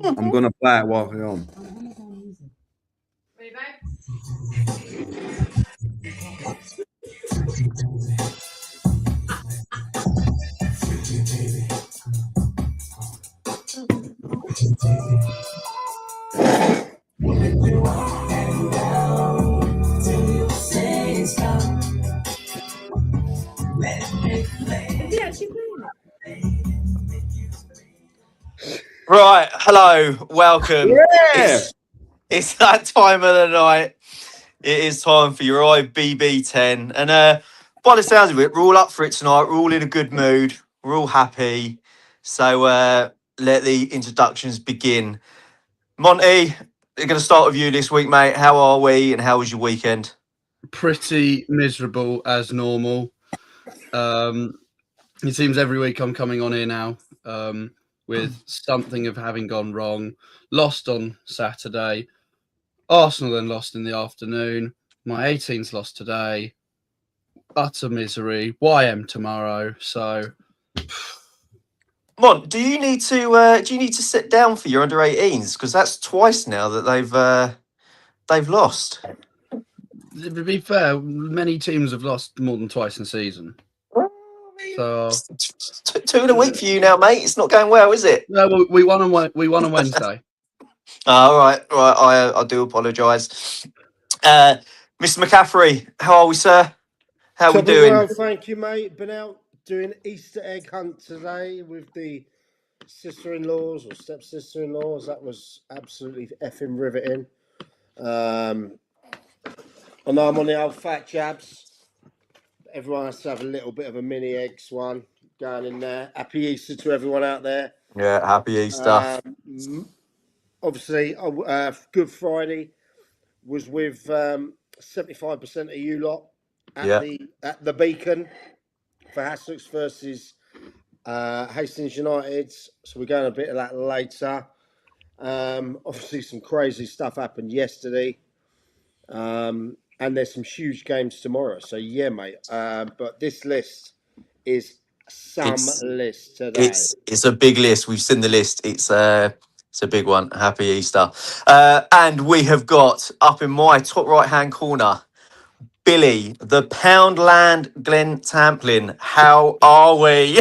I'm going to play it while we're on. Right, hello, welcome. Yeah. It's that time of the night. It is time for your IBB10. And by the sounds of it, we're all up for it tonight. We're all in a good mood. We're all happy. So let the introductions begin. Monty, we're going to start with you this week, mate. How are we and how was your weekend? Pretty miserable as normal. It seems every week I'm coming on here now with something of having gone wrong. Lost on Saturday. Arsenal then lost in the afternoon. My 18's lost today. Utter misery. YM tomorrow. So, Mon, do you need to sit down for your under 18s? Because that's twice now that they've lost. to be fair, many teams have lost more than twice in the season. So two in a week for you now, mate. It's not going well, is it? no, well, we won on Wednesday. All right. I do apologise. Mr. McCaffrey, how are we, sir? How are we doing? Well, thank you, mate. Been out doing Easter egg hunt today with the sister-in-laws or step-sister-in-laws. That was absolutely effing riveting. I know I'm on the old fat jabs. Everyone has to have a little bit of a mini eggs one going in there. Happy Easter to everyone out there. Yeah, happy Easter. Obviously, Good Friday was with 75% of you lot at the Beacon for Sussex versus Hastings United. So we're going a bit of that later. Obviously, some crazy stuff happened yesterday. And there's some huge games tomorrow. So, yeah, mate. But this list is list today. It's a big list. We've seen the list. It's a big one. Happy Easter. And we have got up in my top right-hand corner, Billy, the Poundland Glen Tamplin. How are we?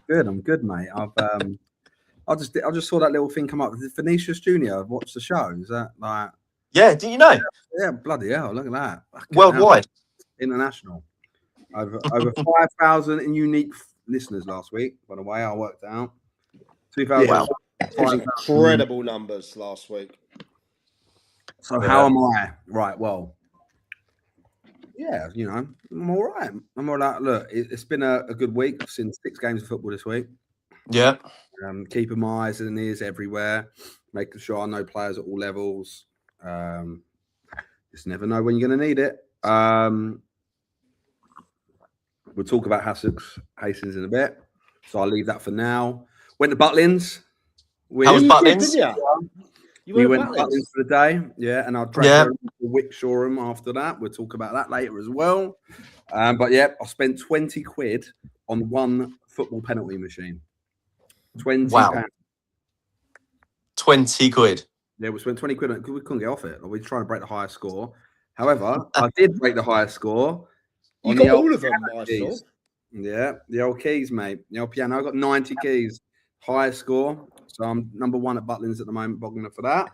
I'm good, mate. I just saw that little thing come up. Vinicius Junior. Watched the show. Is that like? Yeah, do you know? Yeah, bloody hell! Look at that. Worldwide, international. Over 5,000 in unique listeners last week. By the way, I worked it out. 2,000. Wow. Incredible numbers last week. So how am I? Right. Well. Yeah, I'm all right. I'm all right. Look, it's been a good week. I've seen 6 games of football this week. Yeah. Keeping my eyes and ears everywhere, making sure I know players at all levels. Just never know when you're going to need it. We'll talk about Hastings in a bit, so I'll leave that for now. Went to Butlins. How was Butlins? We went to Butlins for the day, yeah, and I'll drag her to Wickshoreham after that. We'll talk about that later as well. But yeah, I spent 20 quid on one football penalty machine. 20 pounds. 20 quid. Yeah, we spent 20 quid on it because we couldn't get off it. We were trying to break the highest score. However, I did break the highest score. You got all of them, I saw. Yeah, the old keys, mate. The old piano. I got 90 keys. Highest score. So I'm number 1 at Butlins at the moment, bogging up for that.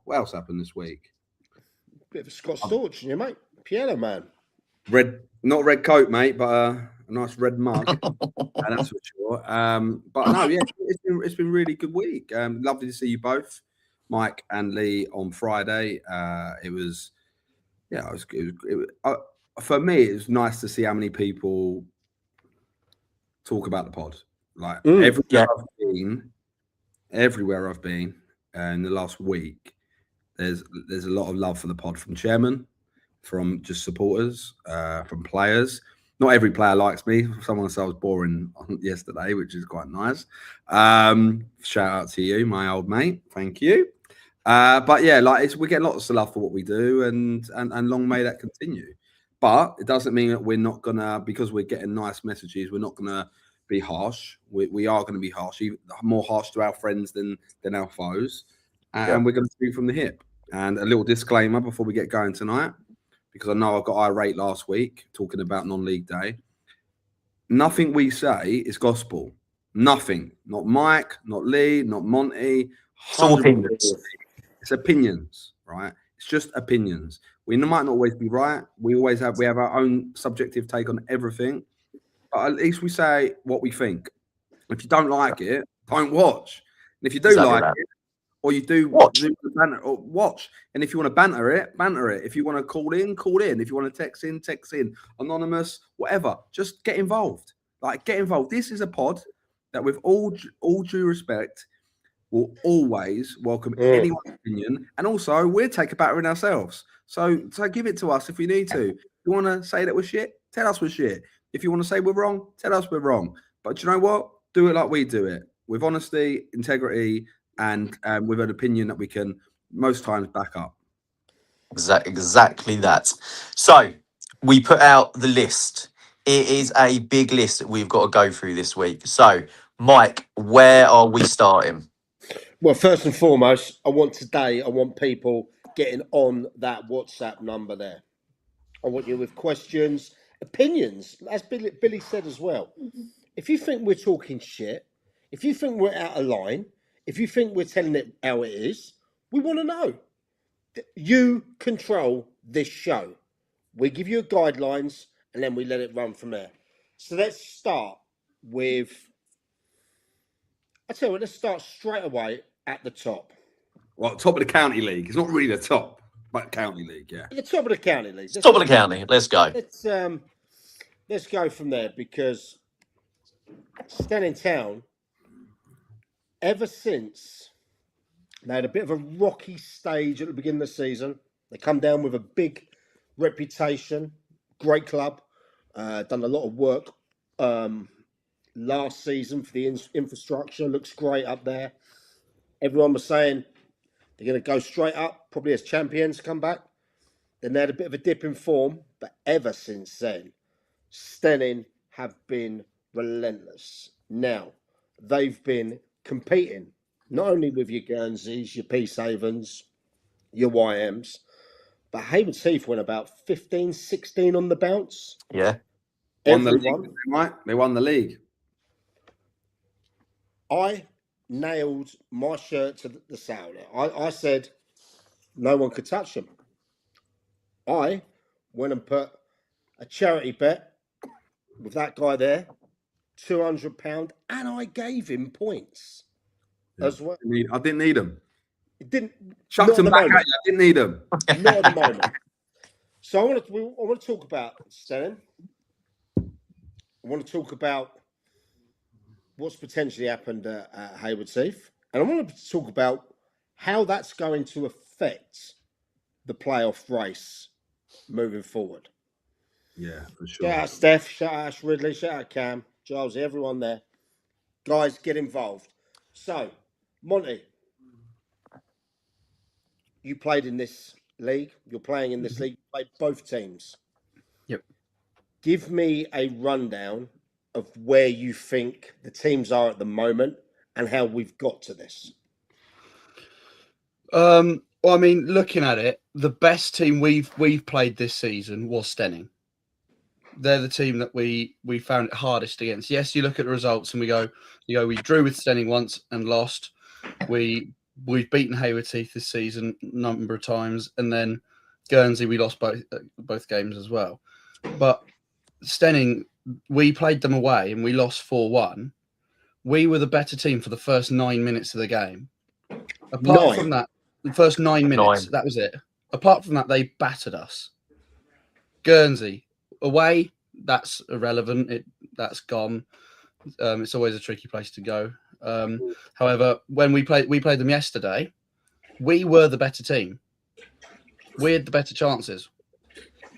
What else happened this week? Bit of a Scott Storch in you, mate. Piano man. Not red coat, mate, but a nice red mug. That's for sure. But no, yeah, it's been really good week. Lovely to see you both, Mike and Lee, on Friday. For me, it was nice to see how many people talk about the pod. Like everywhere I've been in the last week, there's a lot of love for the pod from chairman, from just supporters, from players. Not every player likes me. Someone said I was boring yesterday, which is quite nice. Shout out to you, my old mate. Thank you. But yeah, we get lots of love for what we do, and long may that continue. But it doesn't mean that we're not gonna, because we're getting nice messages, we're not gonna be harsh. We are going to be harsh, even more harsh to our friends than our foes, and we're going to speak from the hip. And a little disclaimer before we get going tonight, because I know I got irate last week talking about non-league day. Nothing we say is gospel. Nothing. Not Mike, not Lee, not Monty. It's all opinions. It's opinions, right? It's just opinions. We might not always be right. We have our own subjective take on everything, but at least we say what we think. If you don't like it, don't watch. And if you do like it, or you do watch. Banter, or watch. And if you want to banter it, banter it. If you want to call in, call in. If you want to text in, text in. Anonymous, whatever. Just get involved. Like, get involved. This is a pod that, with all due respect, will always welcome anyone's opinion. And also, we'll take a battering ourselves. So give it to us if you need to. If you want to say that we're shit, tell us we're shit. If you want to say we're wrong, tell us we're wrong. But you know what? Do it like we do it. With honesty, integrity, and with an opinion that we can most times back up. Exactly that. So we put out the list. It is a big list that we've got to go through this week. So, Mike, where are we starting? Well, first and foremost, I want people getting on that WhatsApp number there. I want you with questions, opinions, as Billy said as well. If you think we're talking shit, if you think we're out of line, if you think we're telling it how it is, we want to know. You control this show. We give you guidelines and then we let it run from there. So let's start with, I tell you what, let's start straight away at the top. Well, top of the county league. It's not really the top, but county league, yeah. The top of the county league. Top of the county. Let's go. Let's go from there, because Stanning Town, ever since they had a bit of a rocky stage at the beginning of the season, they come down with a big reputation, great club, done a lot of work last season for the infrastructure, looks great up there. Everyone was saying they're going to go straight up, probably as champions come back. Then they had a bit of a dip in form, but ever since then, Stenning have been relentless. Now, they've been competing, not only with your Guernseys, your Peacehavens, your YMs, but Haywards Heath went about 15, 16 on the bounce. Yeah. Won the league, right? They won the league. I nailed my shirt to the sail. I said no one could touch them. I went and put a charity bet with that guy there, £200, and I gave him points as well. I didn't need them. It didn't. Chucked them back at you. I didn't need them. Not at the moment. So I want to talk about Stenning. I want to talk about what's potentially happened at Haywards Heath, and I want to talk about how that's going to affect the playoff race moving forward. Yeah, for sure. Shout out Steph, shout out Ash Ridley, shout out Cam, Giles, everyone there. Guys, get involved. So, Monty, you played in this league. You're playing in this league. You played both teams. Yep. Give me a rundown of where you think the teams are at the moment and how we've got to this. Well, I mean, looking at it, the best team we've played this season was Stenning. They're the team that we found it hardest against. Yes, you look at the results and we go, we drew with Stenning once and lost. We've beaten Haywards Heath this season a number of times, and then Guernsey we lost both games as well. But Stenning, we played them away and we lost 4-1. We were the better team for the first 9 minutes of the game. Apart from that, the first 9 minutes, that was it. Apart from that, they battered us. Guernsey, away, that's irrelevant. That's gone. It's always a tricky place to go. However, when we played them yesterday, we were the better team. We had the better chances.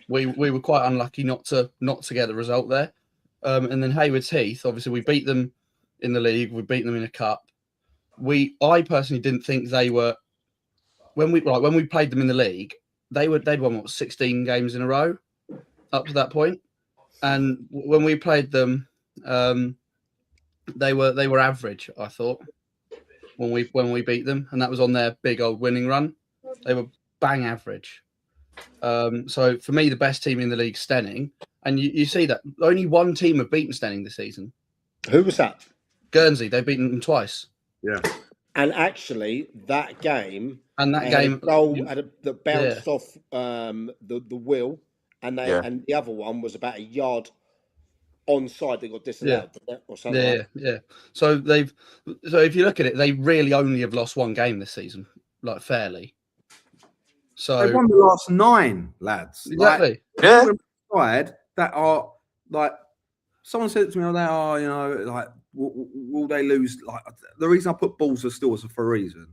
We were quite unlucky not to get the result there. And then Haywards Heath, obviously, we beat them in the league. We beat them in a cup. I personally didn't think they were. When we played them in the league, they'd won 16 games in a row up to that point. And when we played them they were average, I thought, when we beat them, and that was on their big old winning run. They were bang average. So for me, the best team in the league, Stenning, and you see that only one team have beaten Stenning this season. Who was that? Guernsey. They've beaten them twice. Yeah. And actually, that game And that had game a goal that bounced off the wheel, and and the other one was about a yard onside. They got disallowed or something. Yeah. So if you look at it, they really only have lost one game this season, like fairly. So They won the last 9, lads. Exactly. Like, side that are like, someone said to me, "Oh, you know, like, will they lose?" Like, the reason I put balls are still is for a reason.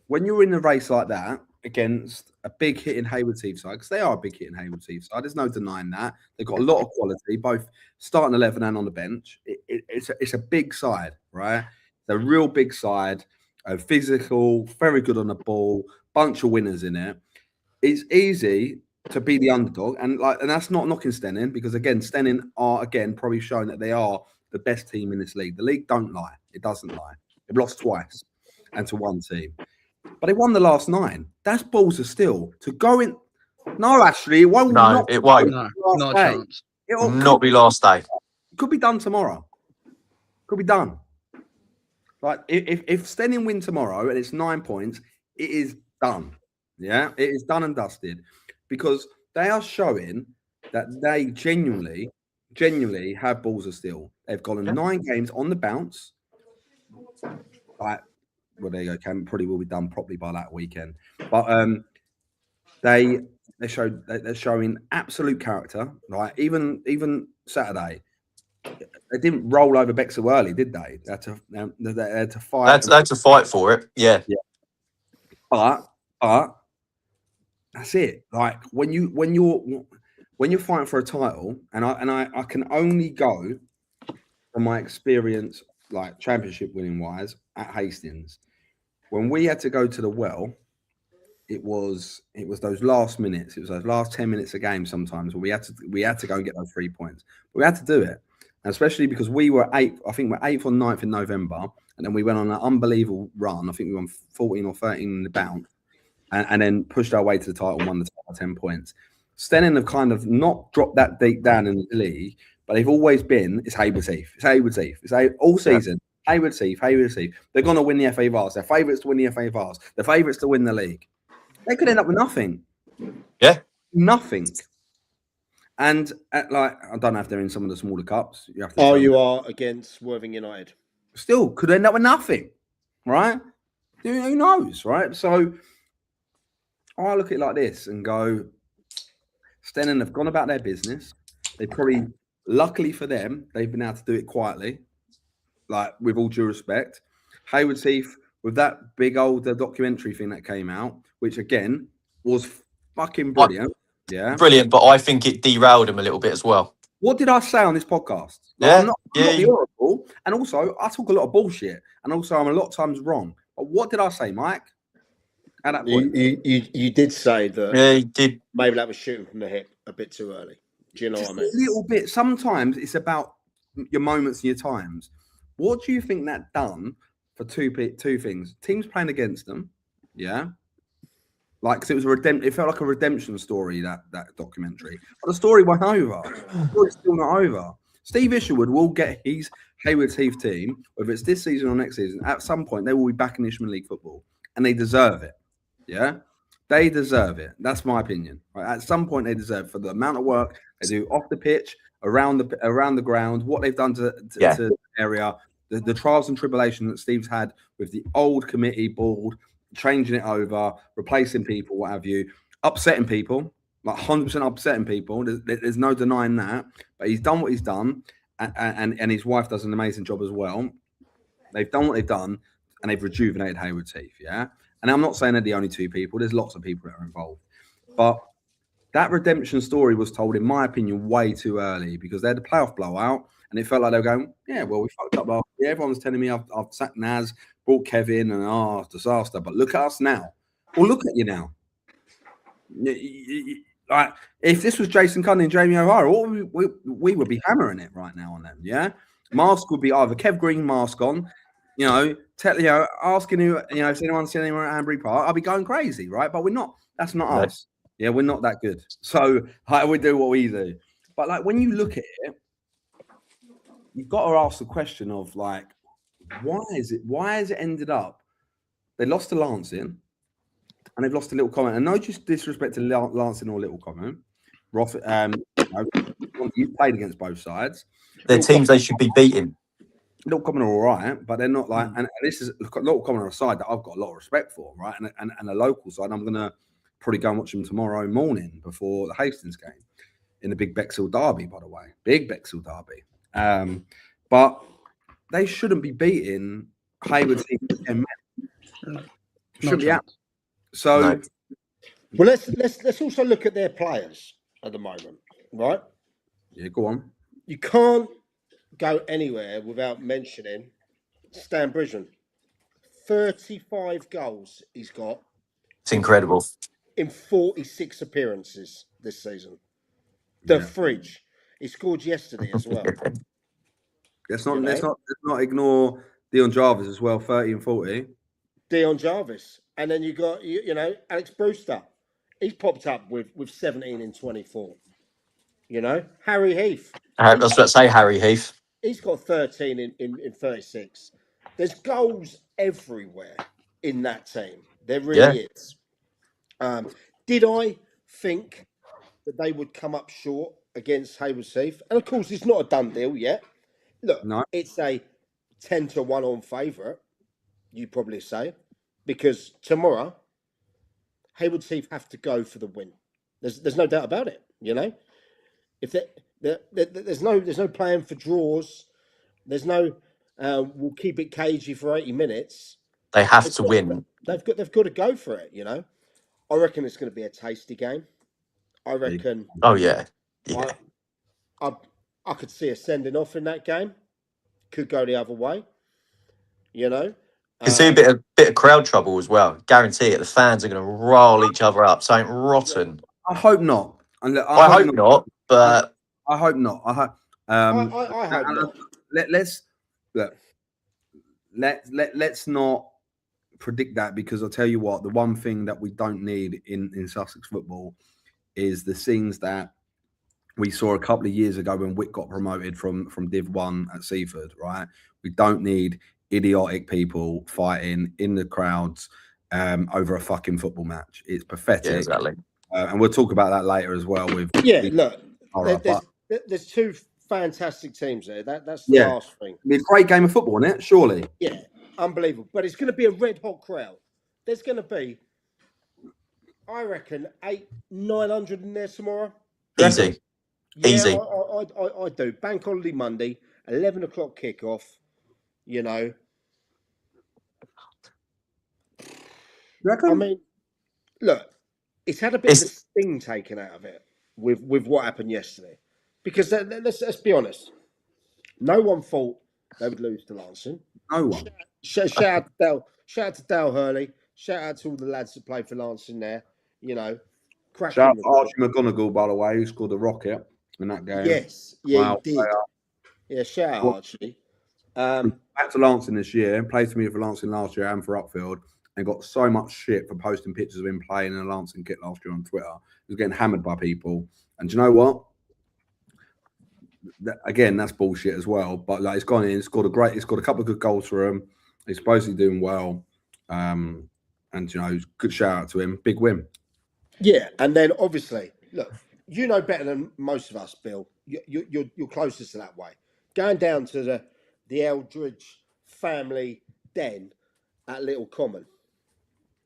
When you're in a race like that against a big hit in Hayward Heath side, because they are a big hit in Hayward Heath side, there's no denying that. They've got a lot of quality, both starting 11 and on the bench. It's a big side, right? It's a real big side, physical, very good on the ball, bunch of winners in it. It's easy to be the underdog, and that's not knocking Stenning, because again, Stenning are probably showing that they are the best team in this league. The league don't lie; it doesn't lie. They've lost twice, and to one team, but they won the last 9. That's balls of steel to go in. No, actually, it won't. No, it won't. No, not a chance. It'll not be last day. It could be done tomorrow. Could be done. Like if Stenning win tomorrow and it's 9 points, it is done. Yeah, it is done and dusted, because they are showing that they genuinely have balls of steel. They've gone 9 games on the bounce. Right. Well, there you go. Cam, probably will be done properly by that weekend. But they're showing absolute character. Right. Even Saturday, they didn't roll over Bexhill early, did they? They had to fight. They had to fight for it. Yeah. But that's it. Like when you're fighting for a title, and I can only go from my experience, like championship winning wise, at Hastings. When we had to go to the well, it was those last minutes. It was those last 10 minutes of game sometimes where we had to go and get those 3 points. But we had to do it, and especially because we were 8th. I think we're 8th or 9th in November, and then we went on an unbelievable run. I think we won 14 or 13 in the bounce. And then pushed our way to the title and won the title by 10 points. Stenning have kind of not dropped that deep down in the league, but they've always been, it's Hayward Heath. It's all season. Hayward Heath. They're going to win the FA Vars. They're favourites to win the FA Vars. They're favourites to win the league. They could end up with nothing. Yeah. Nothing. And I don't know if they're in some of the smaller cups. You are against Worthing United. Still could end up with nothing, right? Who knows, right? So I look at it like this and go, Stenning have gone about their business. They probably, luckily for them, they've been able to do it quietly, like with all due respect. Hayward Heath, with that big old documentary thing that came out, which again was fucking brilliant. Yeah, brilliant. But I think it derailed him a little bit as well. What did I say on this podcast? I'm not the oracle, and also I talk a lot of bullshit, and also I'm a lot of times wrong. But what did I say, Mike? At that point, you did say that. Yeah, you did. Maybe that was shooting from the hip a bit too early. Do you know what I mean? A little bit. Sometimes it's about your moments and your times. What do you think that done for two things? Teams playing against them, yeah. Like, cause it was it felt like a redemption story, that documentary. But the story went over. The story's still not over. Steve Isherwood will get his Hayward Heath team, whether it's this season or next season. At some point, they will be back in Isthmian League football, and they deserve it. Yeah, they deserve it. That's my opinion. Right? At some point, they deserve, for the amount of work they do off the pitch, around the ground, what they've done to the area, the trials and tribulations that Steve's had with the old committee board, changing it over, replacing people, what have you, upsetting people, like 100% upsetting people. There's no denying that. But he's done what he's done, and his wife does an amazing job as well. They've done what they've done, and they've rejuvenated Hayward Heath, yeah? And I'm not saying they're the only two people. There's lots of people that are involved. But that redemption story was told, in my opinion, way too early, because they had a playoff blowout, and it felt like they were going, yeah, well, we fucked up last year. Everyone was telling me I've sacked Naz, brought Kevin, and disaster. But look at us now. Well, look at you now. Like, if this was Jason Cunning and Jamie O'Hara, we would be hammering it right now on them, yeah? Mask would be either Kev Green mask on, asking who, if anyone's seen anyone at Hanbury Park, I'll be going crazy, right? But we're not. That's not us. Yeah, we're not that good. So we do what we do. But like when you look at it, you've got to ask the question of like, why has it ended up? They lost to Lancing, and they've lost to Little Common. And no just disrespect to Lancing or Little Common. You've played against both sides. They're teams they should be beating. Little Common are all right, but they're not like. And this is Little Common are a side that I've got a lot of respect for, right? And a local side. I'm gonna probably go and watch them tomorrow morning before the Hastings game in the Big Bexhill Derby, by the way. Big Bexhill Derby. But they shouldn't be beating Hayward team for 10 men. Shouldn't be out. So well, let's also look at their players at the moment, right? Yeah, go on. You can't go anywhere without mentioning Stan Bridgen. 35 goals he's got. It's incredible. In 46 appearances this season. The fridge. He scored yesterday as well. Let's not ignore Dion Jarvis as well, 30 and 40. Dion Jarvis. And then you got Alex Brewster. He's popped up with 17 in 24. Harry Heath. I was about to say Harry Heath. He's got 13 in 36. There's goals everywhere in that team. There really is. Did I think that they would come up short against Hayward Heath? And of course, it's not a done deal yet. Look, It's a 10-1 on favourite, you'd probably say, because tomorrow, Hayward Heath have to go for the win. There's no doubt about it, If there's no plan for draws, there's no we'll keep it cagey for 80 minutes. They have to win. They've got to go for it, I reckon it's going to be a tasty game. I reckon. Oh yeah. I could see a sending off in that game. Could go the other way. You can see a bit of crowd trouble as well. Guarantee it. The fans are going to roll each other up. Something rotten. I hope not. I hope not. But I hope not. I hope not. Let's not predict that, because I'll tell you what, the one thing that we don't need in Sussex football is the scenes that we saw a couple of years ago when Wick got promoted from Div 1 at Seaford, right? We don't need idiotic people fighting in the crowds over a fucking football match. It's pathetic. Yeah, exactly. And we'll talk about that later as well. There's two fantastic teams there. That's the last thing. It's a great game of football, isn't it? Surely. Yeah, unbelievable. But it's going to be a red hot crowd. There's going to be, I reckon, 800-900 in there tomorrow. Easy. Yeah, Easy. I do. Bank holiday Monday, 11 o'clock kickoff. I mean, look, it's had a bit of the sting taken out of it with what happened yesterday. Because let's be honest, no one thought they would lose to Lancing. No one. Shout out to Dale Hurley. Shout out to all the lads that played for Lancing there. Shout out to Archie McGonigal, by the way, who scored the rocket in that game. Yes, he did. Yeah, shout out Archie. Back to Lancing this year, played for me for Lancing last year and for Upfield, and got so much shit for posting pictures of him playing in a Lancing kit last year on Twitter. He was getting hammered by people. And do you know what? Again, that's bullshit as well. But like, it's gone in, scored a couple of good goals for him. He's supposedly doing well. And good shout out to him. Big win. Yeah, and then obviously, look, better than most of us, Bill. You're closest to that way. Going down to the Eldridge family den at Little Common.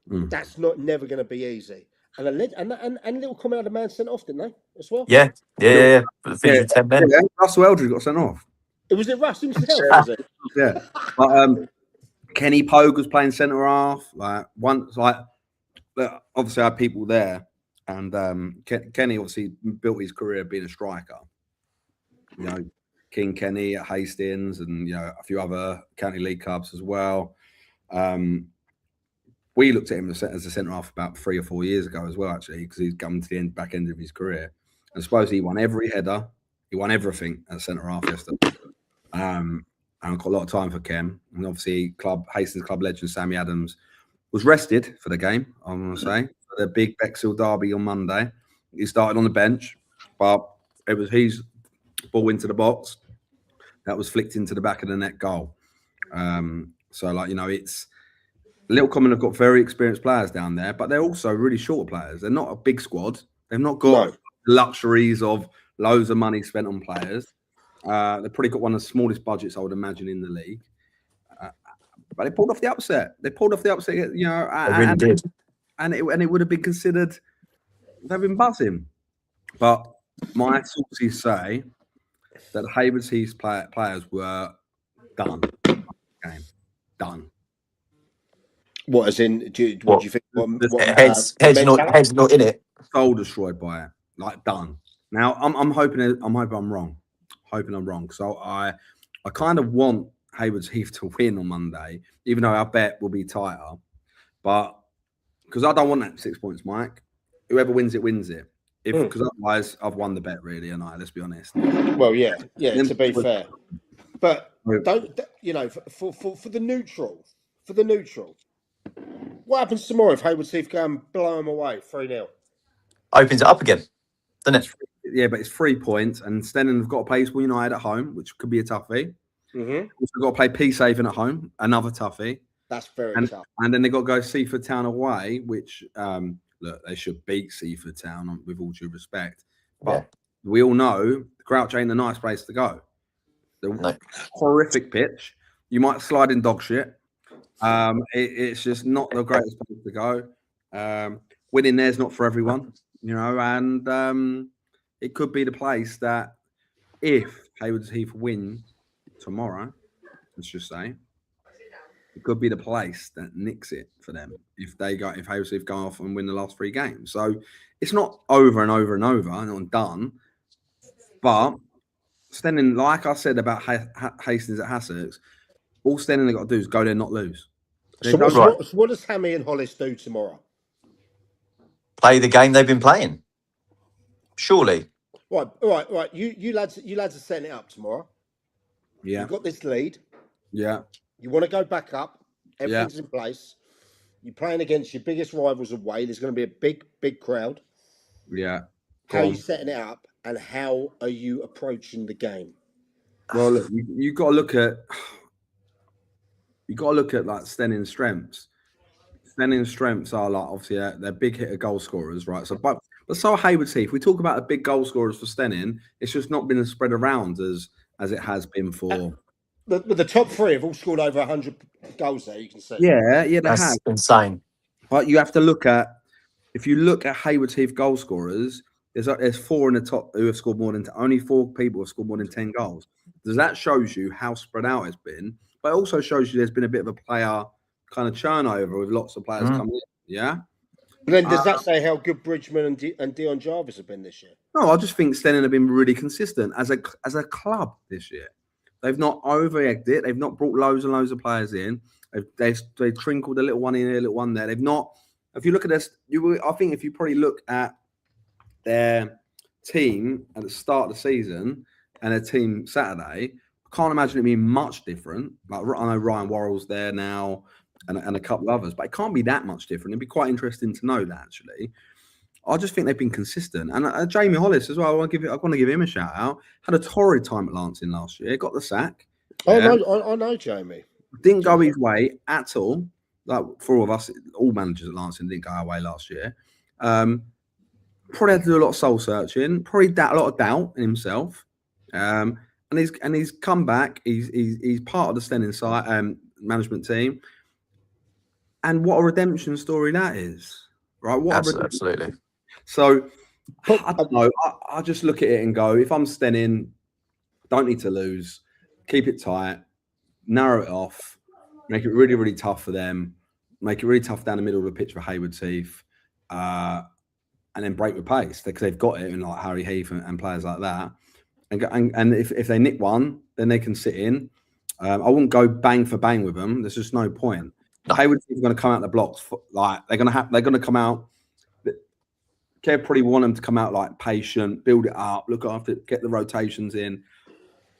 That's never going to be easy. And Little Common had a man sent off, didn't they? As well. Yeah. For the 10 men. Yeah, Russell Eldridge got sent off. Was it Russ himself? Was it? Yeah. But Kenny Pogue was playing centre half. Obviously I had people there, and Kenny obviously built his career being a striker. King Kenny at Hastings, and a few other county league clubs as well. We looked at him as a centre half about 3 or 4 years ago as well, actually, because he's come to the back end of his career. And I suppose he won every header, he won everything at centre half yesterday. And I've got a lot of time for Kem. And obviously, Hastings club legend Sammy Adams was rested for the game, I'm going to say, for the big Bexhill derby on Monday. He started on the bench, but it was his ball into the box that was flicked into the back of the net goal. So, like, you know, it's Little Common have got very experienced players down there, but they're also really short players. They're not a big squad. They've not got luxuries of loads of money spent on players. They've probably got one of the smallest budgets, I would imagine, in the league. But they pulled off the upset. You know, They really did. And it would have been considered they've been buzzing. But my sources say that Haywards Heath players were done. Game done. What, as in? Do you think? Heads not in it. Soul destroyed by it, like done. Now I'm hoping I'm wrong. Hoping I'm wrong. So I kind of want Haywards Heath to win on Monday, even though our bet will be tighter. But because I don't want that 6 points, Mike. Whoever wins it wins it. Because otherwise I've won the bet, really, and let's be honest. Well, yeah. To be fair, but don't, you know, for the neutral, what happens tomorrow if Haywards Heath go and blow them away 3-0? Opens it up again, doesn't it? Yeah, but it's 3 points, and Stenning have got to play Eastbourne United at home, which could be a toughie. Also got to play Peacehaven at home, another toughie. That's very tough. And then they've got to go Seaford Town away, which look, they should beat Seaford Town with all due respect. But we all know Crouch ain't a nice place to go. The horrific pitch. You might slide in dog shit. It's just not the greatest place to go. Winning there's not for everyone, you know, and it could be the place that if Haywards Heath win tomorrow, let's just say, it could be the place that nicks it for them if Haywards Heath go off and win the last 3 games. So it's not over and over and over and done. But Stenning, like I said about Hastings at Sussex, all Stenning they've got to do is go there and not lose. So what does Hammy and Hollis do tomorrow? Play the game they've been playing. Surely. Right. You lads are setting it up tomorrow. Yeah. You've got this lead. Yeah. You want to go back up. Everything's in place. You're playing against your biggest rivals away. There's going to be a big crowd. Yeah. How are you setting it up, and how are you approaching the game? Well, look, you got to look at like Stenning's strengths. Stenning's strengths are like obviously they're big hitter goal scorers, right? So, but so are Haywards Heath. We talk about the big goal scorers for Stenning. It's just not been as spread around as it has been for. The top 3 have all scored over 100 goals there. You can see. Yeah, they That's have. insane. But you have to look at if you look at Haywards Heath goal scorers. There's 4 in the top who have scored more than only 4 people have scored more than 10 goals. Does that shows you how spread out it's been? But it also shows you there's been a bit of a player kind of turnover with lots of players coming in. Yeah. But then does that say how good Bridgman and Dion Jarvis have been this year? No, I just think Stenning have been really consistent as a club this year. They've not over-egged it. They've not brought loads and loads of players in. They trinkled a little one in here, a little one there. They've not. If you look at this, I think if you probably look at their team at the start of the season and their team Saturday, I can't imagine it being much different. Like I know Ryan Worrell's there now and a couple of others, but it can't be that much different. It'd be quite interesting to know that actually. I just think they've been consistent. And Jamie Hollis as well, I want to give him a shout out. Had a torrid time at Lancing last year, got the sack. I know Jamie. Didn't go his way at all. Like for all of us, all managers at Lancing didn't go our way last year. Probably had to do a lot of soul searching. Probably a lot of doubt in himself. And he's come back. He's part of the Stenning side management team. And what a redemption story that is, right? Absolutely. So I don't know. I just look at it and go, if I'm Stenning, don't need to lose. Keep it tight. Narrow it off. Make it really, really tough for them. Make it really tough down the middle of the pitch for Haywards Heath. And then break the pace because they've got it in like Harry Heath and players like that. And if they nick one, then they can sit in. I wouldn't go bang for bang with them. There's just no point. No. Haywards Heath are going to come out the blocks they're going to come out. Kev probably want them to come out like patient, build it up, look after it, get the rotations in.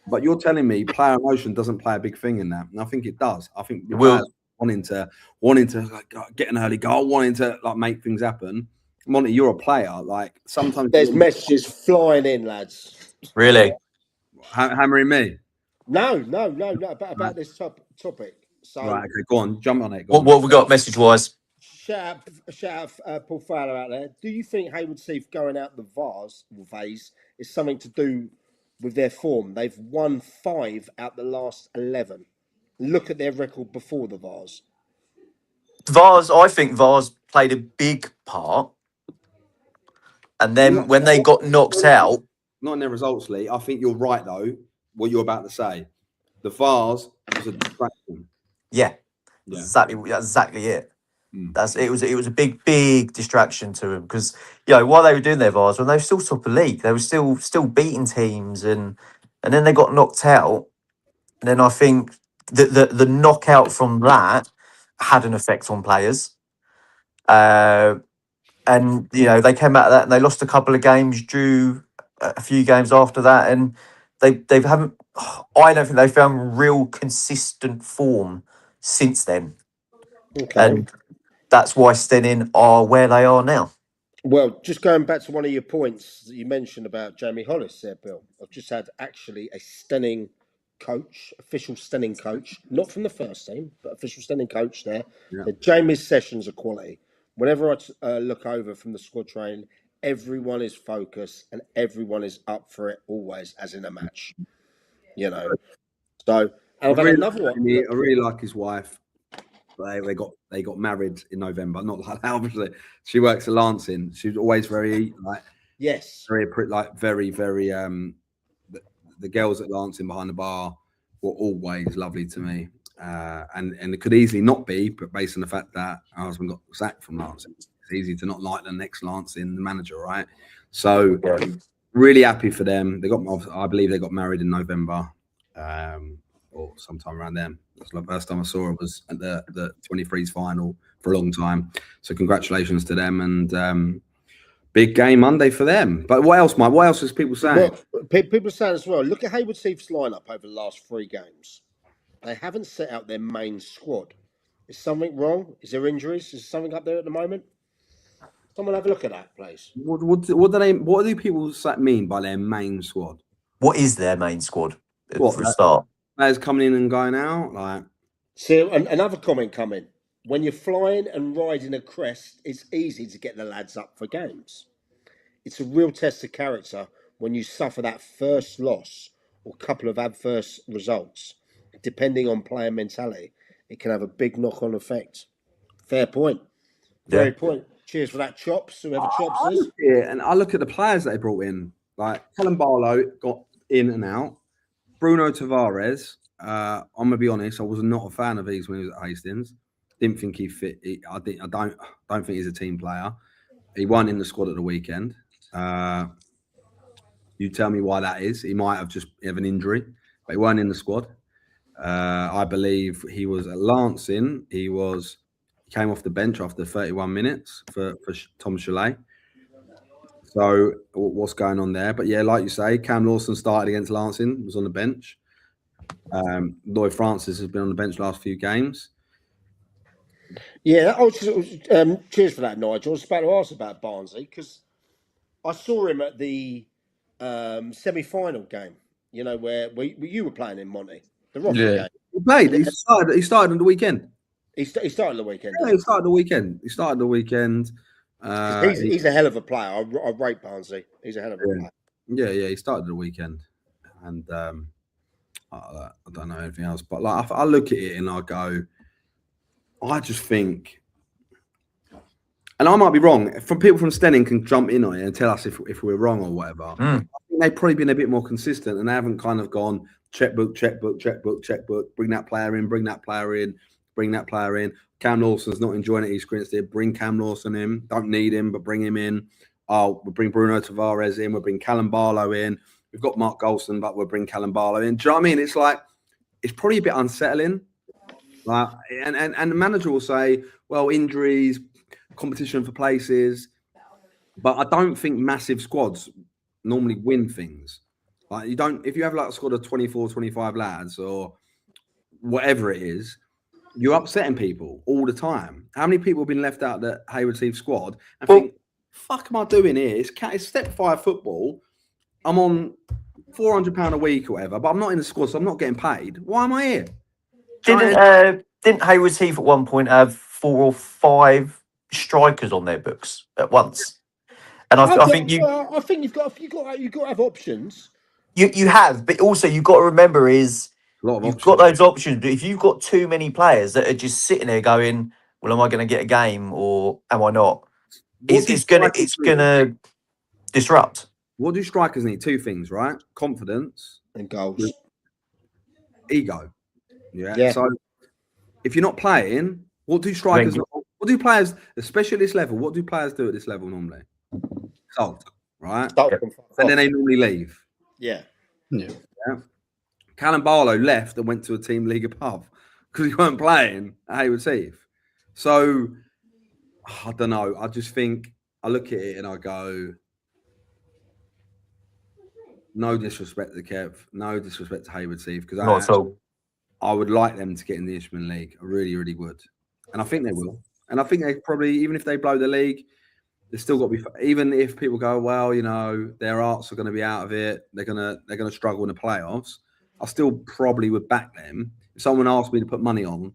But you're telling me player emotion doesn't play a big thing in that, and I think it does. I think the It will. players wanting to like get an early goal, wanting to like make things happen. Monty, you're a player. Like sometimes There's messages flying in, lads. Really? hammering me. No, about this topic. So Right, okay, go on, jump on it. Go What on. what we got message wise? shout out Paul Fowler out there. Do you think Hayward Heath going out the phase is something to do with their form? They've won 5 out the last 11. Look at their record before the Vars. I think Vars played a big part. And then when they got knocked out, Not in their results, Lee. I think you're right though. What you're about to say, the Vars was a distraction. yeah, Yeah. exactly it. Mm. It was a big distraction to them because while they were doing their Vars, when they were still top of league, they were still beating teams, and then they got knocked out. And then I think the knockout from that had an effect on players. And they came out of that and they lost a couple of games, drew a few games after that, and they haven't. I don't think they found real consistent form since then. Okay. And that's why Stenning are where they are now. Well, just going back to one of your points that you mentioned about Jamie Hollis there, Bill. I've just had actually a Stenning coach, official Stenning coach, not from the first team, but official Stenning coach there. Yeah. Jamie's sessions are quality. Whenever I look over from the squad train, everyone is focused and everyone is up for it always, as in a match. So and I've had another one. I really like his wife. They got married in November. Not like that, obviously. She works at Lancing. She's always very yes, very the girls at Lancing behind the bar were always lovely to me. And it could easily not be, but based on the fact that our husband got sacked from Lancing, it's easy to not like the next Lancing manager, right? So really happy for them. I believe they got married in November. Or sometime around then. That's the first time I saw it was at the 23s final for a long time. So congratulations to them, and big game Monday for them. But what else, Mike? What else is people saying? Well, people are saying as well, look at Hayward Heath's lineup over the last 3 games. They haven't set out their main squad. Is something wrong? Is there injuries? Is something up there at the moment? Someone have a look at that, please. What do people mean by their main squad? What is their main squad What, for a start? Players coming in and going out, like. So another comment coming. When you're flying and riding a crest, it's easy to get the lads up for games. It's a real test of character when you suffer that first loss or couple of adverse results. Depending on player mentality, it can have a big knock-on effect. Fair point. Very point. Cheers for that, Chops. Whoever Chops is. And I look at the players that they brought in. Like Callum Barlow got in and out. Bruno Tavares, I'm gonna be honest, I was not a fan of his when he was at Hastings. Didn't think he fit. I don't think he's a team player. He wasn't in the squad at the weekend. You tell me why that is. He might have an injury, but he wasn't in the squad. I believe he was at Lancing. He came off the bench after 31 minutes for Tom Chalet. So what's going on there? But yeah, like you say, Cam Lawson started against Lancing, was on the bench. Lloyd Francis has been on the bench the last few games. Yeah, cheers for that, Nigel. I was about to ask about Barnsley because I saw him at the semi-final game. Where you were playing in Monty, the Rothwell game. He played. He started on the weekend. He started the weekend. Yeah, he started the weekend. He's a hell of a player. I rate Barnsley. He's a hell of a player. Yeah. He started the weekend, and I don't know anything else. But I look at it and I go, I just think, and I might be wrong. From people from Stenning can jump in on it and tell us if we're wrong or whatever. I think they've probably been a bit more consistent and they haven't kind of gone checkbook. Bring that player in. Bring that player in. Cam Lawson's not enjoying it. He's experienced. Bring Cam Lawson in. Don't need him, but bring him in. We'll bring Bruno Tavares in. We'll bring Callum Barlow in. We've got Mark Golson, but we'll bring Callum Barlow in. Do you know what I mean? It's like it's probably a bit unsettling. And the manager will say, well, injuries, competition for places. But I don't think massive squads normally win things. Like you don't, if you have like a squad of 24, 25 lads or whatever it is, you're upsetting people all the time. How many people have been left out of the Hayward Heath squad and think, fuck am I doing here? It's step 5 football. I'm on £400 a week or whatever, but I'm not in the squad, so I'm not getting paid. Why am I here? Didn't Hayward Heath at one point have 4 or 5 strikers on their books at once? And I think you've got to have options. You have, but also you've got to remember is you've got those options. But if you've got too many players that are just sitting there going, "Well, am I going to get a game or am I not?" It's gonna disrupt. What do strikers need? 2 things, right? Confidence and goals, ego. Yeah. So if you're not playing, what do players, especially at this level, what do players do at this level normally? Sulk, right? And then they normally leave. Yeah. Callum Barlow left and went to a team league above because he weren't playing at Hayward Heath. So I don't know. I just think I look at it and I go, no disrespect to Kev, no disrespect to Hayward Heath, because I would like them to get in the Isthmian League. I really, really would. And I think they will. And I think they probably, even if they blow the league, they've still got to be, even if people go, well, you know, their arts are going to be out of it, they're gonna struggle in the playoffs, I still probably would back them. If someone asked me to put money on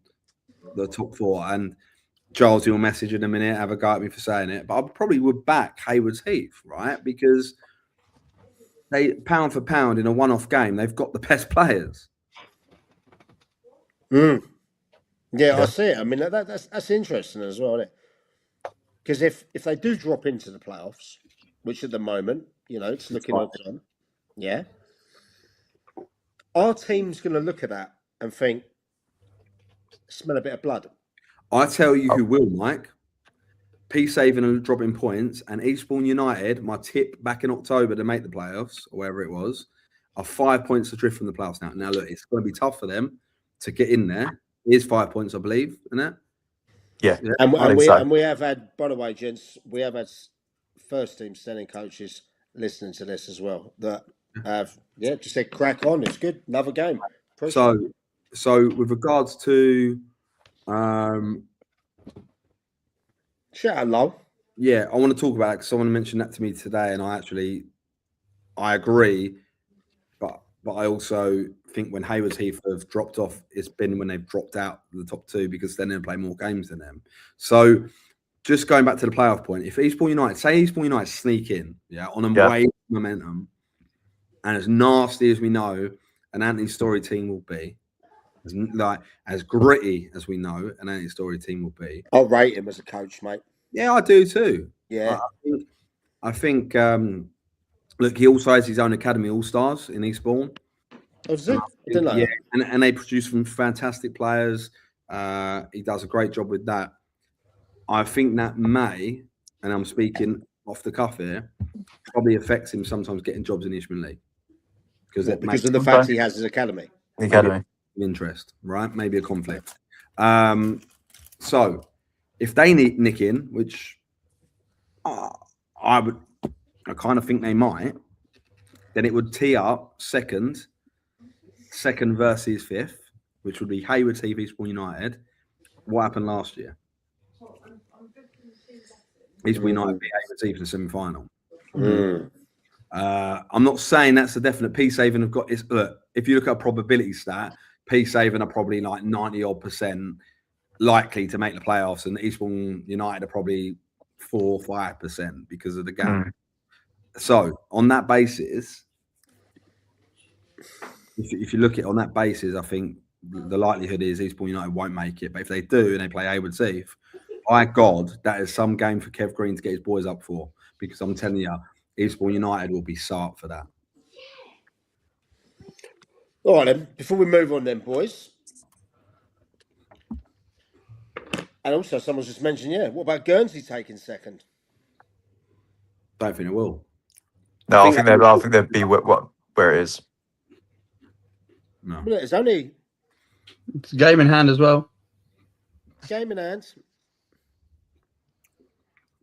the top 4, and Charles, you'll message in a minute, have a go at me for saying it, but I probably would back Hayward Heath, right? Because they, pound for pound, in a one-off game, they've got the best players. Yeah, I see it. I mean, that's interesting as well, isn't it? Because if they do drop into the playoffs, which at the moment, you know, it's looking odds on, yeah, our team's going to look at that and think, smell a bit of blood. I tell you who will, Mike. Peacehaven and dropping points, and Eastbourne United, my tip back in October to make the playoffs, or wherever it was, are 5 points adrift from the playoffs now. Now, look, it's going to be tough for them to get in there. It is 5 points, I believe, isn't it? Yeah. And we have had, by the way, gents, we have had first team standing coaches listening to this as well that have, just said crack on. It's good. Another game. So with regards to shout out low. Yeah, I want to talk about it because someone mentioned that to me today, and I agree, but I also think when Hayward Heath have dropped off, it's been when they've dropped out the top 2 because then they play more games than them. So just going back to the playoff point, if Eastbourne United sneak in, on a wave of momentum, and as nasty as we know an Anthony Story team will be, as gritty as we know an Anthony Story team will be, I'll rate him as a coach, mate. Yeah, I do too. Yeah, I think look, he also has his own academy All Stars in Eastbourne. Oh, is it? And they produce some fantastic players. He does a great job with that. I think that may, and I'm speaking off the cuff here, probably affects him sometimes getting jobs in the Isthmian League because of the fact he has his academy. Interest, right? Maybe a conflict. So if they nick in, which I kind of think they might, then it would tee up second versus 5th, which would be Hayward Heath, Eastbourne United. What happened last year? Eastbourne United beat Hayward Heath in the semi-final. I'm not saying that's a definite. Peacehaven have got. Look, if you look at a probability stat, Peacehaven are probably like 90% likely to make the playoffs, and Eastbourne United are probably 4 or 5% because of the gap. So on that basis, if you look at it on that basis, I think the likelihood is Eastbourne United won't make it. But if they do and they play Hayward Heath, by God, that is some game for Kev Green to get his boys up for. Because I'm telling you, Eastbourne United will be sharp for that. All right, then. Before we move on, then, boys. And also, someone's just mentioned, what about Guernsey taking second? Don't think it will. No, I think they'd be where it is. No, it's only it's a game in hand as well. Game in hand.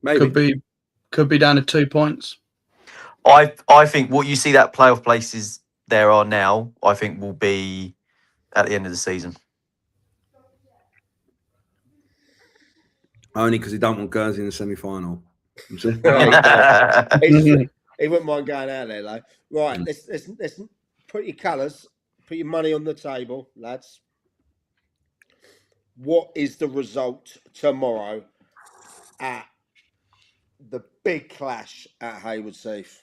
Maybe could be down to 2 points. I think what you see that playoff places there are now, I think will be at the end of the season. Only because he don't want Guernsey in the semi-final. He wouldn't mind going out there, though. Right, let's put your colours, put your money on the table, lads. What is the result tomorrow at the big clash at Haywards Heath?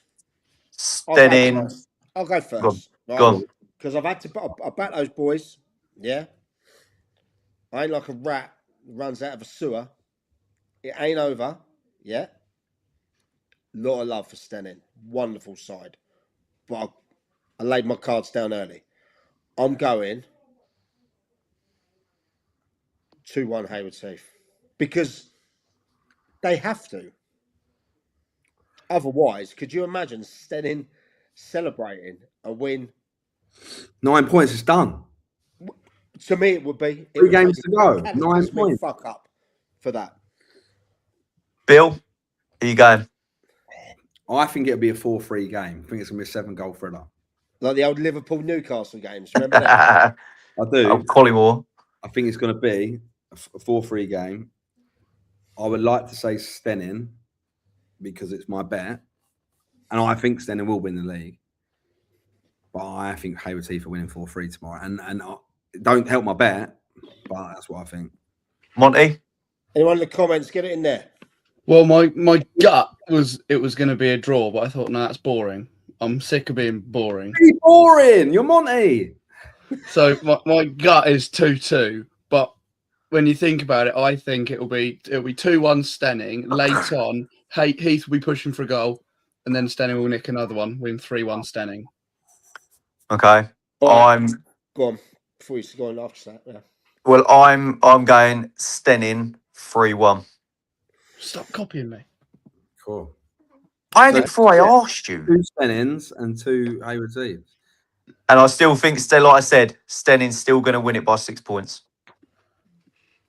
Stenning. I'll go first. Go on. Because I've had to. I back those boys. Yeah. I ain't like a rat who runs out of a sewer. It ain't over. Yeah. Lot of love for Stenning. Wonderful side. But I laid my cards down early. I'm going 2-1 Haywards Heath. Because they have to. Otherwise, could you imagine Stenning celebrating a win? 9 points is done. To me, it would be. 3 games to go. 9 points. Fuck up for that. Bill, are you going? I think it'll be a 4-3 game. I think it's going to be a 7-goal thriller. Like the old Liverpool-Newcastle games. Remember that? I do. Collymore. I think it's going to be a 4-3 game. I would like to say Stenning because it's my bet. And I think Stenning will win the league. But I think Haywards Heath are winning 4-3 tomorrow. And don't help my bet, but that's what I think. Monty? Anyone in the comments, get it in there. Well, my gut was it was going to be a draw, but I thought, no, that's boring. I'm sick of being boring. Be boring. You're Monty. So my gut is 2-2. But when you think about it, I think it'll be 2-1 Stenning. Late on, Heath will be pushing for a goal, and then Stenning will nick another one, win 3-1 Stenning. Okay. Right. Go on. Before you go on after that, yeah. Well, I'm going Stenning 3-1. Stop copying me. Cool. I had it before I asked you. 2 Stennings and 2 Haywards Heaths. And I still think, like I said, Stenning's still going to win it by 6 points.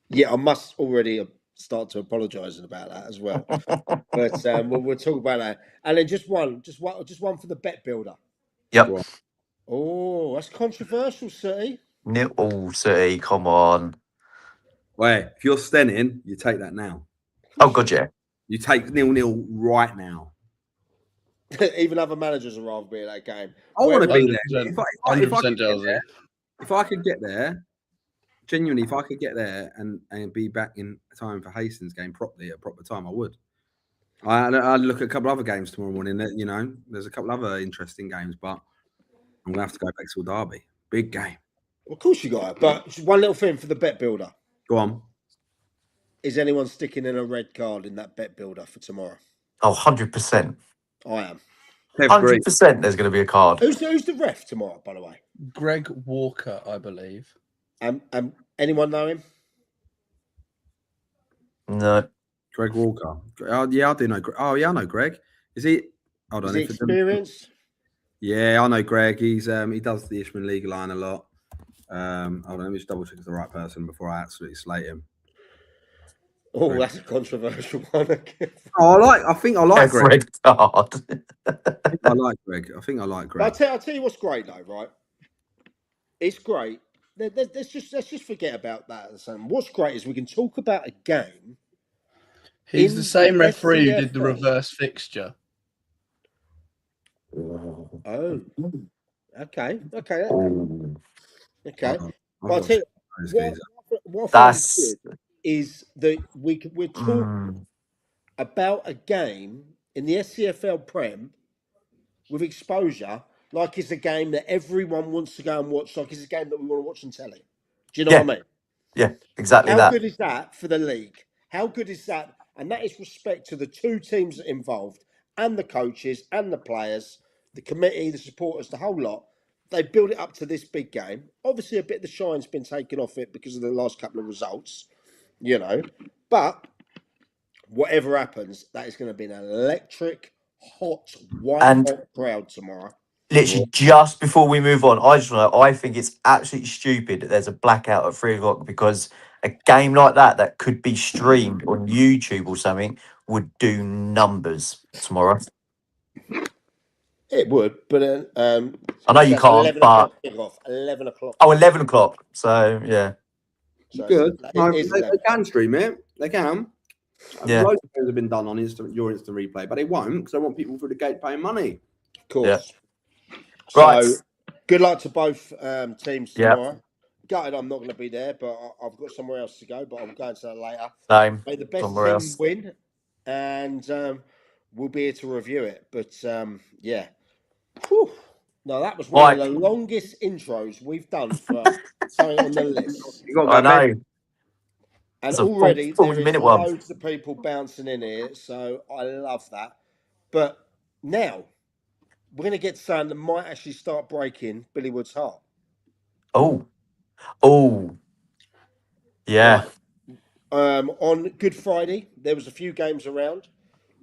Yeah, I must already start to apologising about that as well. But we'll talk about that. And then just one for the bet builder. Yep. Oh, that's controversial, City. Oh, City, come on. Wait, if you're Stenning, you take that now. Oh, God, yeah. You take 0-0 right now. Even other managers would rather be in that game. I want to be there. 100% If I could get there, genuinely, if I could get there and be back in time for Hastings game properly at a proper time, I would. I'd look at a couple other games tomorrow morning. You know, there's a couple other interesting games, but I'm going to have to go back to Derby. Big game. Well, of course you got it. But just one little thing for the bet builder. Go on. Is anyone sticking in a red card in that bet builder for tomorrow? Oh, 100%. I am. 100% there's going to be a card. Who's the ref tomorrow, by the way? Greg Walker, I believe. Anyone know him? No. Greg Walker. Oh, yeah, I do know. Oh, yeah, I know Greg. Is he? Hold on. Is he experienced? Yeah, I know Greg. He's he does the Isthmian League line a lot. Hold on, let me just double check it's the right person before I absolutely slate him. Oh, that's a controversial one. I think I like Greg. Red card. I like Greg. I think I like Greg. But I'll tell you what's great though, right? It's great. Let's just forget about that. What's great is we can talk about a game. He's the same referee who did the reverse fixture. Oh, okay. But I'll tell you, what I find good is that we're talking about a game in the SCFL Prem with exposure, like it's a game that everyone wants to go and watch, like it's a game that we want to watch on telly. Do you know what I mean? Yeah, exactly. How good is that for the league? How good is that? And that is respect to the two teams involved and the coaches and the players, the committee, the supporters, the whole lot. They build it up to this big game. Obviously, a bit of the shine's been taken off it because of the last couple of results, you know. But whatever happens, that is going to be an electric, hot, hot crowd tomorrow. Literally, just before we move on, I think it's absolutely stupid that there's a blackout at 3 o'clock because a game like that could be streamed on YouTube or something would do numbers tomorrow. It would, but I know you can't, 11 but o'clock kickoff. 11 o'clock. oh, 11 o'clock. So yeah, So Good. No, it is they 11. can stream it. They can. Yeah. Loads of things have been done on your instant replay, but they won't because they want people through the gate paying money. Of course. Right. So good luck to both teams Yeah. tomorrow. Gutted I'm not going to be there, but I've got somewhere else to go, but I'm going to that later. Same. May the best Somewhere team else. win, and we'll be here to review it. But yeah. Whew. No, that was one of the longest intros we've done for something on the list. You got to I go to bed. know. And It's a already there 40-minute is one. loads of people bouncing in here, so I love that. But now we're going to get something that might actually start breaking Billy Wood's heart. Oh, yeah. Right. On Good Friday, there was a few games around.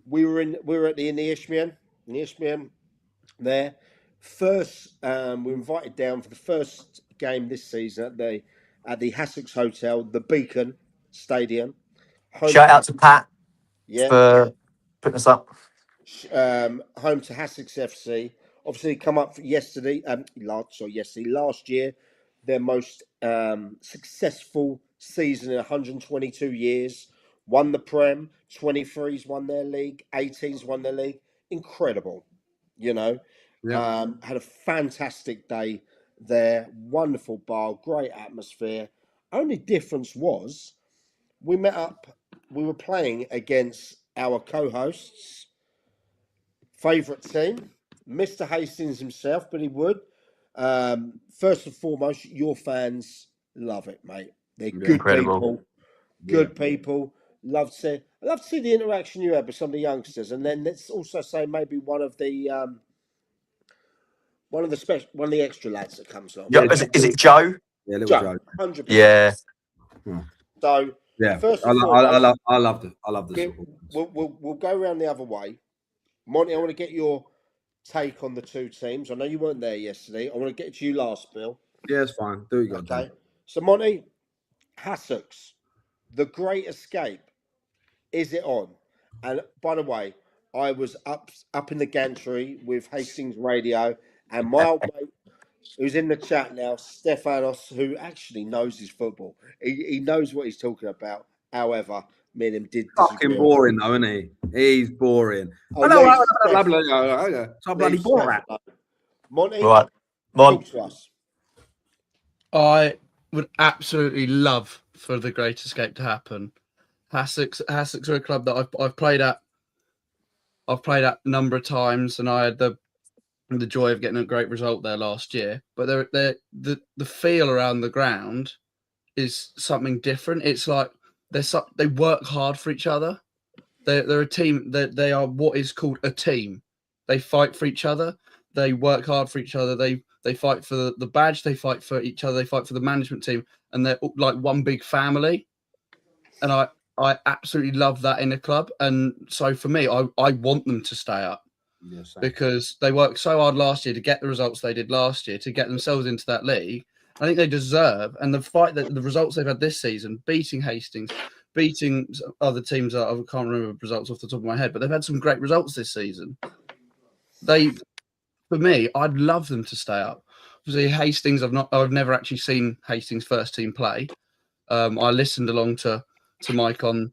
We were in the Isthmian there. First, we were invited down for the first game this season at the Sussex Hotel, the Beacon Stadium. Shout out to Pat for putting us up. Home to Sussex FC. Obviously, come up last year, their most successful season in 122 years. Won the Prem, 23s won their league, 18s won their league. Incredible, you know. Yeah. Had a fantastic day there. Wonderful bar, great atmosphere. Only difference was we met up. We were playing against our co-hosts' favourite team, Mr. Hastings himself, Billy Wood. First and foremost, your fans love it, mate. They're good Incredible. people. Good people. I love to see the interaction you had with some of the youngsters, and then let's also say maybe one of the extra lads that comes along. Yeah, is it Joe? Yeah, little Joe. 100%. Yeah. So Yeah, first I and foremost, love the support. we'll go around the other way. Monty, I want to get your take on the two teams. I know you weren't there yesterday. I want to get to you last, Bill. Yeah, it's fine. Do you got to Okay. do. So Monty, Sussex, The Great Escape. Is it on? And by the way, I was up in the gantry with Hastings Radio, and my old mate, who's in the chat now, Stefanos, who actually knows his football. He knows what he's talking about. However, me and him did disagree. Fucking boring though, isn't he? He's boring. Oh, I know. leave So bloody boring. Monty, Right. talk to us. I would absolutely love for the Great Escape to happen. Sussex are a club that I've played at. I've played at a number of times, and I had the joy of getting a great result there last year. But the feel around the ground is something different. It's like they work hard for each other. They're a team. They are what is called a team. They fight for each other. They work hard for each other. They fight for the badge. They fight for each other. They fight for the management team, and they're like one big family. And I absolutely love that in a club. And so for me, I want them to stay up. Yes, Because they worked so hard last year to get the results they did last year, to get themselves into that league. I think they deserve, and the results they've had this season, beating Hastings, beating other teams that I can't remember results off the top of my head, but they've had some great results this season. For me, I'd love them to stay up. Obviously, Hastings, I've never actually seen Hastings first team play. I listened along to Mike on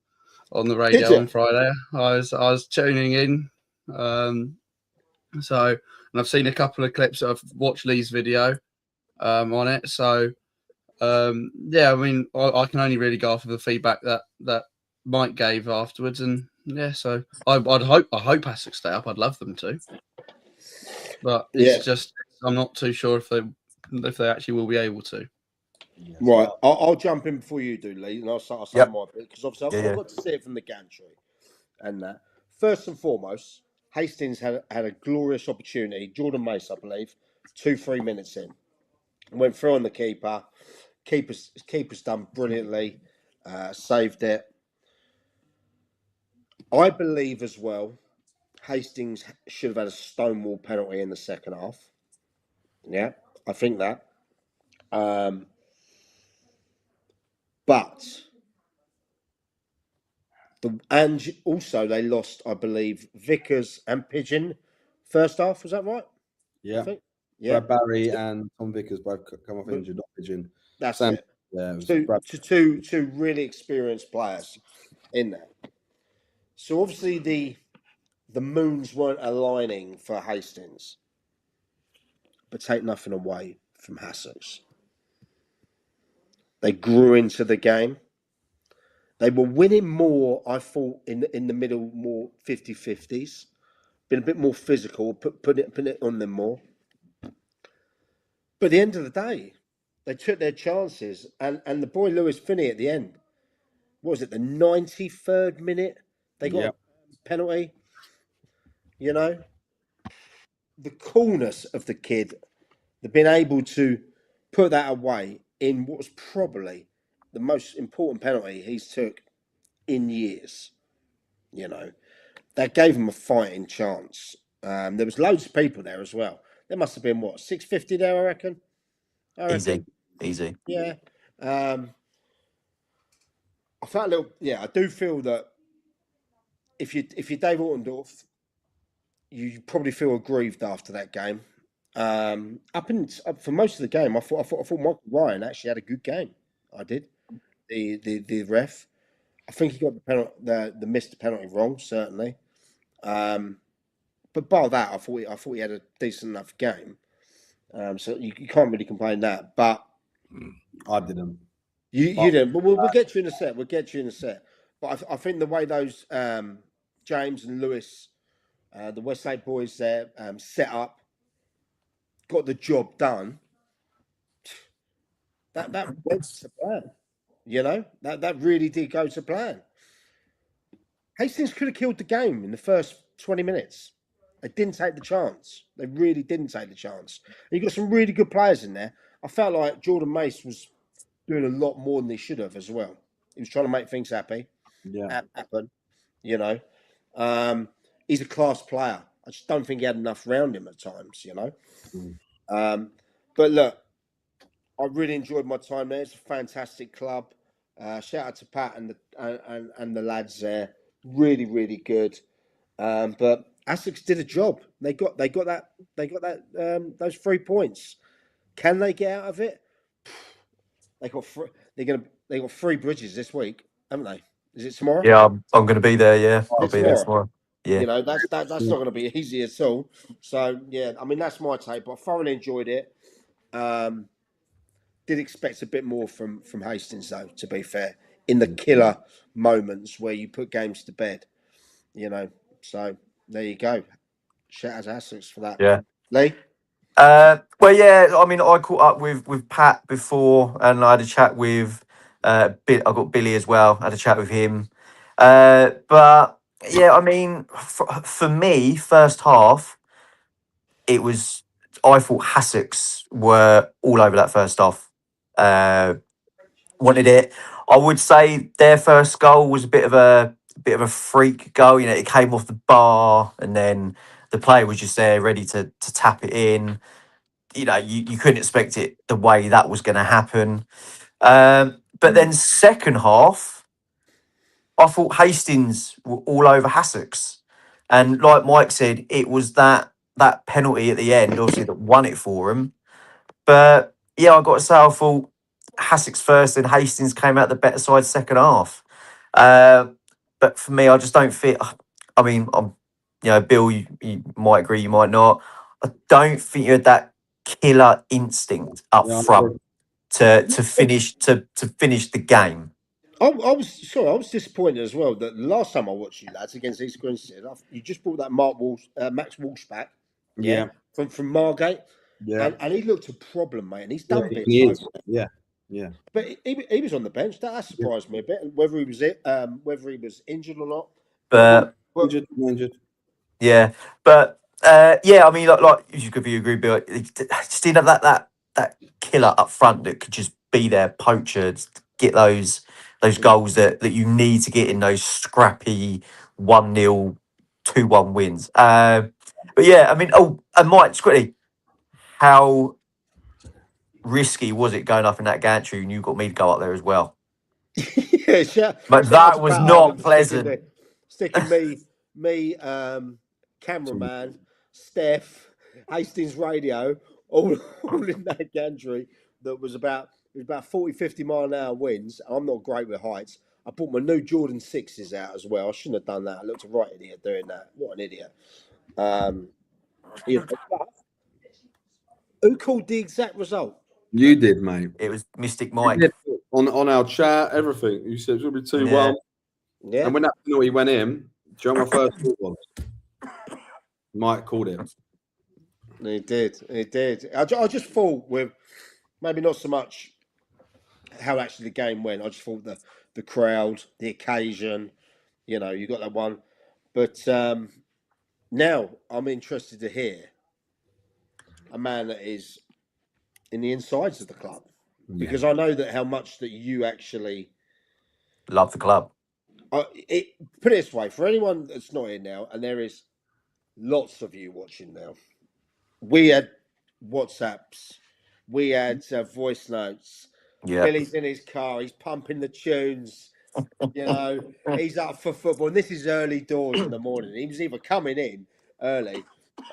the radio on Friday. I was tuning in. And I've seen a couple of clips. I've watched Lee's video on it. So yeah, I mean, I can only really go off of the feedback that Mike gave afterwards, and yeah, so I hope Sussex stay up. I'd love them to, but it's just I'm not too sure if they actually will be able to. Right, I'll jump in before you do, Lee, and I'll say my bit because obviously I've got to see it from the gantry, and that first and foremost, Hastings had a glorious opportunity. Jordan Mace, I believe, 2-3 minutes in, went through on the keeper. Keeper's done brilliantly, saved it. I believe as well, Hastings should have had a stonewall penalty in the second half. Yeah, I think that. But and also they lost, I believe, Vickers and Pigeon first half. Was that right? Yeah. I think. Yeah. Brad Barry and Tom Vickers both come off injured. That's Sam, it. yeah, it was Two really experienced players in there. So obviously the moons weren't aligning for Hastings, but take nothing away from Hassocks. They grew into the game. They were winning more, I thought, in the middle, more 50-50s. Been a bit more physical, put it on them more. But at the end of the day, they took their chances, and the boy Lewis Finney at the end, what was it, the 93rd minute? They got a penalty. You know, the coolness of the kid, the being able to put that away in what was probably the most important penalty he's took in years. You know, that gave him a fighting chance. There was loads of people there as well. There must have been, what, 650 there, I reckon? Easy. Yeah. I felt a little. Yeah, I do feel that if you're Dave Ortendorf, you probably feel aggrieved after that game. For most of the game, I thought Michael Ryan actually had a good game. I did. The ref, I think he got the penalty, the missed penalty wrong, certainly. But bar that, I thought he had a decent enough game. So you can't really complain that. But I didn't. You didn't. But we'll get you in a set. But I think the way those James and Lewis, the Westlake boys there, set up, got the job done. That went to plan. You know, that really did go to plan. Hastings could have killed the game in the first 20 minutes. They didn't take the chance. They really didn't take the chance. And you got some really good players in there. I felt like Jordan Mace was doing a lot more than he should have as well. He was trying to make things happen. You know. He's a class player. I just don't think he had enough around him at times, you know. But look, I really enjoyed my time there. It's a fantastic club. Shout out to Pat and the lads there. Really, really good. But Essex did a job. They got that those 3 points. Can they get out of it? They got 3 bridges this week, haven't they? Is it tomorrow? Yeah, I'm going to be there. Yeah, I'll be there tomorrow. Yeah, you know that's not going to be easy at all. So yeah, I mean that's my take. But I thoroughly enjoyed it. Did expect a bit more from Hastings though. To be fair, in the killer moments where you put games to bed, you know. So there you go. Shout out to Essex for that. Yeah, Lee. Well, yeah. I mean, I caught up with Pat before, and I had a chat with I got Billy as well. I had a chat with him. But yeah, I mean, for me, first half, it was. I thought Hassocks were all over that first half. Wanted it. I would say their first goal was a bit of a freak goal. You know, it came off the bar, and then the player was just there, ready to tap it in. You know, you couldn't expect it the way that was going to happen. But then second half, I thought Hastings were all over Hassocks. And like Mike said, it was that penalty at the end, obviously, that won it for him. But yeah, I got to say, I thought Hassocks first and Hastings came out the better side second half. But for me, I just don't fit. I mean, Bill, you might agree, you might not. I don't think you had that killer instinct up front to finish the game. I was disappointed as well that the last time I watched you lads against East Grinstead, you just brought that Max Walsh back, from Margate, and he looked a problem, mate, and he's done bits. But he was on the bench. That surprised me a bit, whether he was injured or not. But injured. Yeah, but yeah, I mean, like you could agree, Bill. Just didn't have that killer up front that could just be there, poacher, get those goals that you need to get in those scrappy 1-0, 2-1 wins. But yeah, I mean, and Mike, just quickly, how risky was it going up in that gantry and you got me to go up there as well? But that was not pleasant. Sticking me cameraman Steph, Hastings Radio, all in that gantry that was about 40, 50 mile an hour winds. I'm not great with heights. I brought my new Jordan 6s out as well. I shouldn't have done that. I looked a right idiot doing that. What an idiot. You know, but who called the exact result? You did, mate. It was Mystic You Mike. did. On our chat, everything. You said it's going to be 2-1. Yeah. And when that penalty went in, do you know what my first thought was? Mike called it. He did. He did. I just thought with maybe not so much how actually the game went. I just thought the crowd, the occasion, you know, you got that one. But now I'm interested to hear a man that is in the insides of the club, because I know that how much that you actually Love the club. put it this way, for anyone that's not in now, and there is lots of you watching now, we had WhatsApps, we had voice notes. Yeah. Billy's in his car, he's pumping the tunes, you know, he's up for football. And this is early doors in the morning. He was either coming in early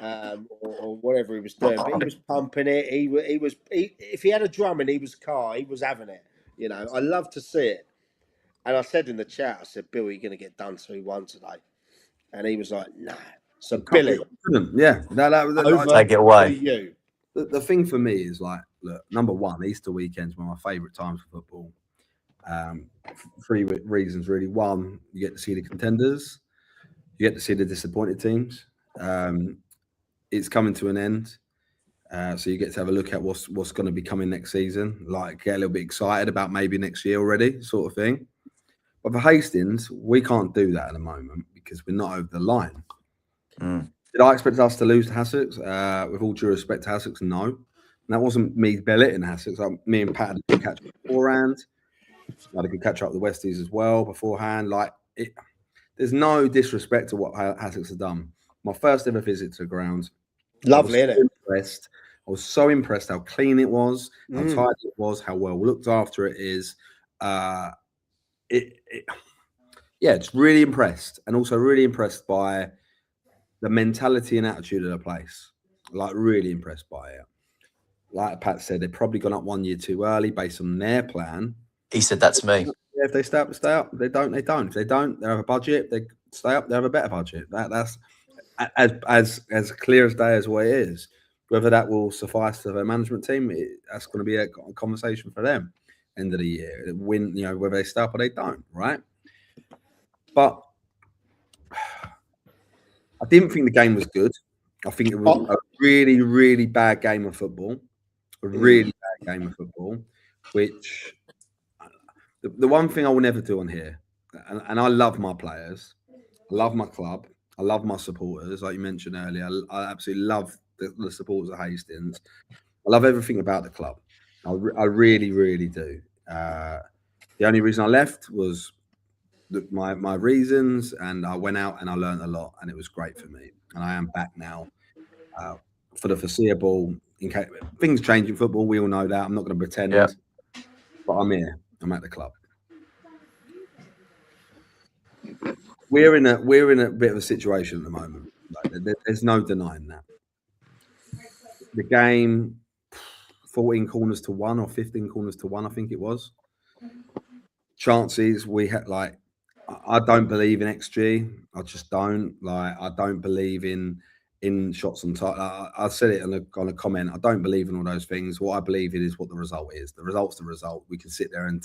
or whatever he was doing, but he was pumping it. If he had a drum in his car, he was having it. You know, I love to see it. And I said in the chat, I said, Bill, you're going to get done 2-1 today. And he was like, nah. So, Billy, yeah, that was over Take it away. to you. the thing for me is like, look, number one, Easter weekend's one of my favourite times for football. 3 reasons really. One, you get to see the contenders, you get to see the disappointed teams. It's coming to an end, so you get to have a look at what's going to be coming next season. Like, get a little bit excited about maybe next year already, sort of thing. But for Hastings, we can't do that at the moment because we're not over the line. Did I expect us to lose to Sussex? With all due respect to Sussex, no. And that wasn't me belittling Sussex. Me and Pat had a good catch up beforehand. I had a good catch up with the Westies as well beforehand. Like, there's no disrespect to what Sussex has done. My first ever visit to the ground. Lovely, isn't it? Impressed. I was so impressed how clean it was, how tidy it was, how well looked after it is. It's really impressed, and also really impressed by the mentality and attitude of the place. Like, really impressed by it. Like Pat said, they've probably gone up 1 year too early based on their plan. He said that to me. Yeah, if they stay up, they stay up. If they don't, they don't. If they don't, they have a budget. If they stay up, they have a better budget. That's as clear as day as what it is. Whether that will suffice to their management team, that's going to be a conversation for them. End of the year, win. You know, whether they stay up or they don't, right? But I didn't think the game was good. I think it was a really, really bad game of football. A really bad game of football, which the one thing I will never do on here, and I love my players, I love my club, I love my supporters, like you mentioned earlier. I absolutely love the supporters of Hastings. I love everything about the club. I really, really do. The only reason I left was my reasons, and I went out and I learned a lot, and it was great for me. And I am back now for the foreseeable. In case things change in football, we all know that. I'm not going to pretend, but I'm here. I'm at the club. We're in a bit of a situation at the moment. Like, there's no denying that. The game, 14 corners to 1 or 15 corners to 1, I think it was. Chances we had, like, I don't believe in XG. I just don't. Like, I don't believe in shots on target. I said it on a comment. I don't believe in all those things. What I believe in is what the result is. The result's the result. We can sit there and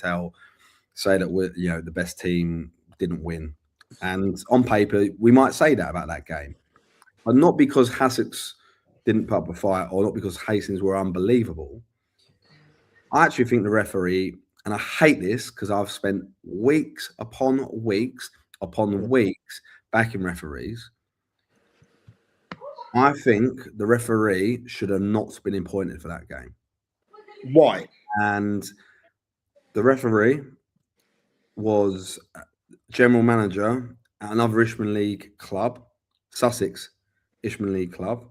say that we're, you know, the best team didn't win. And on paper, we might say that about that game. But not because Sussex didn't put up a fight, or not because Hastings were unbelievable. I actually think the referee, and I hate this because I've spent weeks upon weeks backing referees. I think the referee should have not been appointed for that game. Why? And the referee was general manager at another Isthmian League club, Sussex Isthmian League club,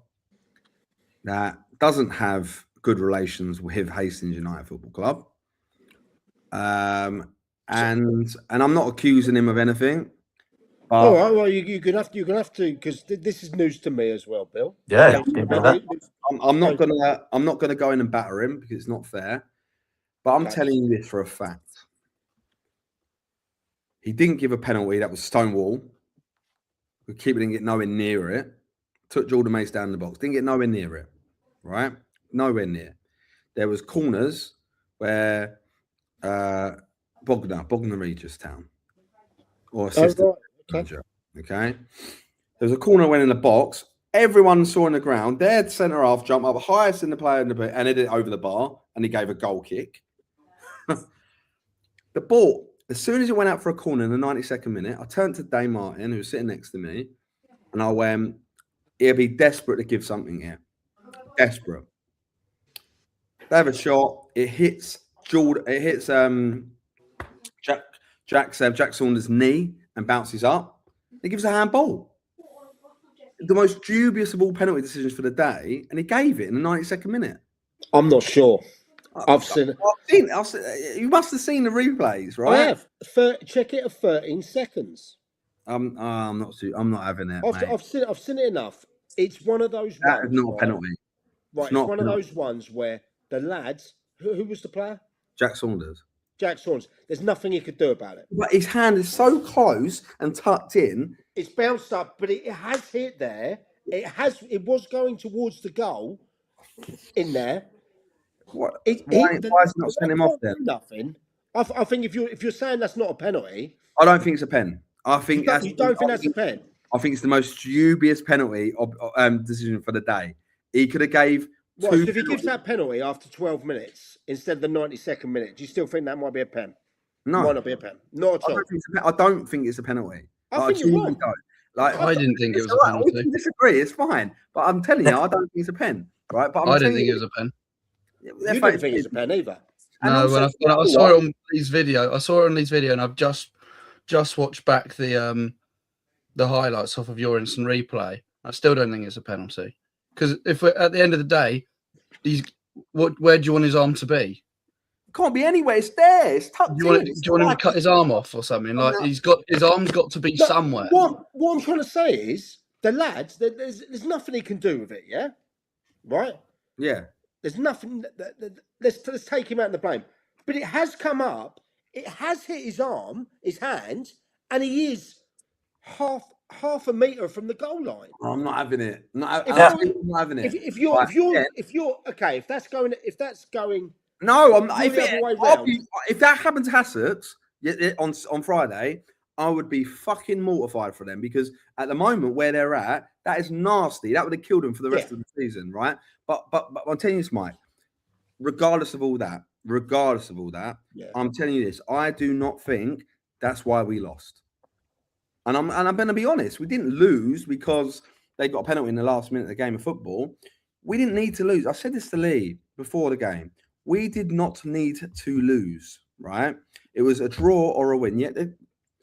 that doesn't have good relations with Hastings United Football Club. And I'm not accusing him of anything, All right, well, you're gonna have to, because this is news to me as well, Bill. Yeah, I'm not gonna go in and batter him because it's not fair. But I'm telling you this for a fact. He didn't give a penalty. That was Stonewall. Keeper didn't get nowhere near it. Took Jordan Mace down the box. Didn't get nowhere near it. Right? Nowhere near. There was corners where Bogner Regis Town or assistant manager. Okay. There was a corner went in the box. Everyone saw in the ground. Their centre half jump up highest in the player in the bit, and he did it over the bar, and he gave a goal kick. The ball, as soon as it went out for a corner in the 92nd minute, I turned to Dave Martin, who was sitting next to me, and I went, he'll be desperate to give something here. Desperate. They have a shot. It hits Jordan. It hits Jack Saunders' knee and bounces up. He gives a handball. The most dubious of all penalty decisions for the day, and he gave it in the 92nd minute. I'm not sure. I've seen. You must have seen the replays, right? I have. Check it at 13 seconds. I'm not having it. I've seen it enough. It's one of those. That is not a penalty. Right, it's one of those ones where the lads. Who was the player? Jack Saunders. Jack Saunders. There's nothing he could do about it. But his hand is so close and tucked in. It's bounced up, but it has hit there. It was going towards the goal in there. Why is it not sending him off then? Nothing. I think if you're saying that's not a penalty, I don't think it's a pen. I think you don't think that's a pen. I think it's the most dubious penalty decision for the day. He could have gave. So if he gives that penalty after 12 minutes instead of the 92nd minute, do you still think that might be a pen? No, might not be a pen. Not at all. I don't think it's a penalty. I think you're wrong. I didn't think it was a penalty. We can disagree. It's fine, but I'm telling you, I don't think it's a pen. Right? But I didn't think it was a pen. You didn't think it's a pen either. No, when I saw it on Lee's video, and I've just watched back the highlights off of your instant replay. I still don't think it's a penalty, because if we're at the end of the day, where do you want his arm to be? It can't be anywhere. It's there. It's tucked in. Do you want him to cut his arm off or something? Like his arm's got to be somewhere. What I'm trying to say is the lads. There's nothing he can do with it. Yeah, right. Yeah. There's nothing. Let's take him out of the blame. But it has come up. It has hit his arm, his hand, and he is half a meter from the goal line. I'm not having it. I'm not having it. If you're okay, if that's going. No, I'm not. If that happened to Sussex on Friday, I would be fucking mortified for them, because at the moment where they're at, that is nasty. That would have killed them for the rest of the season, right? But I'm telling you this, Mike. Regardless of all that, I'm telling you this. I do not think that's why we lost. And I'm going to be honest. We didn't lose because they got a penalty in the last minute of the game of football. We didn't need to lose. I said this to Lee before the game. We did not need to lose, right? It was a draw or a win.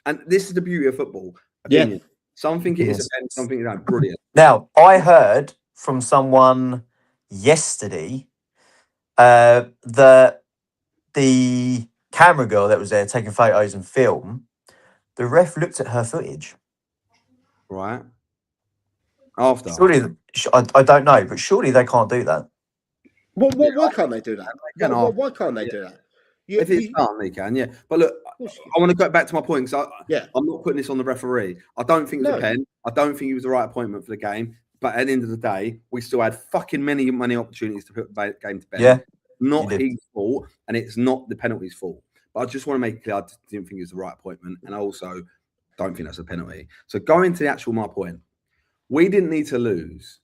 And this is the beauty of football. Opinion. Yeah. Something it is a pen, something is brilliant. Now, I heard from someone yesterday that the camera girl that was there taking photos and film, the ref looked at her footage. Right. After. Surely, I don't know, but surely they can't do that. Why can't they do that? Why can't they do that? If it's done, they can, yeah. But look, I want to go back to my point, because I'm not putting this on the referee. I don't think it was a pen. I don't think it was the right appointment for the game. But at the end of the day, we still had fucking many opportunities to put the game to bed. Yeah. Not his fault, and it's not the penalty's fault. But I just want to make it clear, I didn't think it was the right appointment, and I also don't think that's a penalty. So going to my point, we didn't need to lose.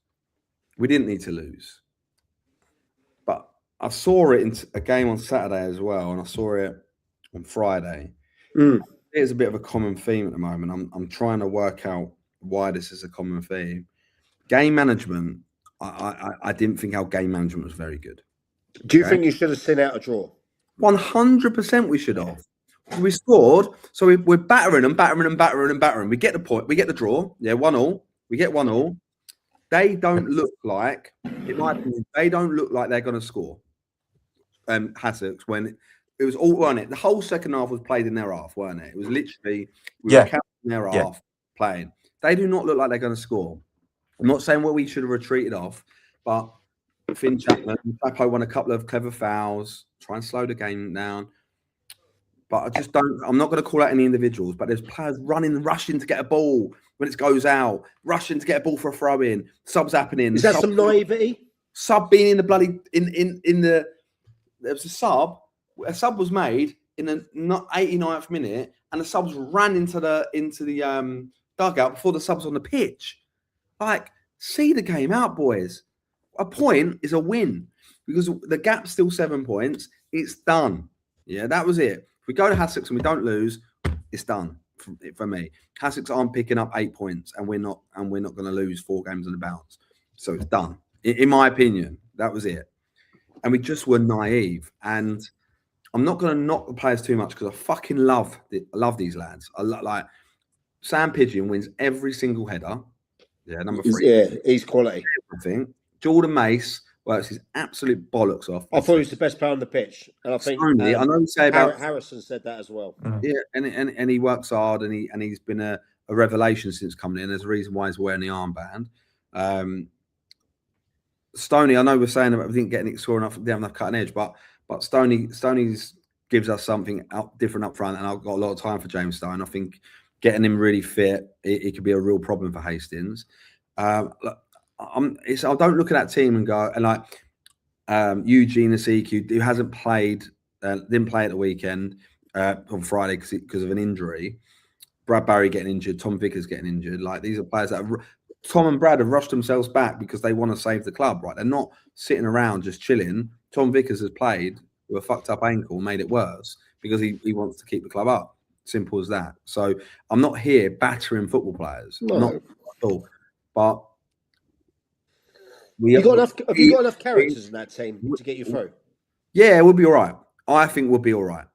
But I saw it in a game on Saturday as well, and I saw it on Friday. It's a bit of a common theme at the moment. I'm trying to work out why this is a common theme. Game management, I didn't think our game management was very good. Do you think you should have sent out a draw? 100% we should have. We scored, so we're battering. We get the point. We get the draw. Yeah, 1-1. We get 1-1. They don't look like, in my opinion, they don't look like they're going to score. Sussex, when it was all on it. The whole second half was played in their half, weren't it? It was literally we were counting their half. playing. They do not look like they're going to score. I'm not saying what we should have retreated off, but Finn Chapman, Papo won a couple of clever fouls, try and slow the game down. But I just don't. I'm not going to call out any individuals, but there's players rushing to get a ball when it goes out, rushing to get a ball for a throw in. Subs happening. Is that some naivety? Sub being in the bloody in the. There was a sub. A sub was made in the 89th minute, and the subs ran into the dugout before the subs on the pitch. Like, see the game out, boys. A point is a win because the gap's still 7 points. It's done. Yeah, that was it. If we go to Sussex and we don't lose, it's done for me. Sussex aren't picking up 8 points, and we're not going to lose 4 games on the bounce. So it's done. In my opinion, that was it. And we just were naive. And I'm not going to knock the players too much because I fucking love these lads. Like Sam Pidgeon wins every single header. Yeah, number 3. Yeah, he's quality. I think Jordan Mace works his absolute bollocks off. I thought he was the best player on the pitch, and I think Stoney, I know you say about Harrison said that as well. Yeah, and he works hard, and he's been a revelation since coming in. There's a reason why he's wearing the armband. Stoney, I know we're saying about we didn't get any score enough, they haven't enough cutting edge, but Stoney's gives us something different up front, and I've got a lot of time for James Stone. I think getting him really fit, it could be a real problem for Hastings. I don't look at that team and go, and like Eugene Asiku, who hasn't played, didn't play at the weekend on Friday because of an injury. Brad Barry getting injured, Tom Vickers getting injured. Like, these are players that Tom and Brad have rushed themselves back because they want to save the club, right? They're not sitting around just chilling. Tom Vickers has played with a fucked up ankle, made it worse because he wants to keep the club up. Simple as that. So I'm not here battering football players. No. Not at all. But have you got enough characters in that team to get you through? Yeah, we'll be all right. I think we'll be all right.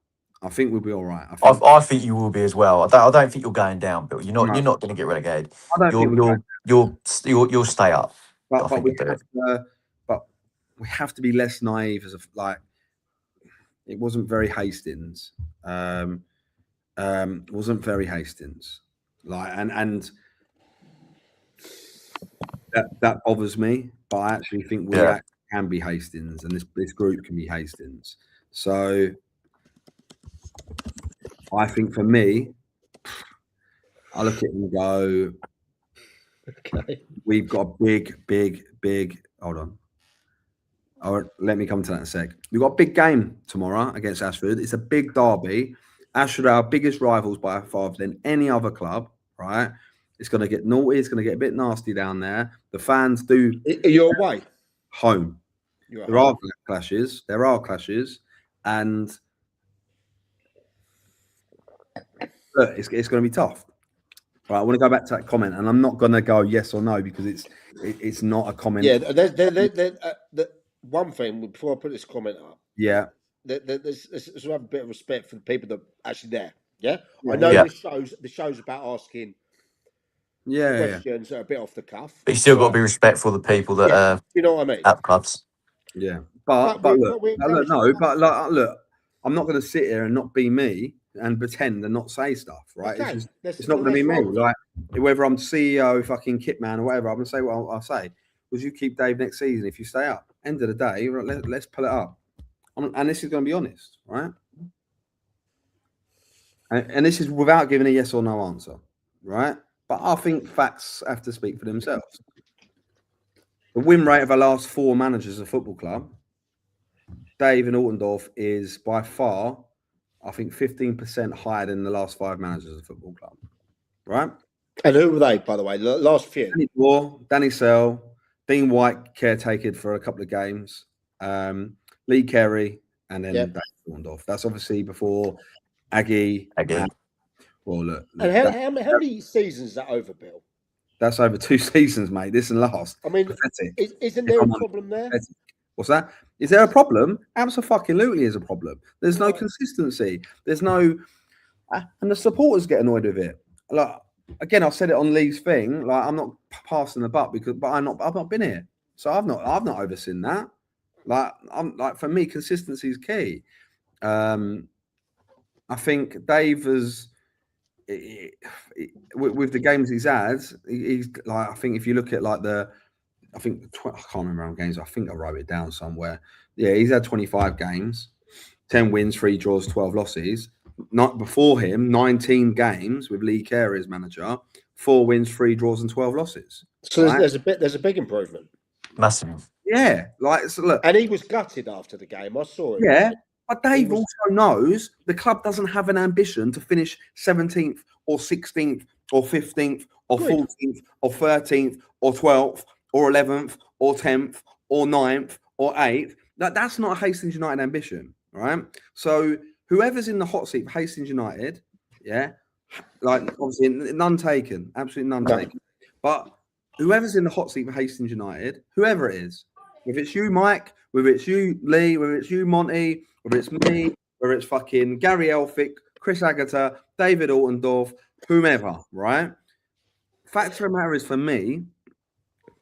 I think we'll be all right. I think you will be as well. I don't think you're going down, Bill. You're not going to get relegated. You'll stay up. But we have to be less naive it wasn't very Hastings. It wasn't very Hastings. And that bothers me. But I actually think we can be Hastings, and this group can be Hastings. So I think for me, I look at it and go, okay, we've got a big. Hold on. Let me come to that in a sec. We've got a big game tomorrow against Ashford. It's a big derby. Ashford are our biggest rivals by far than any other club, right? It's going to get naughty. It's going to get a bit nasty down there. The fans do. Are you away? Home. There are clashes. And look, it's going to be tough. Right, I want to go back to that comment, and I'm not going to go yes or no because it's not a comment. Yeah, there's one thing before I put this comment up. Yeah, let's have a bit of respect for the people that are actually there. Yeah, I know the show's about asking questions that are a bit off the cuff. But you still got to be respectful of the people that are you know what I mean? at the clubs. Yeah, but look, I'm not going to sit here and not be me and pretend and not say stuff, right? Okay. It's not going to be me. Like, whether I'm CEO, fucking Kitman, or whatever, I'm going to say what I'll say. Was you keep Dave next season if you stay up? End of the day, let's pull it up. And this is going to be honest, right? And this is without giving a yes or no answer, right? But I think facts have to speak for themselves. The win rate of our last 4 managers of football club, Dave and Altendorf, is by far, I think, 15% higher than the last 5 managers of football club, right? And who were they, by the way? The last few? Danny Moore, Danny Sell, Dean White caretakered for a couple of games, Lee Carey, and then Dave Altendorf. That's obviously before Aggie. Well, look. And how many seasons is that over, Bill? That's over 2 seasons, mate. This and last. I mean, isn't there a problem there? What's that? Is there a problem? Absolutely is a problem. There's no consistency. There's no, and the supporters get annoyed with it. Like, again, I said it on Lee's thing. Like, I'm not passing the buck but I've not been here, so I've not overseen that. For me, consistency is key. I think Dave has with the games he's had, he's like, I think if you look at like I can't remember how many games. I think I wrote it down somewhere. Yeah, he's had 25 games, 10 wins, 3 draws, 12 losses. Not before him, 19 games with Lee Carey as manager, 4 wins, 3 draws, and 12 losses. So right? there's a big improvement. Massive. Yeah, like so look, and he was gutted after the game. I saw it. Yeah, but Dave also knows the club doesn't have an ambition to finish 17th or 16th or 15th or 14th or 13th or 12th or 11th or 10th or 9th or 8th. That's not a Hastings United ambition, right? So whoever's in the hot seat for Hastings United, yeah, like obviously none taken, absolutely none taken. But whoever's in the hot seat for Hastings United, whoever it is, if it's you, Mike, whether it's you, Lee, whether it's you, Monty, whether it's me, whether it's fucking Gary Elphick, Chris Agata, David Altendorf, whomever, right? Fact of the matter is, for me,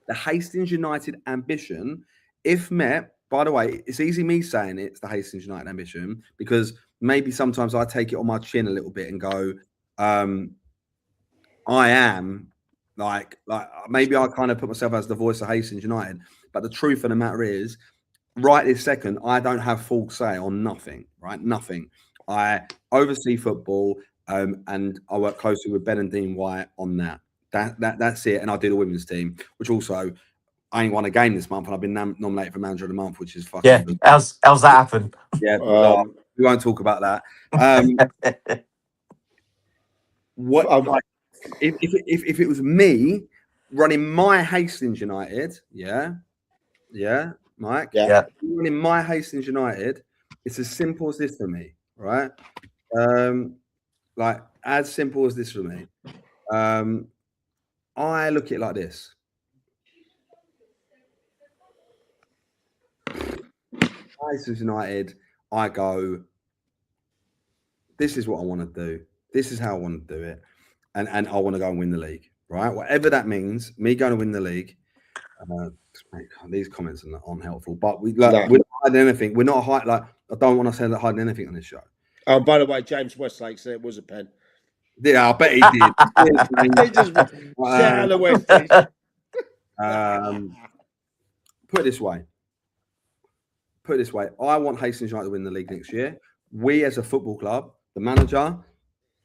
the Hastings United ambition, if met, by the way, it's easy me saying it's the Hastings United ambition because maybe sometimes I take it on my chin a little bit and go, I am like maybe I kind of put myself as the voice of Hastings United, but the truth of the matter is, right this second, I don't have full say on nothing, right? Nothing. I oversee football and I work closely with Ben and Dean White on that. That's it. And I do the women's team, which also I ain't won a game this month and I've been nominated for manager of the month, which is fucking good. How's that happen? Yeah, we won't talk about that. If it was me running my Hastings United, Mike, running my Hastings United, it's as simple as this for me, right? Like as simple as this for me. I look at it like this. Hastings United, I go, this is what I want to do. This is how I want to do it. And I want to go and win the league, right? Whatever that means, me going to win the league. These comments are not unhelpful, but we're not hiding anything. We're not hiding. Like I don't want to say that hiding anything on this show. Oh, by the way, James Westlake said it was a pen. Yeah, I bet he did. He just shout out West. Put it this way. I want Hastings United to win the league next year. We as a football club, the manager,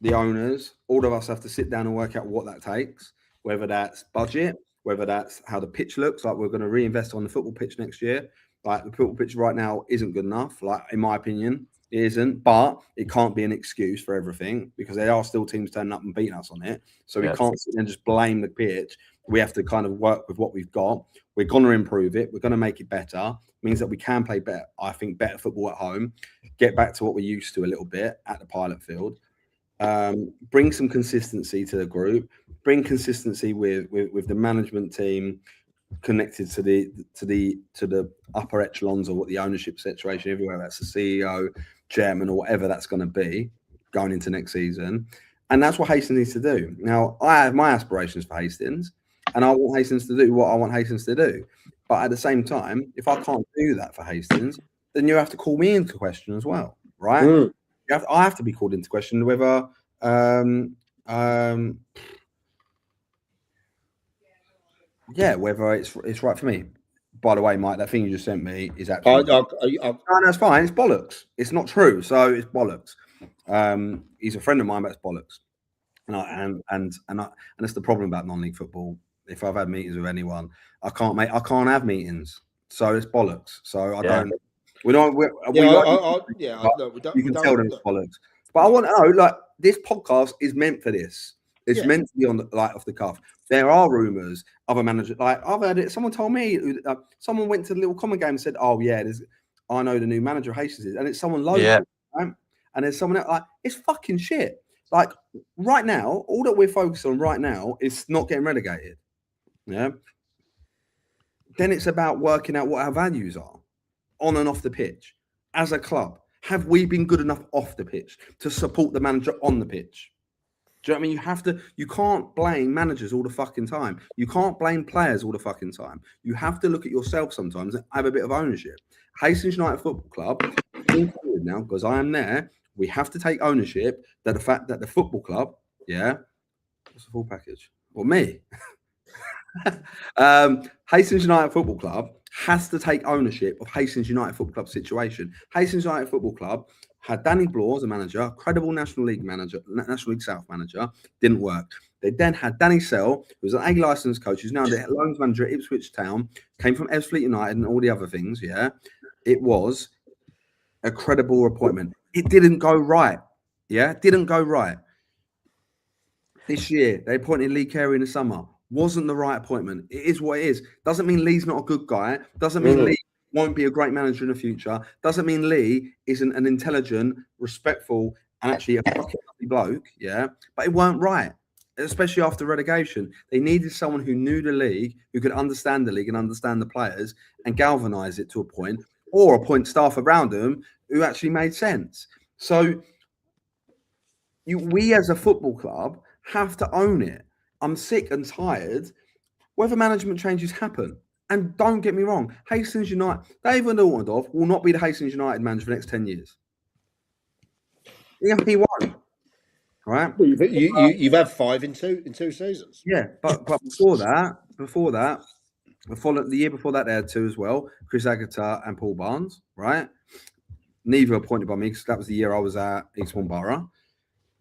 the owners, all of us have to sit down and work out what that takes, whether that's budget, whether that's how the pitch looks. Like we're going to reinvest on the football pitch next year. Like the football pitch right now isn't good enough. Like in my opinion, it isn't, but it can't be an excuse for everything because there are still teams turning up and beating us on it. So we can't sit there and just blame the pitch. We have to kind of work with what we've got. We're going to improve it. We're going to make it better. It means that we can play better. I think better football at home, get back to what we used to a little bit at the pilot field. Bring some consistency to the group. Bring consistency with the management team connected to the upper echelons or what the ownership situation everywhere. That's the CEO, chairman, or whatever that's going to be going into next season. And that's what Hastings needs to do. Now, I have my aspirations for Hastings, and I want Hastings to do what I want Hastings to do. But at the same time, if I can't do that for Hastings, then you have to call me into question as well, right? I have to be called into question whether whether it's right for me. By the way, Mike, that thing you just sent me is actually no, it's fine. It's bollocks. It's not true, so it's bollocks. He's a friend of mine, but it's bollocks. And that's the problem about non-league football. If I've had meetings with anyone, I can't have meetings, so it's bollocks. So I don't. We don't. We don't. You can tell them it's bollocks. But I want to know, like, this podcast is meant for this. It's meant to be on the off the cuff. There are rumors. Other managers, like I've heard it. Someone told me. Someone went to the little common game and said, "Oh yeah, I know the new manager of Hastings is," and it's someone local, right? And there's someone else. Like it's fucking shit. Like right now, all that we're focused on right now is not getting relegated. Yeah. Then it's about working out what our values are on and off the pitch as a club. Have we been good enough off the pitch to support the manager on the pitch? Do you know what I mean? You can't blame managers all the fucking time. You can't blame players all the fucking time. You have to look at yourself sometimes and have a bit of ownership. Hastings United Football Club, now, because I am there, we have to take ownership that the fact that the football club Yeah. What's the full package? Well, me. Hastings United Football Club has to take ownership of Hastings United Football Club situation. Hastings United Football Club had Danny Bloor as a manager, credible National League manager, National League South manager, didn't work. They then had Danny Sell, who was an A licensed coach, who's now the loans manager at Ipswich Town, came from Ebbsfleet United and all the other things. Yeah, it was a credible appointment. It didn't go right. Yeah, didn't go right. This year, they appointed Lee Carey in the summer. Wasn't the right appointment. It is what it is. Doesn't mean Lee's not a good guy. Doesn't mean Lee won't be a great manager in the future. Doesn't mean Lee isn't an intelligent, respectful, and actually a fucking lovely bloke. Yeah, but it weren't right, especially after relegation. They needed someone who knew the league, who could understand the league and understand the players, and galvanise it to a point, or appoint staff around them who actually made sense. So, we as a football club have to own it. I'm sick and tired whether management changes happen. And don't get me wrong, Hastings United, David Altendorf will not be the Hastings United manager for the next 10 years. He won't. Right? Well, you've had 5 in two seasons. Yeah, but before that, the year before that, they had 2 as well, Chris Aguilar and Paul Barnes, right? Neither appointed by me because that was the year I was at Eastbourne Borough.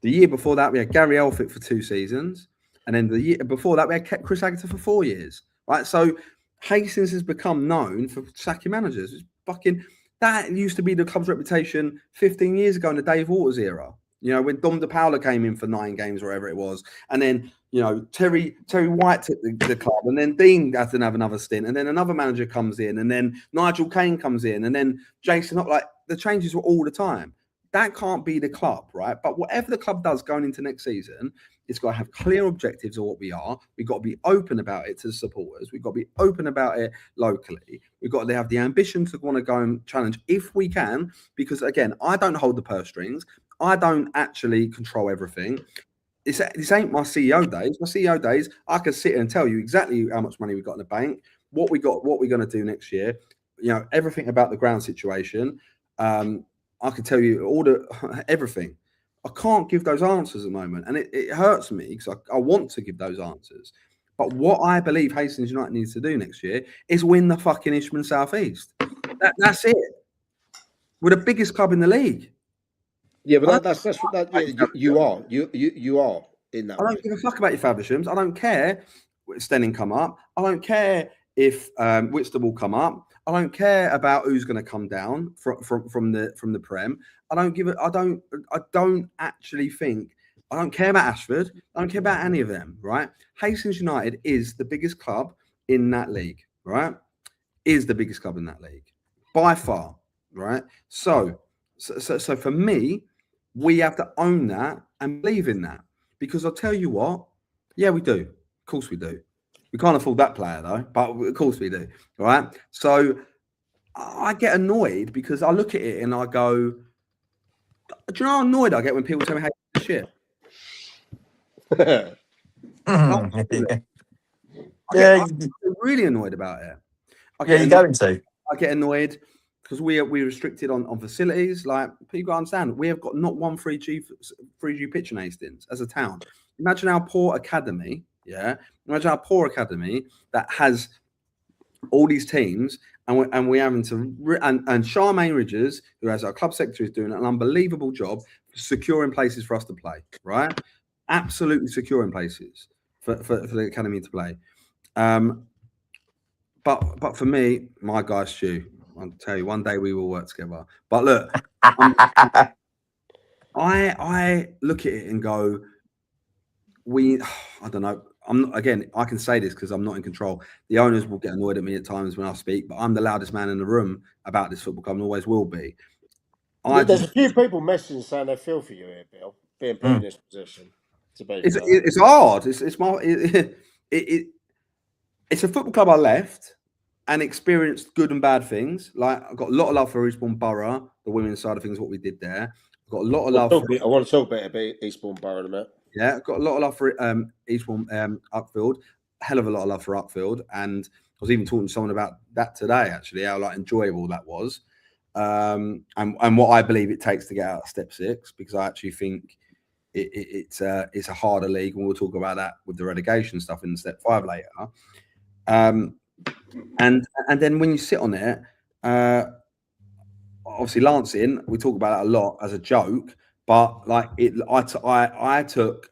The year before that, we had Gary Elphick for 2 seasons. And then the year before that, we had Chris Aguilar for 4 years. Right? So Hastings has become known for sacking managers. It's fucking that used to be the club's reputation 15 years ago in the Dave Waters era. You know, when Dom De Paula came in for 9 games or whatever it was. And then, you know, Terry White took the club. And then Dean had to have another stint. And then another manager comes in. And then Nigel Kane comes in. And then Jason, like the changes were all the time. That can't be the club, right? But whatever the club does going into next season, it's got to have clear objectives of what we are. We've got to be open about it to the supporters. We've got to be open about it locally. We've got to have the ambition to want to go and challenge if we can. Because, again, I don't hold the purse strings. I don't actually control everything. This ain't my CEO days. My CEO days, I can sit here and tell you exactly how much money we got in the bank, what we're going to do next year, you know, everything about the ground situation. I can tell you everything. I can't give those answers at the moment. And it hurts me because I want to give those answers. But what I believe Hastings United needs to do next year is win the fucking Isthmian South East. That's it. We're the biggest club in the league. Yeah, but you are in that. I don't give a fuck about your Favershams. I don't care if Stenning come up. I don't care if Whitstable come up. I don't care about who's going to come down from the Prem. I don't actually think. I don't care about Ashford. I don't care about any of them. Right? Hastings United is the biggest club in that league. Right? Is the biggest club in that league by far. Right? So for me, we have to own that and believe in that because I'll tell you what. Yeah, we do. Of course we do. We can't afford that player though, but of course we do. All right. So I get annoyed because I look at it and I go, do you know how annoyed I get when people tell me how to shit? I'm really annoyed about it. I get annoyed because we're restricted on facilities. Like people understand, we have got not one 3G pitch in Hastings as a town. Imagine our poor academy. Yeah, imagine our poor academy that has all these teams, and we're having to and Charmaine Ridges, who has our club secretary, is doing an unbelievable job securing places for us to play. Right, absolutely securing places for the academy to play. But for me, my guy Stu, I'll tell you, one day we will work together. But look, I look at it and go, I don't know. I can say this because I'm not in control. The owners will get annoyed at me at times when I speak, but I'm the loudest man in the room about this football club and always will be. There's a few people messaging saying they feel for you here, Bill, being put in this position. It's hard. It's a football club I left and experienced good and bad things. Like I've got a lot of love for Eastbourne Borough, the women's side of things, what we did there. I've got a lot of love. I want to talk a bit about Eastbourne Borough in a minute. Yeah, I've got a lot of love for Eastbourne Upfield, a hell of a lot of love for Upfield. And I was even talking to someone about that today, actually, how like enjoyable that was. And what I believe it takes to get out of step 6, because I actually think it's a harder league, and we'll talk about that with the relegation stuff in step 5 later. And then when you sit on it, obviously Lancing, we talk about it a lot as a joke, but like I took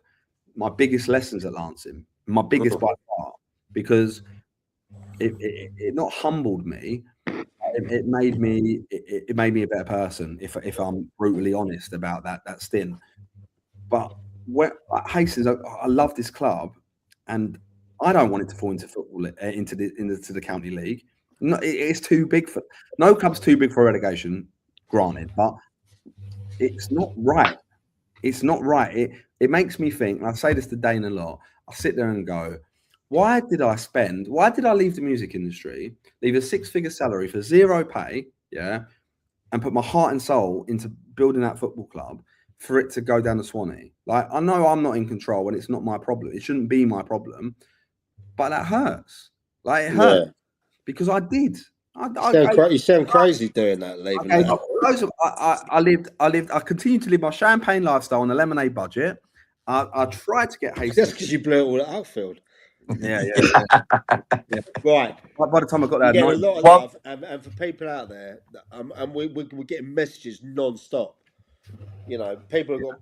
my biggest lessons at Lancing, my biggest by far, because it not humbled me. It made me a better person, if I'm brutally honest about that stint. But Hastings, I love this club, and I don't want it to fall into football, into the county league. No, it's too big for. No club's too big for relegation, granted, but it's not right. It's not right. It makes me think, and I say this to Dane a lot. I sit there and go, why did I leave the music industry, leave a 6-figure salary for 0 pay, yeah, and put my heart and soul into building that football club for it to go down to Swanee? Like, I know I'm not in control and it's not my problem. It shouldn't be my problem, but that hurts. Like, it hurts because I did. You sound crazy doing that, leaving that. I continued to live my champagne lifestyle on a lemonade budget. I tried to get Hastings. That's because you blew it all at outfield. Yeah. Right. By the time I got there, a lot of love, and for people out there, and we're getting messages non-stop. You know, people have got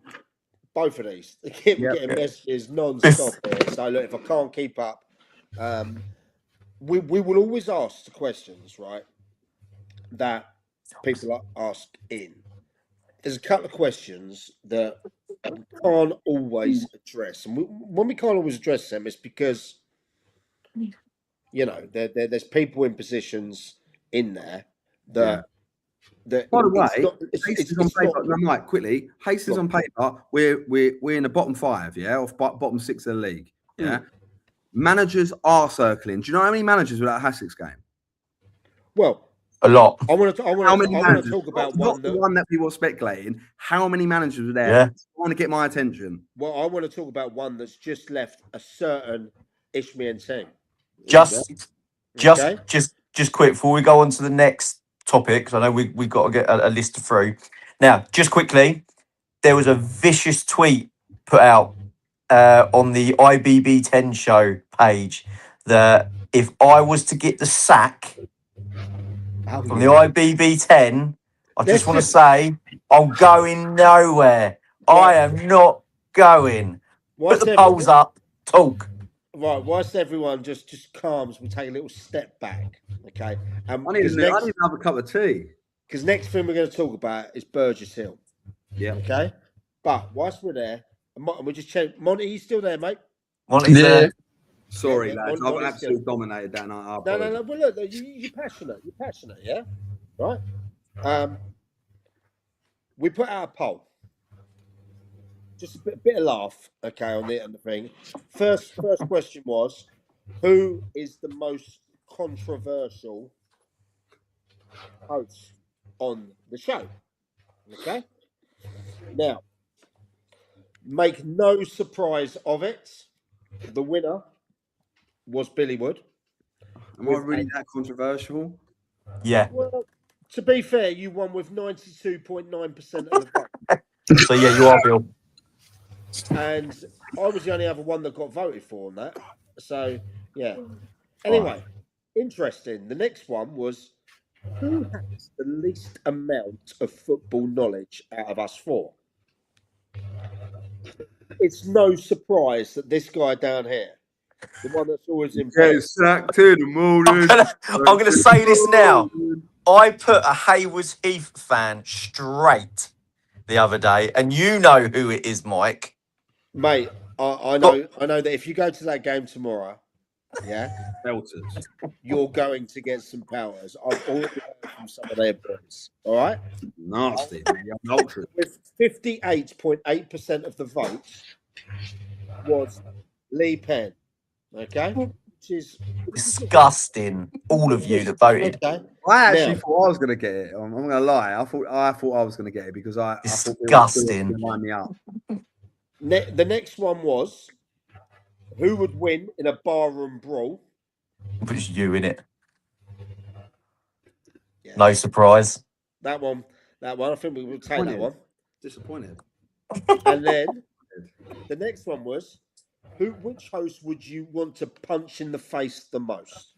both of these. We're getting messages non-stop here. So look, if I can't keep up, we will always ask the questions, right, that people ask in. There's a couple of questions that we can't always address, and when we can't always address them, it's because, you know, there's people in positions in there that. By the way, Hastings on paper. No, Mike, quickly. Hastings on paper. We're in the bottom 5, yeah, or bottom 6 of the league. Yeah, managers are circling. Do you know how many managers were at a Hastings game? Well, a lot. I want to talk about one that people are speculating. How many managers were there? Yeah. I want to get my attention. Well, I want to talk about one that's just left a certain Isthmian team. Just quick before we go on to the next topic, because I know we've got to get a list through. Now, just quickly, there was a vicious tweet put out on the IBB10 show page that if I was to get the sack from the IBB10, I just want to say I'm going nowhere. I am not going. Put the polls up. Talk. Right, whilst everyone just calms, we take a little step back, okay? I need to have a cup of tea. Because next thing we're going to talk about is Burgess Hill. Yeah. Okay? But whilst we're there, and we just check. Monty, you still there, mate? Monty's there. Sorry, lads. I've absolutely dominated that. No. Well, look, you're passionate. You're passionate, yeah? Right? We put out a poll. Just a bit of laugh, okay, on the thing. First question was, who is the most controversial host on the show? Okay. Now, make no surprise of it, the winner was Billy Wood. Am I really that controversial? Yeah. Well, to be fair, you won with 92.9% of the vote. So yeah, you are, Bill. And I was the only other one that got voted for on that. So, yeah. Anyway, interesting. The next one was, who has the least amount of football knowledge out of us 4? It's no surprise that this guy down here, the one that's always in bed, sacked in the morning. I'm going to say this now. I put a Haywards Heath fan straight the other day, and you know who it is, Mike. Mate, I know that if you go to that game tomorrow, yeah, Belters, you're going to get some powers. I've already heard from some of their boys. All right, nasty. With 58.8% of the votes was Lee Penn. Okay, which is disgusting. All of you that voted. Okay. I actually thought I was going to get it. I'm going to lie. I thought I was going to get it because I disgusting. Thought line me up. The next one was, who would win in a barroom brawl? It was you in it. Yeah. No surprise. That one. I think we will take that one. Disappointed. And then The next one was, which host would you want to punch in the face the most?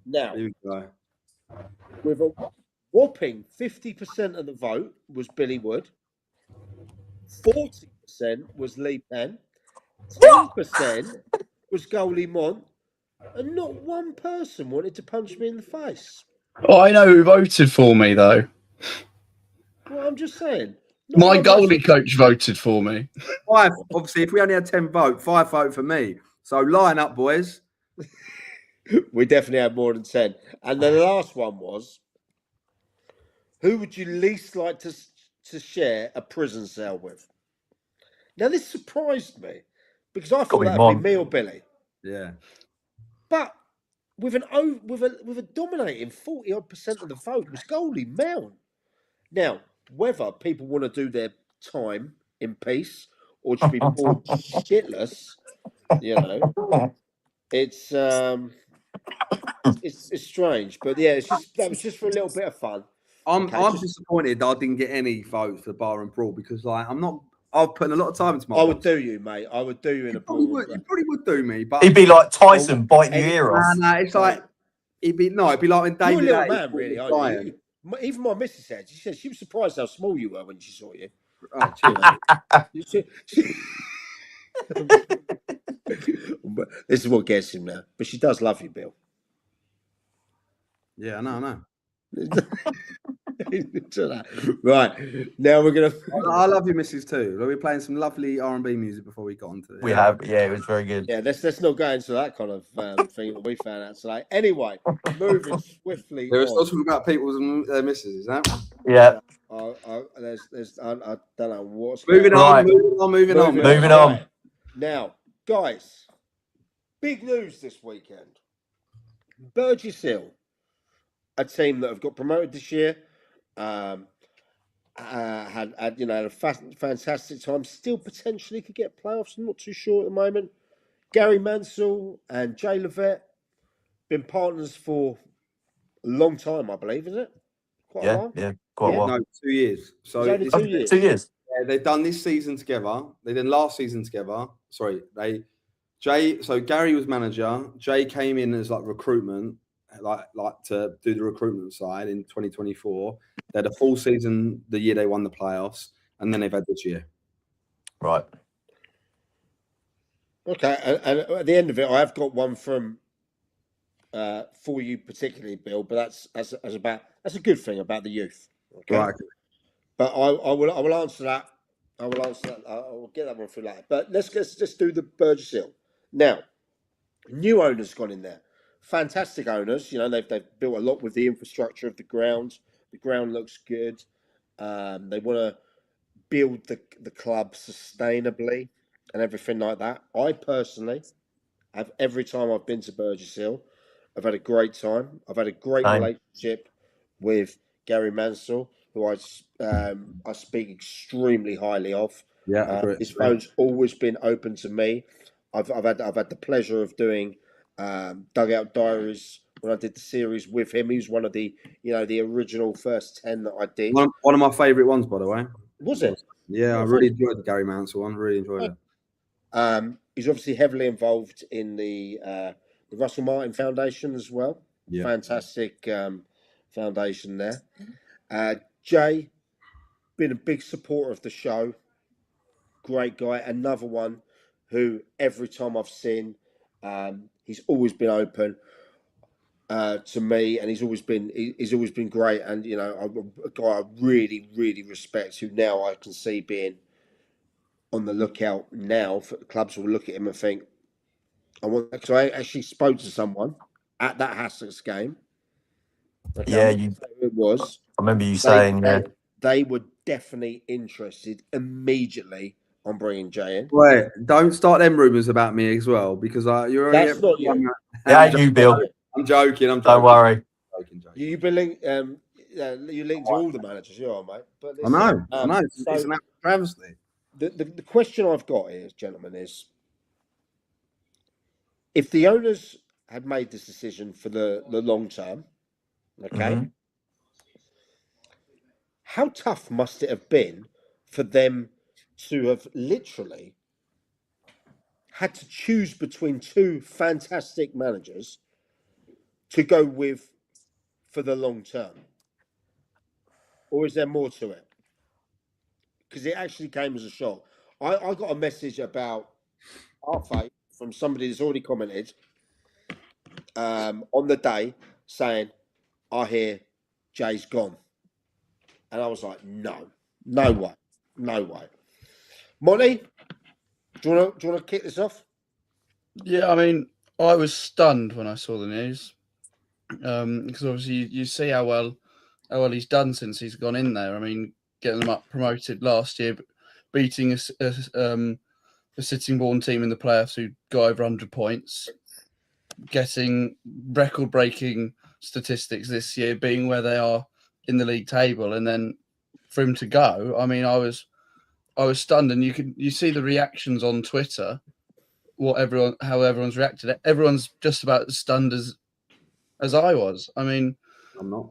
Now, Here we go. with a whopping 50% of the vote was Billy Wood, 40% was Lee Penn, 10% was Goalie Mont, and not one person wanted to punch me in the face. Oh, I know who voted for me though. Well, I'm just saying. Not My one goalie coach voted for me. 5. Obviously, if we only had 10 vote, 5 vote for me. So line up, boys. We definitely had more than 10. And then the last one was, who would you least like to share a prison cell with? Now, this surprised me because I thought be that would be Mon. me or Billy. Yeah. But with a dominating 40-odd% of the vote was Goldie Mount. Now, whether people want to do their time in peace or just be bored shitless, you know, it's strange. But yeah, that was just for a little bit of fun. I'm disappointed that I didn't get any votes for Bar and Brawl because I've put a lot of time into my I would do you, mate. I would do you in a brawl. You probably would do me, but He'd be like Tyson biting your ear off. no, it's like it'd be like when You're a David little Attenborough man, really, was aren't dying. you? Even my missus said, she was surprised how small you were when she saw you. Oh, cheers. But this is what gets him now. But she does love you, Bill. Yeah, I know. Right, now we're gonna. I love you, Mrs. too. We're playing some lovely R&B music before we got onto it. We have, yeah, it was very good. Yeah, let's not go into that kind of thing that we found out today. Anyway, moving swiftly. They were still talking about people's and their misses, is that? Yeah. I don't know what's Moving Right. on. Moving on. Right. Now, guys, big news this weekend. Burgess Hill, a team that have got promoted this year, had a fantastic time. Still potentially could get playoffs. I'm not too sure at the moment. Gary Mansell and Jay Levette been partners for a long time, I believe, is it? Quite a while. Yeah, quite a while. No, 2 years. So It's only 2 years. 2 years. Yeah, they've done this season together. They did last season together. Sorry, so Gary was manager. Jay came in as like recruitment, like to do the recruitment side in 2024. They had a full season the year they won the playoffs, and then they've had this year. Right. Okay, and at the end of it, I have got one from for you particularly, Bill. But that's a good thing about the youth. Okay? Right. But I will answer that. I will get that one through later. But let's just do the Burgess Hill now. New owners gone in there. Fantastic owners. You know they've built a lot with the infrastructure of the ground. The ground looks good. They want to build the club sustainably and everything like that. I personally have, every time I've been to Burgess Hill, I've had a great time. I've had a great relationship with Gary Mansell, who I speak extremely highly of. Yeah, his phone's always been open to me. I've had the pleasure of doing Dugout Diaries when I did the series with him. He was one of the original first 10 that I did. One of my favourite ones, by the way. Was it? Yeah, I really enjoyed the Gary Mansell one. Really enjoyed it. He's obviously heavily involved in the Russell Martin Foundation as well. Yeah. Fantastic foundation there. Jay, been a big supporter of the show. Great guy. Another one who every time I've seen, he's always been open to me, and he's always been great. And a guy I really, really respect, who now I can see being on the lookout now for clubs will look at him and think, because I actually spoke to someone at that Hassocks game. Okay, yeah, it was. I remember you saying they were definitely interested immediately on bringing Jay in. Wait, don't start them rumours about me as well, because you're. That's not you. Yeah, you, Bill. I'm joking. Don't worry. You've been linked. You linked to all the managers, you are, mate. But listen, I know. It's an absolute travesty. The question I've got here, gentlemen, is if the owners had made this decision for the long term, okay, how tough must it have been for them to have literally had to choose between two fantastic managers to go with for the long term? Or is there more to it? Because it actually came as a shock. I got a message about our fate from somebody that's already commented on the day saying, I hear Jay's gone. And I was like, no way. No way. Monty, do you want to kick this off? Yeah, I mean, I was stunned when I saw the news because obviously you see how well he's done since he's gone in there. I mean, getting them up promoted last year, beating a Sittingbourne team in the playoffs who got over 100 points, getting record-breaking statistics this year, being where they are in the league table, and then for him to go, I mean, I was stunned, and you see the reactions on Twitter, how everyone's reacted. Everyone's just about as stunned as I was. I mean, I'm not.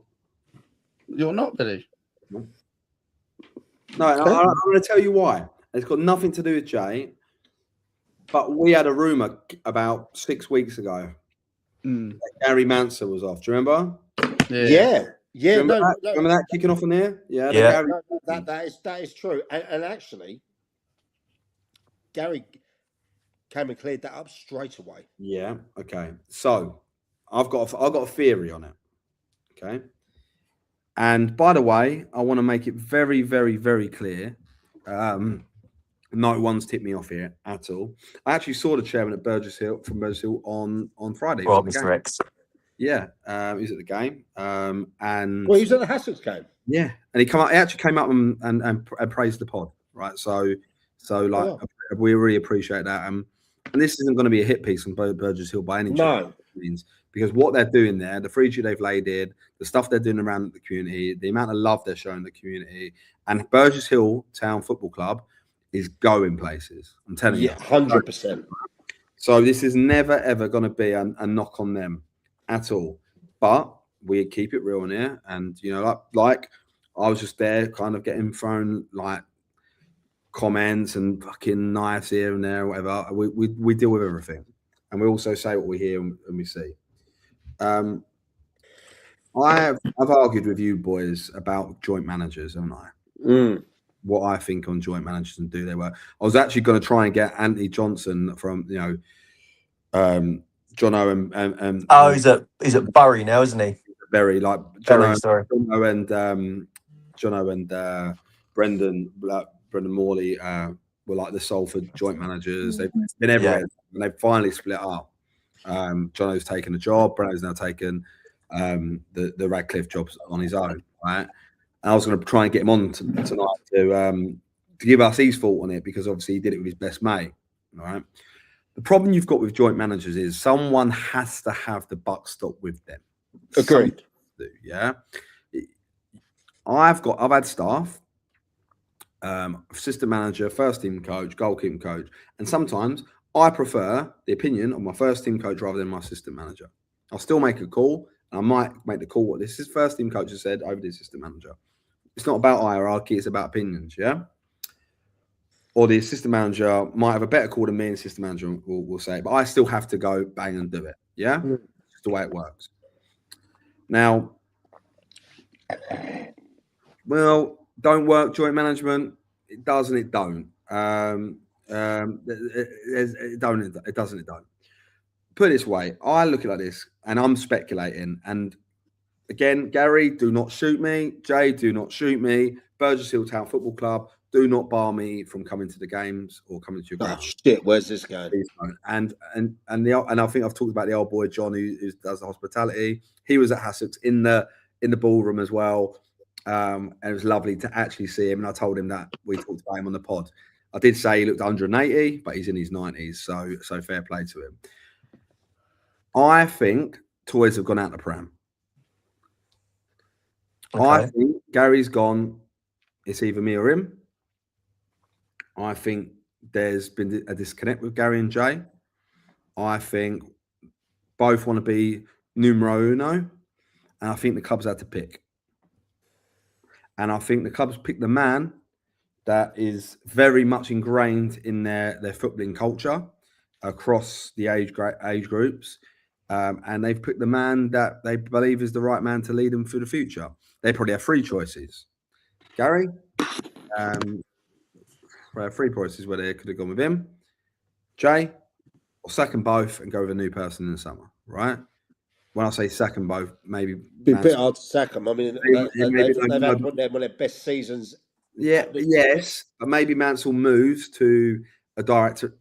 You're not, Billy. No, I'm going to tell you why. It's got nothing to do with Jay, but we had a rumor about 6 weeks ago that Gary Manser was off. Do you remember? Yeah. Remember that kicking off in there? Yeah. Yeah. That is true. And actually, Gary came and cleared that up straight away. Yeah. Okay. So I've got a theory on it. Okay. And by the way, I want to make it very, very, very clear. No one's tipped me off here at all. I actually saw the chairman at Burgess Hill on Friday. Well, Mr. X. Yeah, he was at the game. And he was at the Hassocks game. Yeah, and he actually came up and praised the pod, right? So we really appreciate that. And this isn't going to be a hit piece on Burgess Hill by any means, because what they're doing there, the 3G they've laid in, the stuff they're doing around the community, the amount of love they're showing the community, and Burgess Hill Town Football Club is going places. I'm telling you, 100%. So this is never ever going to be a knock on them at all. But we keep it real in here, and like I was just there, kind of getting thrown like comments and fucking knives here and there, whatever. We deal with everything, and we also say what we hear and we see. I've argued with you boys about joint managers, haven't I? What I think on joint managers and do their work. I was actually going to try and get Anthony Johnson from Jono and he's at Bury now, isn't he? Very like Jono and Brendan Morley were like the Salford joint managers. They've been everywhere, and they've finally split up. Jono's taken a job. Brendan's now taken the Radcliffe jobs on his own, right? And I was going to try and get him on tonight to give us his thought on it, because obviously he did it with his best mate, right? The problem you've got with joint managers is someone has to have the buck stop with them. Agreed. Yeah. I've had staff, assistant manager, first team coach, goalkeeping coach, and sometimes I prefer the opinion of my first team coach rather than my assistant manager. I'll still make a call, and I might make the call what this is first team coach has said over the assistant manager. It's not about hierarchy, it's about opinions, yeah? Or the assistant manager might have a better call than me, and the assistant manager will say it, but I still have to go bang and do it, yeah? It's just the way it works. Now, well, don't work joint management. It does and it don't. It doesn't. Put it this way, I look at it like this, and I'm speculating. And again, Gary, do not shoot me. Jay, do not shoot me. Burgess Hill Town Football Club, do not bar me from coming to the games or coming to your ground. Oh shit, where's this going? And I think I've talked about the old boy John who does the hospitality. He was at Hassocks in the ballroom as well. And it was lovely to actually see him. And I told him that we talked about him on the pod. I did say he looked 180, but he's in his 90s. So fair play to him. I think toys have gone out the pram. Okay. I think Gary's gone. It's either me or him. I think there's been a disconnect with Gary and Jay. I think both want to be numero uno. And I think the club's had to pick. And I think the club's picked the man that is very much ingrained in their footballing culture across the age groups. And they've picked the man that they believe is the right man to lead them through the future. They probably have three choices. Gary, three choices where they could have gone with him. Jay, or sack them both and go with a new person in the summer, right? When I say sack them both, maybe be a bit hard to sack them. I mean, they've had one of their best seasons. Yeah, yes, but maybe Mansell moves to his director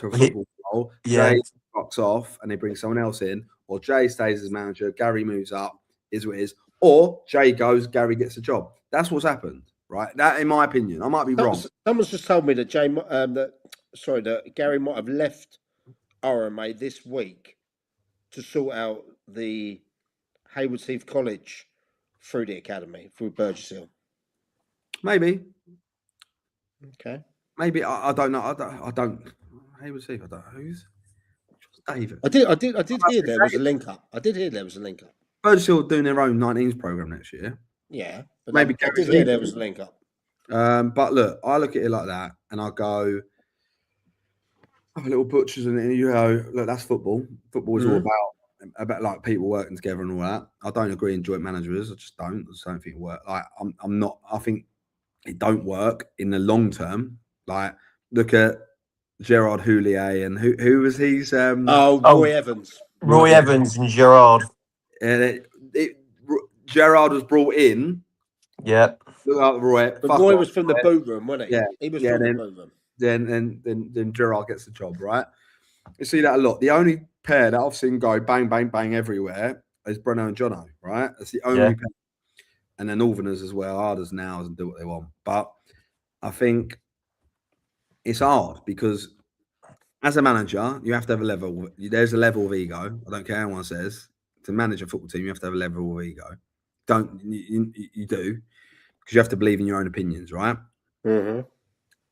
of football role. Yeah. Jay fucks off and they bring someone else in, or Jay stays as manager, Gary moves up, is what it is, or Jay goes, Gary gets a job. That's what's happened, right? That, in my opinion, I might be wrong. Someone's just told me that that Gary might have left RMA this week to sort out the Haywards Heath College through the academy through Burgess Hill. Maybe. Okay. Maybe I don't know. I don't. Haywards Heath. I don't know who's David. I did hear there was a link up. I did hear there was a link up. Burgess Hill doing their own 19s program next year. Yeah, but maybe I did hear there was a link up. But look, I look at it like that, and I go, have a little butchers, and you go, look, that's football. Football is all about like people working together and all that. I don't agree in joint managers. I just don't think it works. Like I'm not. I think it don't work in the long term. Like look at Gerard Houllier and who was his? Roy Evans. Roy Evans and Gerard. Gerard was brought in. Yeah. Look at Roy. But Roy was from the boot room, wasn't he? Yeah. He was from the boot room. Then Gerard gets the job, right? You see that a lot. The only pair that I've seen go bang, bang, bang everywhere is Bruno and Jono, right? That's the only pair. And then Northerners as well, Arders now and do what they want. But I think it's hard because as a manager, you have to have a level. There's a level of ego. I don't care what anyone says. To manage a football team, you have to have a level of ego. You do because you have to believe in your own opinions, right? Mm-hmm.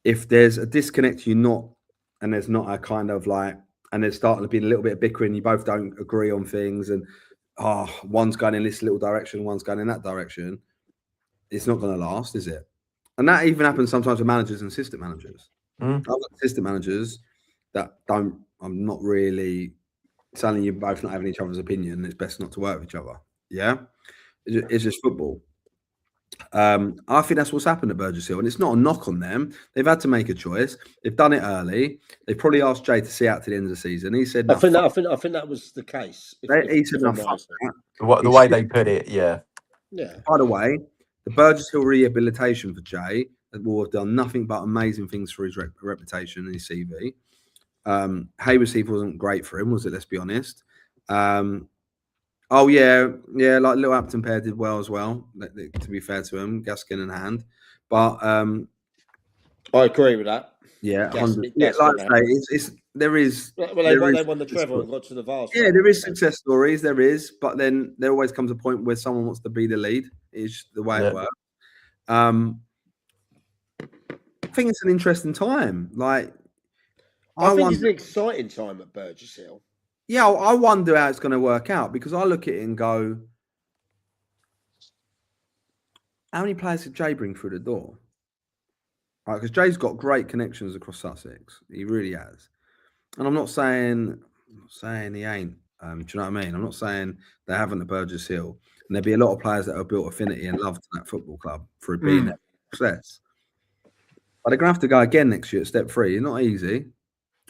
If there's a disconnect, and there's not a kind of like, and there's starting to be a little bit of bickering, you both don't agree on things, and one's going in this little direction, one's going in that direction, it's not going to last, is it? And that even happens sometimes with managers and assistant managers. I've got assistant managers that I'm not really telling you both not having each other's opinion. It's best not to work with each other. Yeah. It's just football. I think that's what's happened at Burgess Hill, and it's not a knock on them. They've had to make a choice. They've done it early. They probably asked Jay to see out to the end of the season. He said, no, I think that was the case. He said, no, fuck that. The way they put it, yeah. By the way, the Burgess Hill rehabilitation for Jay will have done nothing but amazing things for his reputation and his CV. Haywards Heath wasn't great for him, was it? Let's be honest. Like Little Hampton pair did well as well. To be fair to him, Gaskin and Hand, but I agree with that. Yeah, like I say, there is. Well, they won the treble and got to the Vars. Yeah, there is success stories. There is, but then there always comes a point where someone wants to be the lead. Is the way it works. I think it's an interesting time. Like, I think it's an exciting time at Burgess Hill. Yeah, I wonder how it's going to work out because I look at it and go, how many players did Jay bring through the door? Right, because Jay's got great connections across Sussex. He really has. And I'm not saying he ain't. Do you know what I mean? I'm not saying they haven't at Burgess Hill. And there'll be a lot of players that have built affinity and love to that football club for being their success. But they're going to have to go again next year at step 3. It's not easy.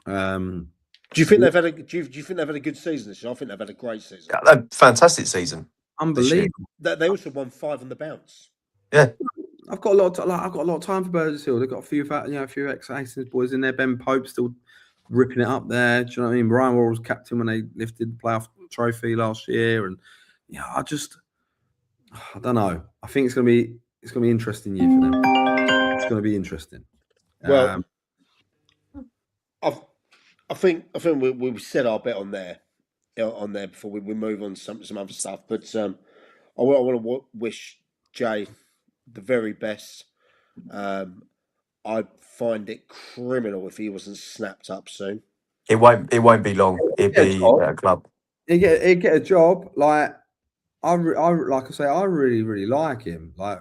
Do you think they've had a good season this year? I think they've had a great season. Yeah, a fantastic season. Unbelievable. They also won 5 on the bounce. Yeah. I've got a lot of time for Burgess Hill. They've got a few ex-Hastings boys in there. Ben Pope still ripping it up there. Do you know what I mean? Brian Wall was captain when they lifted the playoff trophy last year, and I don't know. I think it's gonna be an interesting year for them. It's gonna be interesting. Well, I think we said our bet on there before we move on to some other stuff. But I want to wish Jay the very best. I'd find it criminal if he wasn't snapped up soon. It won't be long. It'd be a club. He'd get a job. Like I really, really like him. Like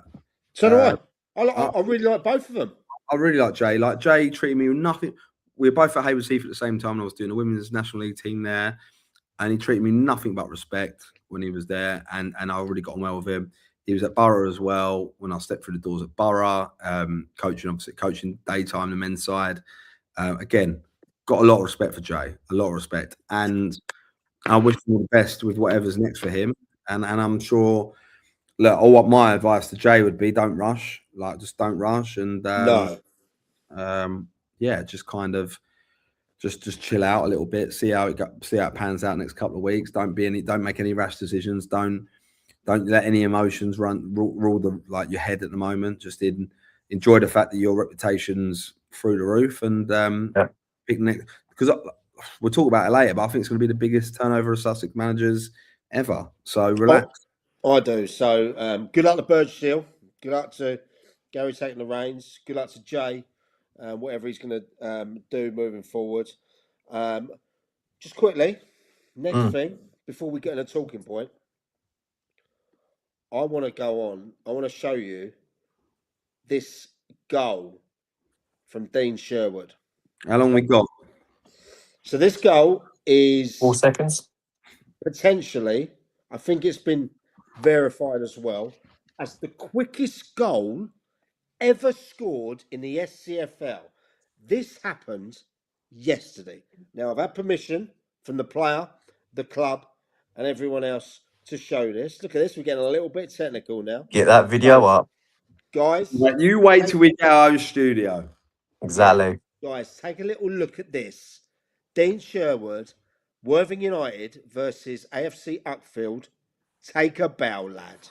so do I. I really like both of them. I really like Jay. Like Jay treated me with nothing. We were both at Hayward Heath at the same time. And I was doing the women's national league team there, and he treated me nothing but respect when he was there. And I really got on well with him. He was at Borough as well when I stepped through the doors at Borough, coaching daytime the men's side. Again, got a lot of respect for Jay, a lot of respect, and I wish him all the best with whatever's next for him. And I'm sure. Look, what my advice to Jay would be: don't rush. Like, just don't rush, and yeah, just kind of just chill out a little bit, see how it pans out next couple of weeks. Don't make any rash decisions. Don't let any emotions rule your head at the moment. Just enjoy the fact that your reputation's through the roof, and pick next, because we'll talk about it later. But I think it's going to be the biggest turnover of Sussex managers ever. So relax. I do. So good luck to Birchfield. Good luck to Gary taking the reins. Good luck to Jay, whatever he's going to do moving forward. Just quickly, next thing, before we get in a talking point, I want to go on. I want to show you this goal from Dean Sherwood. How long we got? So this goal is 4 seconds. Potentially, I think it's been verified as well as the quickest goal ever scored in the SCFL. This happened yesterday. Now, I've had permission from the player, the club, and everyone else to show this. Look at this. We're getting a little bit technical now. Get that video up. Guys. You wait till we get our own studio. Exactly. Guys, take a little look at this. Dean Sherwood, Worthing United versus AFC Uckfield. Take a bow, lad.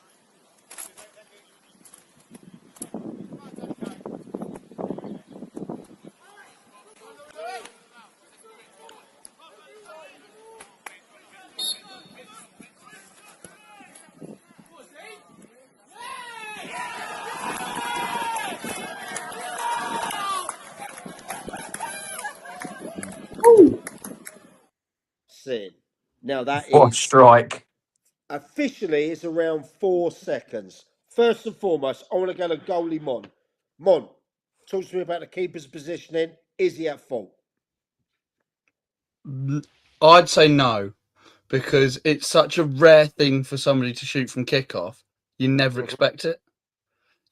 Sin. Now that What a strike. Officially, it's around 4 seconds. First and foremost, I want to go to goalie Mon. Mon, talk to me about the keeper's positioning. Is he at fault? I'd say no, because it's such a rare thing for somebody to shoot from kickoff. You never expect it.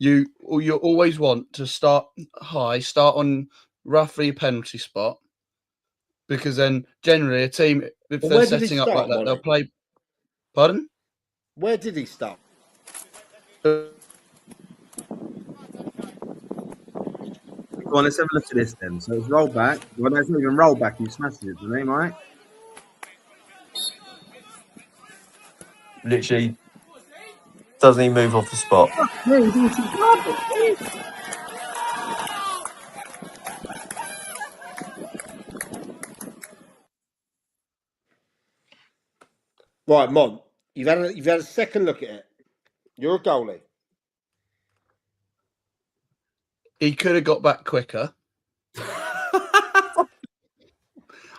You always want to start high, start on roughly a penalty spot, because then generally a team, if they're setting up like that, they'll play. Pardon? Where did he start? Go on, let's have a look at this then. So it's roll back. Well, there's not even roll back. You smashed it, didn't he, Mike? Literally doesn't even move off the spot. Right, Mon, you've had a second look at it. You're a goalie. He could have got back quicker.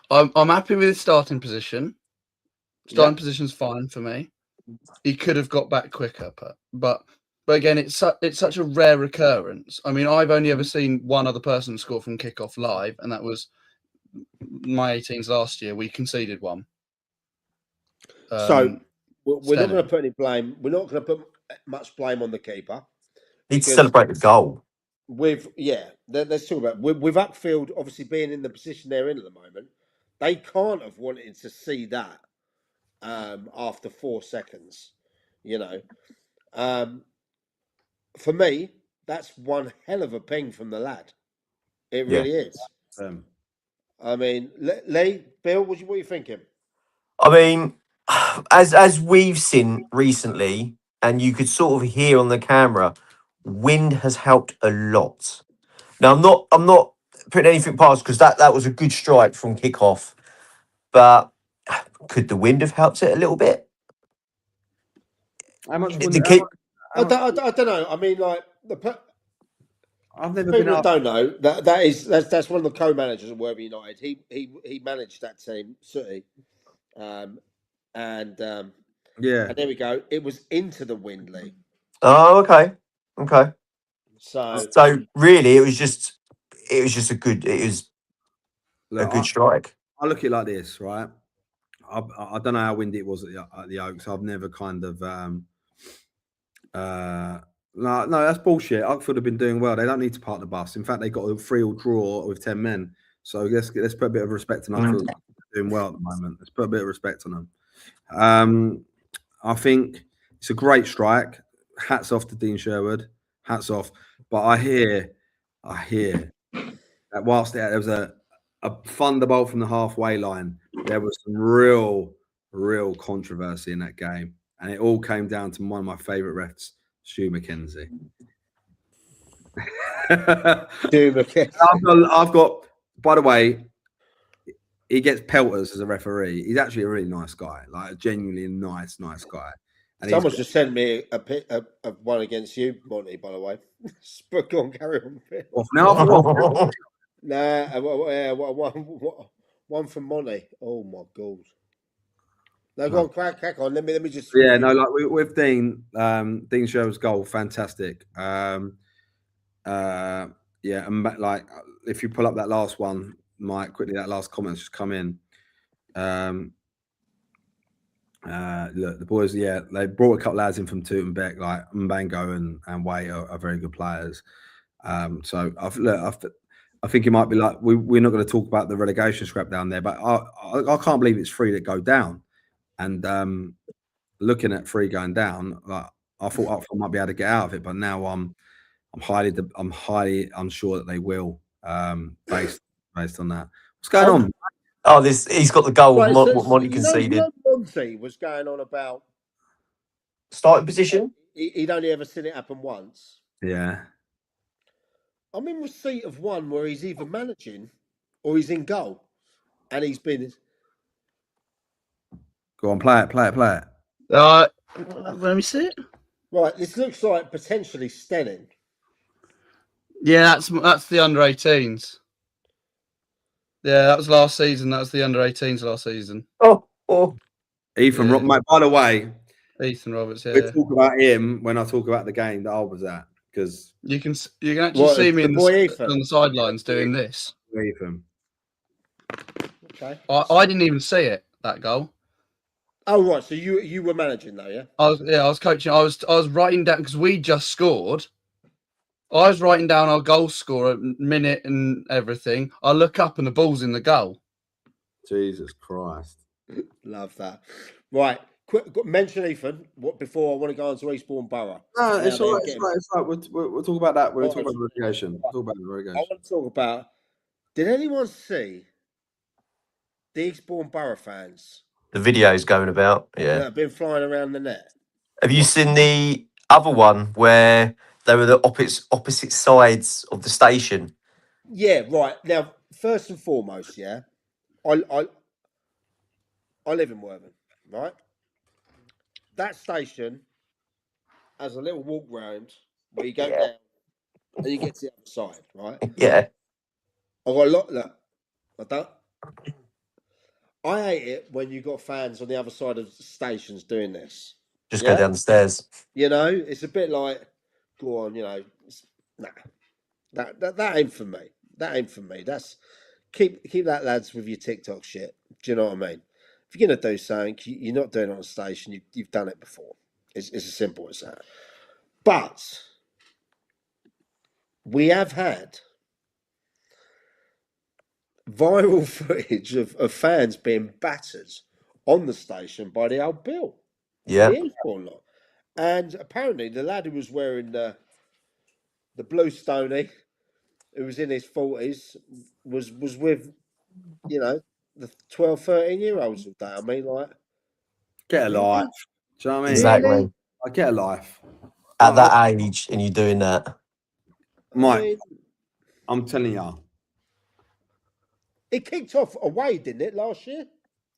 I'm happy with his starting position. Starting position's fine for me. He could have got back quicker, but again, it's such a rare occurrence. I mean, I've only ever seen one other person score from kickoff live, and that was my 18s last year. We conceded one. So we're not going to put any blame. We're not going to put much blame on the keeper. Need to celebrate the goal. Let's talk about with Uckfield obviously being in the position they're in at the moment. They can't have wanted to see that after 4 seconds. For me, that's one hell of a ping from the lad. It really is. I mean, Lee, Bill, what are you thinking? I mean, as we've seen recently, and you could sort of hear on the camera, wind has helped a lot. Now, I'm not putting anything past, because that was a good strike from kickoff, but could the wind have helped it a little bit? How much? I don't know. I mean, like I've never people been. That don't know that's one of the co-managers at Worthing United. He managed that team, City, and there we go. It was into the wind, Lee. Oh, okay. So So really, it was just it was just a good Look, good strike. I look at it like this, right? I don't know how windy it was at the Oaks. I've never kind of no, that's bullshit. Oxford have been doing well. They don't need to park the bus. In fact, they got a 3-all draw with 10 men. So let's put a bit of respect on Oxford. Doing well at the moment. Let's put a bit of respect on them. I think it's a great strike. Hats off to Dean Sherwood. Hats off. But I hear that whilst there was a thunderbolt from the halfway line, there was some real controversy in that game. And it all came down to one of my favourite refs, Stu McKenzie. Stu McKenzie. I've got, by the way, he gets pelters as a referee. He's actually a really nice guy, like a genuinely nice guy. And Someone's just sent me a pic of one against you, Monty, by the way. Go on, carry on. One from Monty. Oh my God. No, go on, crack on. Let me just. Yeah, no, like with Dean, Dean Sherwood's goal, fantastic. Yeah, and like if you pull up that last one, Mike, quickly, that last comment's just come in. Look, the boys, yeah, they brought a couple lads in from Tooting Beck, like Mbango and Way are very good players. So I think it might be like we're not going to talk about the relegation scrap down there, but I can't believe it's 3 that go down. And looking at 3 going down, like I thought Oxford might be able to get out of it, but now I'm highly unsure that they will, based on that. What's going on? Oh, he's got the goal. Right, What Monty conceded. Monty was going on about Starting position. He'd only ever seen it happen once. Yeah. I'm in receipt of one where he's either managing or he's in goal, and he's been. Go on, play it. Let me see it. Right, this looks like potentially Stenning. Yeah, that's the under 18s. Yeah, that was last season. That was the under 18s last season. Oh. Ethan, Yeah. mate, by the way, Ethan Roberts. Yeah, we talk about him when I talk about the game that I was at, because you can actually see me on the sidelines doing this. Ethan. Okay. I didn't even see it, that goal. Oh right, so you were managing though, yeah? I was coaching. I was writing down because we just scored. I was writing down our goal score, minute and everything. I look up and the ball's in the goal. Jesus Christ. Love that. Right, quick mention Ethan. Before I want to go on to Eastbourne Borough. No, it's all right. It's right. We'll talk about that. We'll talk about the relegation. I want to talk about. Did anyone see the Eastbourne Borough fans? The video's going about. Yeah. That have been flying around the net. Have you seen the other one where they were the opposite sides of the station? Yeah, right. Now, first and foremost, yeah, I live in Worthing, right? That station has a little walk round where you go down and you get to the other side, right? Yeah. I got a lot. Look, I hate it when you got fans on the other side of the stations doing this. Just go down the stairs. You know, it's a bit like, go on, you know, nah, that ain't for me. That ain't for me. That's keep that, lads, with your TikTok shit. Do you know what I mean? If you're gonna do something, you're not doing it on a station. You've done it before. It's as simple as that. But we have had viral footage of fans being battered on the station by the old Bill. Yeah. The Eastbourne lot. And apparently the lad who was wearing the blue Stony, who was in his 40s, was with, you know, the 12, 13-year-olds of that. I mean, like, get a life. Do you know what I mean? Exactly. Really? I get a life. At that age, and you're doing that. Mike, I'm telling you. It kicked off away, didn't it, last year?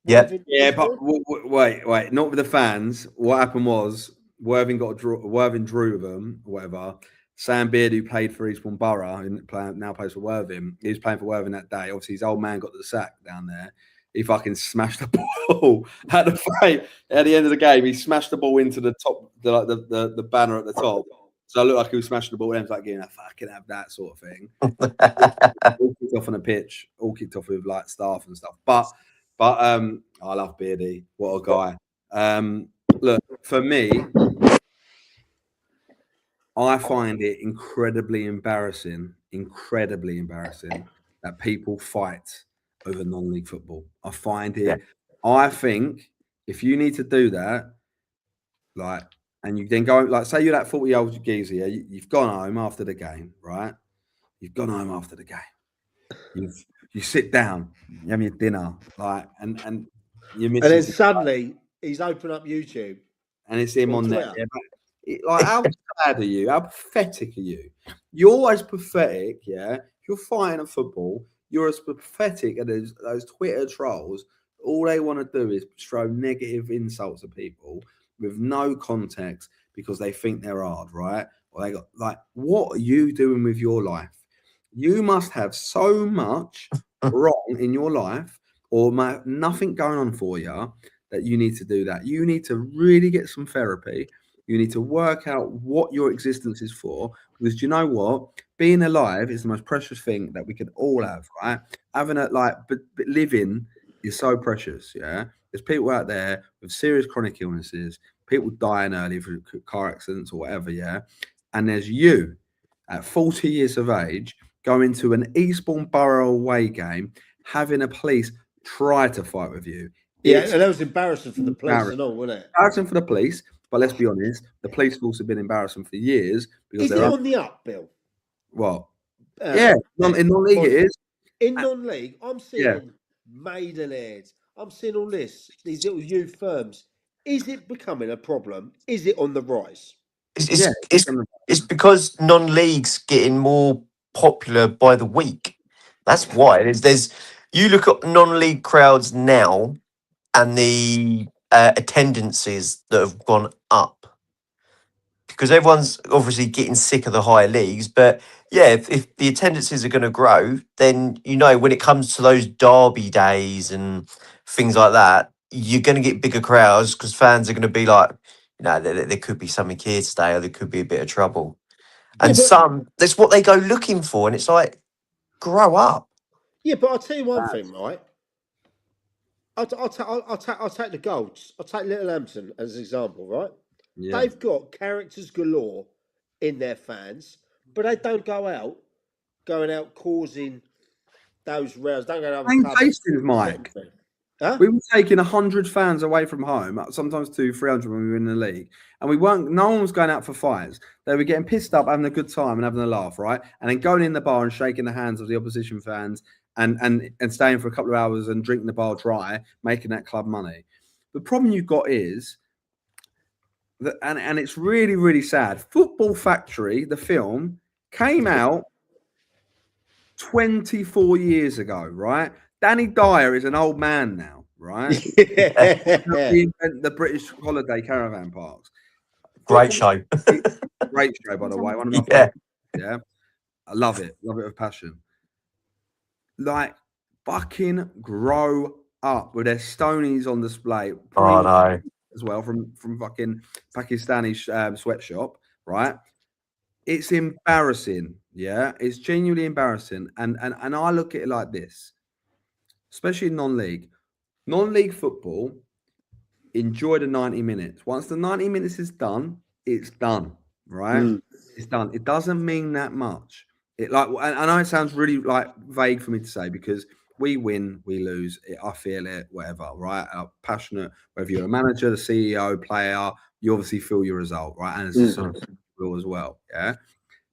Yeah. Yeah, but wait. Not with the fans. What happened was Worthing drew them, or whatever. Sam Beard, who played for Eastbourne Borough and now plays for Worthing, he was playing for Worthing that day. Obviously, his old man got the sack down there. He fucking smashed the ball at the end of the game. He smashed the ball into the top, the banner at the top. So I looked like he was smashing the ball. And I was like, I fucking have that sort of thing. All kicked off on a pitch, all kicked off with like staff and stuff. But I love Beardy. What a guy. Look, for me, I find it incredibly embarrassing that people fight over non-league football. I find it. I think if you need to do that, like, and you then go, like, say you're that 40-year-old geezer, yeah, you've gone home after the game, right? You've gone home after the game. You sit down, you have your dinner, like, and you miss. And then suddenly he's opened up YouTube, and it's him on there. Yeah, like, how sad are you? How pathetic are you? You're as pathetic, yeah. If you're fighting at football, you're as pathetic as those Twitter trolls. All they want to do is throw negative insults at people with no context because they think they're hard, right? Or they got, like, what are you doing with your life? You must have so much wrong in your life or nothing going on for you that you need to do that. You need to really get some therapy. You need to work out what your existence is for. Because do you know what? Being alive is the most precious thing that we could all have, right? Having a, like, but living is so precious, yeah? There's people out there with serious chronic illnesses, people dying early through car accidents or whatever, yeah? And there's you at 40 years of age going to an Eastbourne Borough away game, having a police try to fight with you. Yeah, and that was embarrassing for the police and all, wasn't it? Embarrassing for the police, but let's be honest, the police force have been embarrassing for years. Because is it on the up, Bill? What? Yeah, in non-league it is. In non-league, I'm seeing Maidenhead. I'm seeing all this, these little youth firms. Is it becoming a problem? Is it on the rise? It's because non-league's getting more popular by the week. That's why. There's you look at non-league crowds now and the attendances that have gone up. Because everyone's obviously getting sick of the higher leagues. But yeah, if the attendances are going to grow, then, you know, when it comes to those derby days and things like that, you're going to get bigger crowds because fans are going to be like, you know, there could be something here today or there could be a bit of trouble. And that's what they go looking for. And it's like, grow up. Yeah, but I'll tell you one thing, right? I'll take the Golds. I'll take Little Hampton as an example, right? Yeah. They've got characters galore in their fans, but they don't going out causing those rows. Don't go out. Hastings, Mike. Huh? We were taking 100 fans away from home, sometimes 200-300 when we were in the league, and we weren't. No one was going out for fights. They were getting pissed up, having a good time, and having a laugh, right? And then going in the bar and shaking the hands of the opposition fans, and staying for a couple of hours and drinking the bar dry, making that club money. The problem you've got is that, and it's really, really sad. Football Factory, the film, came out 24 years ago, right? Danny Dyer is an old man now, right? We invent the British holiday caravan parks. Great show. Great show, by the way. One of my favorites. Yeah. I love it. Love it with passion. Like, fucking grow up with their Stonies on display. Oh, no. As well from fucking Pakistani sweatshop, right? It's embarrassing. Yeah. It's genuinely embarrassing. And I look at it like this. Especially in non-league football, enjoy the 90 minutes. Once the 90 minutes is done, it's done, right? It's done. It doesn't mean that much. I know it sounds really like vague for me to say because we win, we lose. I feel it, whatever, right? I'm passionate, whether you're a manager, the CEO, player, you obviously feel your result, right? And it's a sort of feel as well, yeah.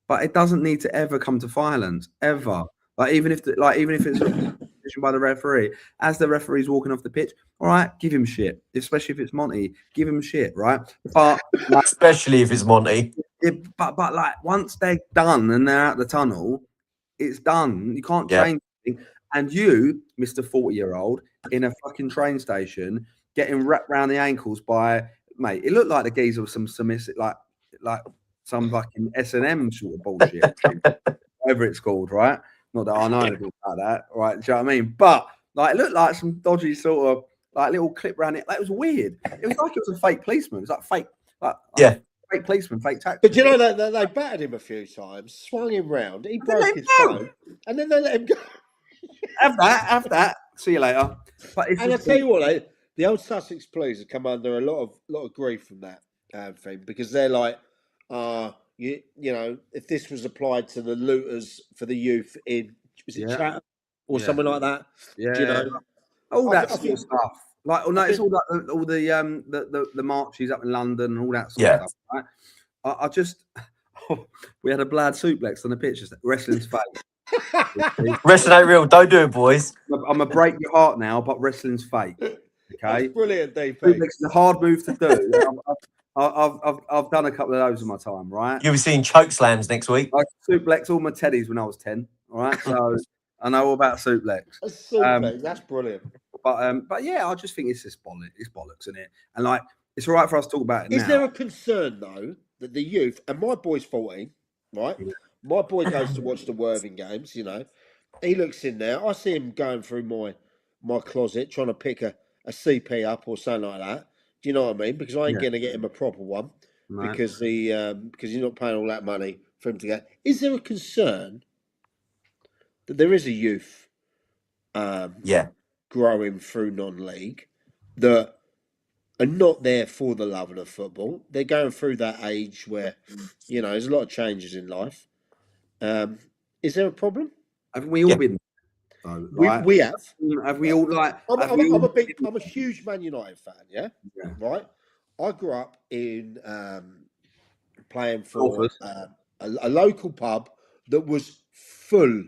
But it doesn't need to ever come to violence, ever. Like even if it's by the referee, as the referee's walking off the pitch, all right, give him shit. Especially if it's Monty, give him shit, right? But like, especially if it's Monty. But like once they're done and they're out the tunnel, it's done. You can't change anything. And you, Mr. 40-year-old, in a fucking train station, getting wrapped around the ankles by mate. It looked like the geezer was some submissive, like some fucking S&M sort of bullshit, whatever it's called, right? Not that I know anything about that, right? Do you know what I mean? But like, it looked like some dodgy sort of like little clip around it. That was weird. It was like it was a fake policeman. It was like fake, like fake policeman, fake taxi. But you know that they battered him a few times, swung him round, he broke his phone, and then they let him go. Have that. See you later. But it's And I just, tell you what, the old Sussex police have come under a lot of grief from that thing, because they're like, you know, if this was applied to the looters for the youth in, was it Chatham or something like that? Yeah, Do you know, all that I sort think, of stuff. Like, oh no, it's all like all the marches up in London and all that sort of stuff. Right? I just we had a Blad suplex on the pitch. Wrestling's fake. Wrestling ain't real. Don't do it, boys. I'm gonna break your heart now, but wrestling's fake. Okay, That's brilliant, DP. Suplex is a hard move to do. I've done a couple of those in my time, right? You'll be seeing choke slams next week. I suplex all my teddies when I was 10. All right, so I know all about suplex. A suplex, that's brilliant. But yeah, I just think it's just bollocks. It's bollocks, isn't it? And like, it's all right for us to talk about it now. Is there a concern though that the youth, and my boy's 14, right? Yeah. My boy goes to watch the Worthing games. You know, he looks in there. I see him going through my closet trying to pick a CP up or something like that. Do you know what I mean? Because I ain't going to get him a proper one because because you're not paying all that money for him to get. Is there a concern that there is a youth growing through non-league that are not there for the love of the football? They're going through that age where, you know, there's a lot of changes in life. Is there a problem? Haven't we all been? Though, right? We have. Have we all like? I'm a huge Man United fan. Yeah. Right. I grew up in playing for a local pub that was full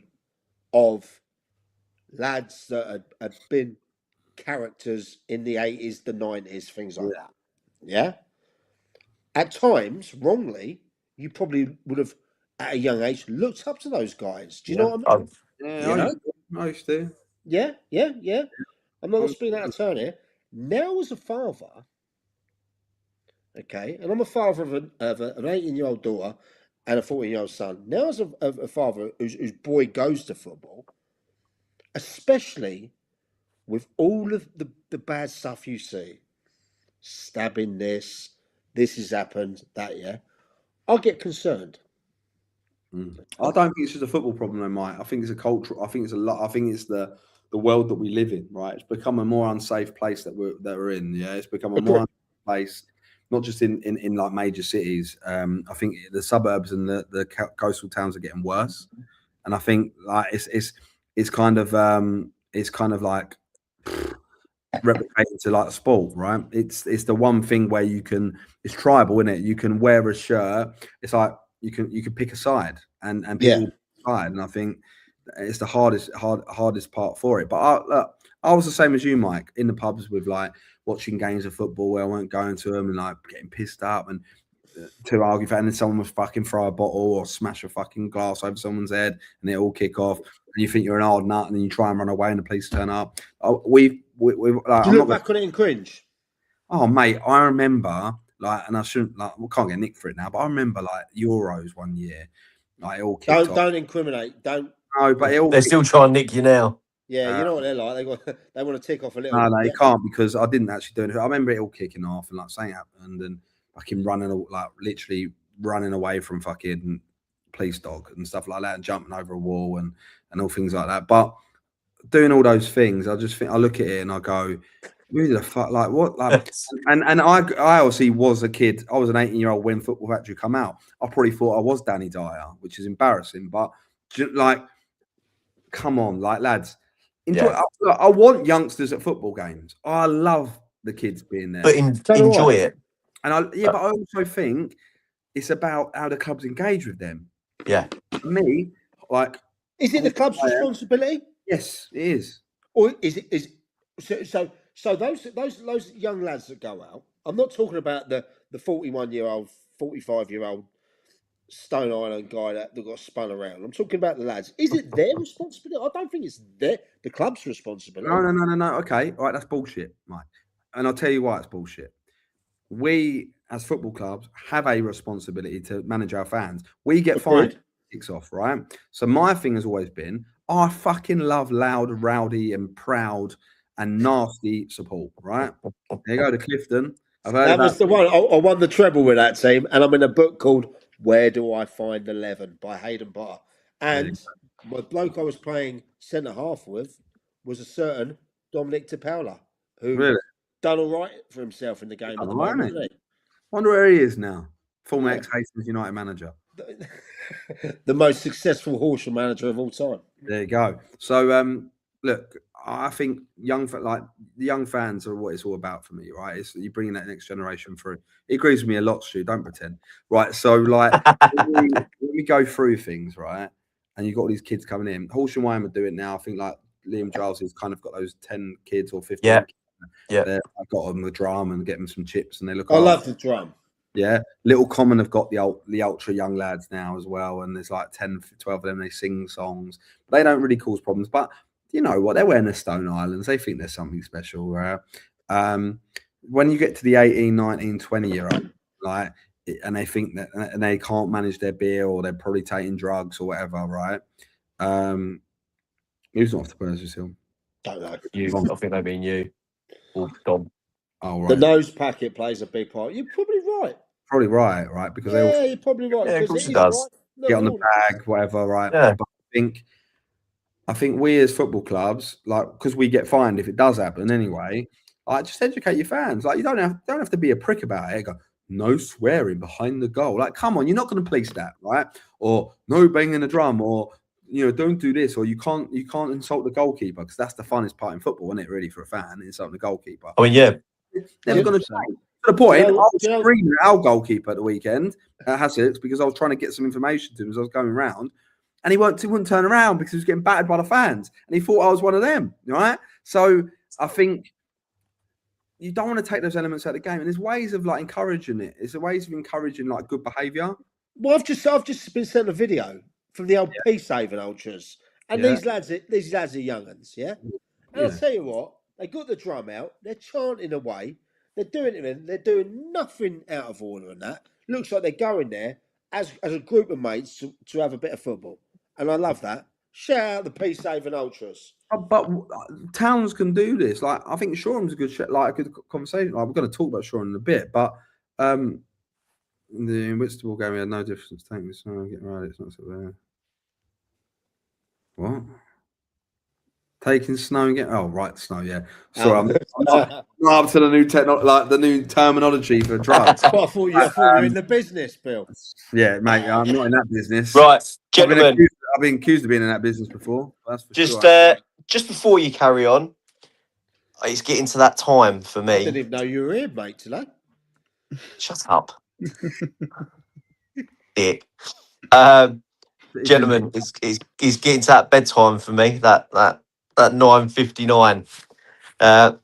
of lads that had been characters in the 80s, the 90s, things like that. Yeah. At times, wrongly, you probably would have, at a young age, looked up to those guys. Do you know what I mean? Yeah, I used to. Yeah. I'm not speaking out of turn here. Now, as a father, okay, and I'm a father of an 18-year-old daughter and a 14-year-old son. Now, as a father whose boy goes to football, especially with all of the bad stuff you see, stabbing this has happened, that, I get concerned. I don't think it's just a football problem, though, Mike. I think it's a cultural. I think it's a lot. I think it's the world that we live in, right? It's become a more unsafe place that we're in. Yeah, it's become a more unsafe place, not just in like major cities. I think the suburbs and the coastal towns are getting worse, and I think like it's kind of like replicated to like a sport, right? It's the one thing where you can. It's tribal, isn't it? You can wear a shirt. It's like you can pick a side and people side, and I think it's the hardest part for it. But I was the same as you, Mike, in the pubs with like watching games of football where I weren't going to them and like getting pissed up and to argue for, and then someone was fucking throw a bottle or smash a fucking glass over someone's head and it all kick off, and you think you're an hard nut, and then you try and run away and the police turn up. We like, do you look back on it and cringe? Oh, mate, I remember like, and I shouldn't like, we can't get nicked for it now, but I remember like Euros one year, like it all kicked off. Don't incriminate. Don't. No, but they're still trying to nick you now. Yeah, you know what they're like. They want to tick off a little. No, you can't, because I didn't actually do anything. I remember it all kicking off and like something happened and fucking literally running away from fucking police dog and stuff like that, and jumping over a wall and all things like that. But doing all those things, I just think I look at it and I go, who the fuck, like what, like, and I obviously was a kid. I was an 18-year-old when Football Factory come out. I probably thought I was Danny Dyer, which is embarrassing. But like, come on, like lads, enjoy. I want youngsters at football games. I love the kids being there, but enjoy it. And but I also think it's about how the clubs engage with them. Yeah, for me, like, is it the club's responsibility? Yes, it is. Or is it so those young lads that go out? I'm not talking about the 41-year-old, 45-year-old Stone Island guy that got spun around. I'm talking about the lads. Is it their responsibility? I don't think it's the club's responsibility. No. Okay, all right, that's bullshit, Mike. And I'll tell you why it's bullshit. We, as football clubs, have a responsibility to manage our fans. We get fined, kicks off, right? So my thing has always been, I fucking love loud, rowdy, and proud and nasty support, right? There you go to Clifton. I've heard That about was the one. I won the treble with that team, and I'm in a book called "Where Do I Find 11" by Hayden Potter. And my bloke I was playing centre half with was a certain Dominic DePaula, who really. done all right for himself in the game at the All right, moment. mate. Isn't Wonder where he is now. Former Yeah. ex-Hastings United manager. he? The most successful Horsham manager of all time. There you go. So, look, I think the young fans are what it's all about for me, right? It's you bringing that next generation through. He agrees with me a lot, Stu. Don't pretend, right? So, like, when we go through things, right, and you've got all these kids coming in. Horsham Wyam are doing it now. I think like Liam Giles has kind of got those 10 kids or 15. Yeah. I got them the drum and get them some chips, and they look. I love the drum. Yeah, Little Common have got the ultra young lads now as well, and there's like 10, 12 of them. They sing songs. They don't really cause problems, but you know what? They're wearing the Stone Islands. They think there's something special. When you get to the 18, 19, 20-year-old, like, and they think that, and they can't manage their beer, or they're probably taking drugs or whatever, right? Who's off the Persian Hill? Don't know. You, I think they mean you. Or Dom. Oh, right. The nose packet plays a big part. You're probably right. Probably right, because they all You're probably right. Yeah, of because course it it is does. right. get on the bag, whatever, right? Yeah. But I think we as football clubs, like, because we get fined if it does happen anyway, like, just educate your fans. Like, you don't have to be a prick about it. Go, no swearing behind the goal. Like, come on, you're not going to police that, right? Or no banging the drum, or don't do this, or you can't insult the goalkeeper, because that's the funnest part in football, isn't it? Really, for a fan, insulting the goalkeeper. I mean, yeah. Never going to change. To the point, I was screaming at our goalkeeper at the weekend at Sussex because I was trying to get some information to him as I was going around, and he wouldn't turn around because he was getting battered by the fans, and he thought I was one of them, right? So I think you don't want to take those elements out of the game, and there's ways of like encouraging it. There's ways of encouraging like good behaviour. Well, I've just been sent a video from the old peace saving ultras, and these lads are young uns, yeah. And I'll tell you what, they got the drum out, they're chanting away, they're doing nothing out of order, and that looks like they're going there as a group of mates to have a bit of football, and I love that. Shout out the peace saving ultras. But towns can do this. Like, I think Shoreham's a good conversation. Like, we're going to talk about Shoreham in a bit, but the Whitstable game, we had no difference. Thank you. So getting right, it's not so bad. What? Taking snow and getting snow, yeah. Sorry, I'm not up to the new the new terminology for drugs. I thought you were in the business, Bill. Yeah, mate, I'm not in that business. Right, gentlemen. I've been accused of being in that business before. That's for Just before you carry on, it's getting to that time for me. I didn't even know you were here, mate, today. Shut up. Dick. Gentlemen, it's getting to that bedtime for me, that 9:59.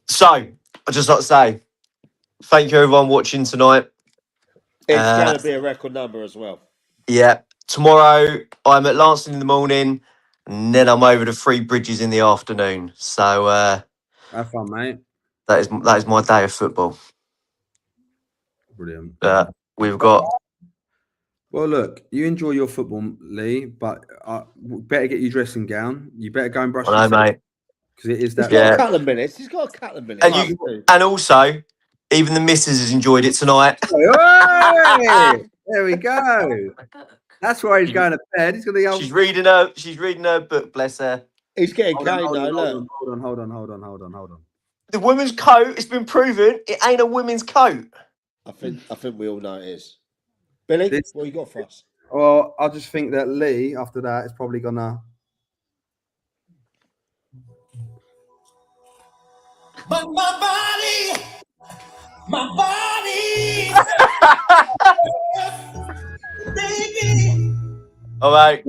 So I just like to say thank you everyone watching tonight. It's going to be a record number as well. Yeah. Tomorrow I'm at Lancing in the morning, and then I'm over to Three Bridges in the afternoon. So have fun, mate. That is my day of football. Brilliant. We've got. Well, look, you enjoy your football, Lee, but better get your dressing gown. You better go and brush your teeth, mate. because it is that. He's got a couple of minutes. He's got a couple of minutes. And also, even the missus has enjoyed it tonight. Hey, there we go. That's why he's going to bed. He's going to. She's reading her book. Bless her. He's getting Hold on. The women's coat. It's been proven it ain't a women's coat. I think we all know it is. Billy, what you got for us? Well, I just think that Lee, after that, is probably gonna. But my body, baby. All right.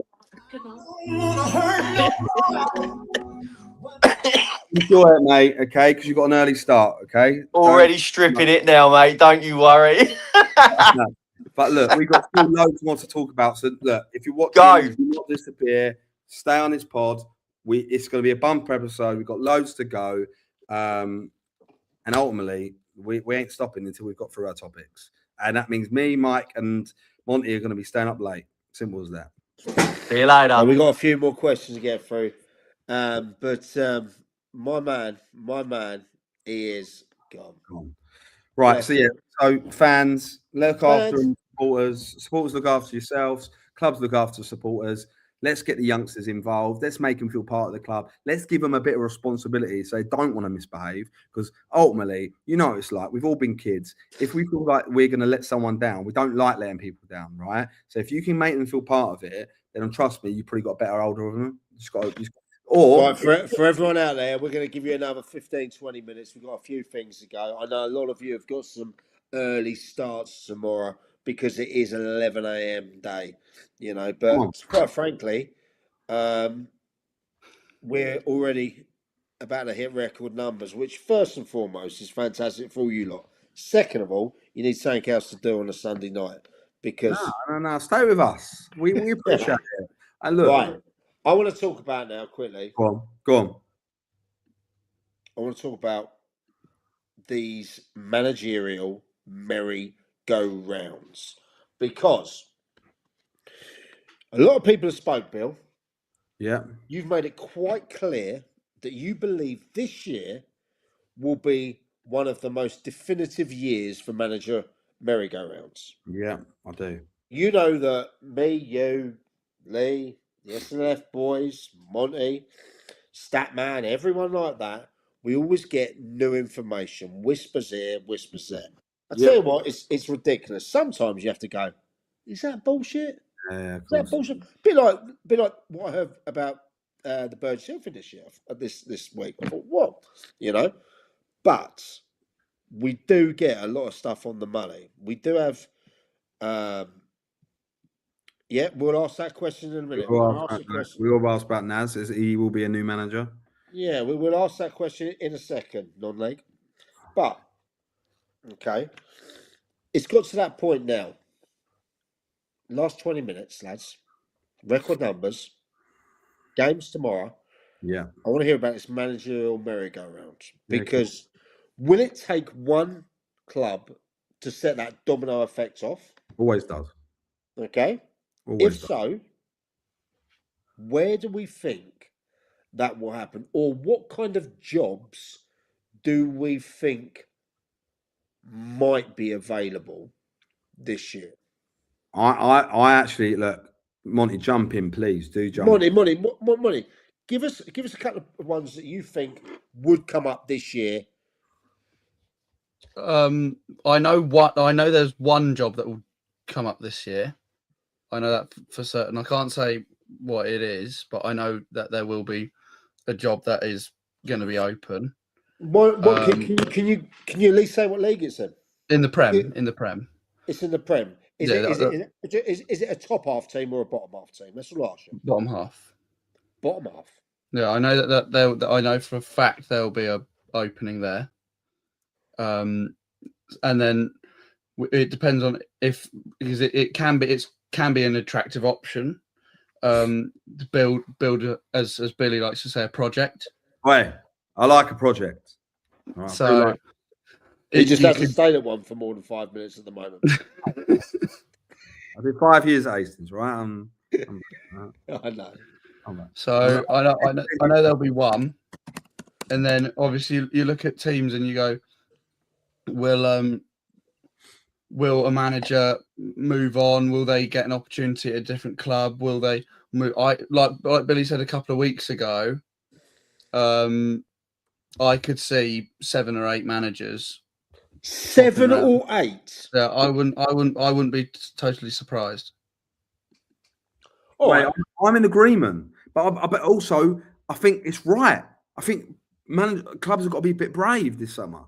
Enjoy it, mate. Okay, because you've got an early start. Okay. Already stripping it now, mate. Don't you worry. No. But look, we've got still loads more to talk about. So look, if you're watching, do not disappear. Stay on this pod. It's going to be a bumper episode. We've got loads to go, and ultimately, we ain't stopping until we've got through our topics. And that means me, Mike, and Monty are going to be staying up late. Simple as that. See you later. We got a few more questions to get through, but my man, he is gone. Right. Bless So yeah. So fans look after Fans. supporters look after yourselves. Clubs look after supporters. Let's get the youngsters involved. Let's make them feel part of the club. Let's give them a bit of responsibility so they don't want to misbehave. Because ultimately, you know, it's like we've all been kids. If we feel like we're going to let someone down, we don't like letting people down, right? So if you can make them feel part of it, then trust me, you probably got a better hold of them. Or Right, for everyone out there, we're going to give you another 15, 20 minutes. We've got a few things to go. I know a lot of you have got some early starts tomorrow because it is an 11 a.m. day, you know, Come on. but quite frankly, we're already about to hit record numbers, which first and foremost is fantastic for all you lot. Second of all, you need something else to do on a Sunday night because no, stay with us. We appreciate it. And look, right, I want to talk about now quickly. go on. I want to talk about these managerial merry-go-rounds because a lot of people have spoke, Bill. Yeah. You've made it quite clear that you believe this year will be one of the most definitive years for manager merry-go-rounds. Yeah, I do. You know that me, you, Lee, the SNF boys, Monty, Statman, everyone like that, we always get new information, whispers here, whispers there. I tell you what, it's ridiculous. Sometimes you have to go, is that bullshit? Yeah, Is that bullshit? Bit like what I heard about the bird shelfing this year, this week. I thought, what? You know? But we do get a lot of stuff on the money. We do have yeah, we'll ask that question in a minute. We all asked about Naz. He will be a new manager. Yeah, we will ask that question in a second, non-league. But okay, it's got to that point now. Last 20 minutes, lads. Record numbers. Games tomorrow. Yeah. I want to hear about this managerial merry-go-round because will it take one club to set that domino effect off? Always does. Okay. Always If so, where do we think that will happen, or what kind of jobs do we think might be available this year? I actually look, Monty, jump in, please. Do jump. Money. Give us a couple of ones that you think would come up this year. I know there's one job that will come up this year. I know that for certain. I can't say what it is, but I know that there will be a job that is going to be open. Can you at least say what league it's in? In the Prem. In the Prem. It's in the Prem. Is it a top half team or a bottom half team? That's the last one. Bottom half. Bottom half. Yeah, I know that I know for a fact there will be a opening there. And then it depends on because it can be an attractive option. To build as Billy likes to say, a project. Wait, I like a project. Right, so he just hasn't stayed at one for more than 5 minutes at the moment. I did 5 years at Hastings, right? I know. So I know there'll be one, and then obviously you look at teams and you go, will a manager move on? Will they get an opportunity at a different club? Will they move? Like Billy said a couple of weeks ago, I could see 7 or 8 managers. 7 or 8? Yeah, I wouldn't be totally surprised. All right, I'm in agreement, but also I think it's right. I think clubs have got to be a bit brave this summer.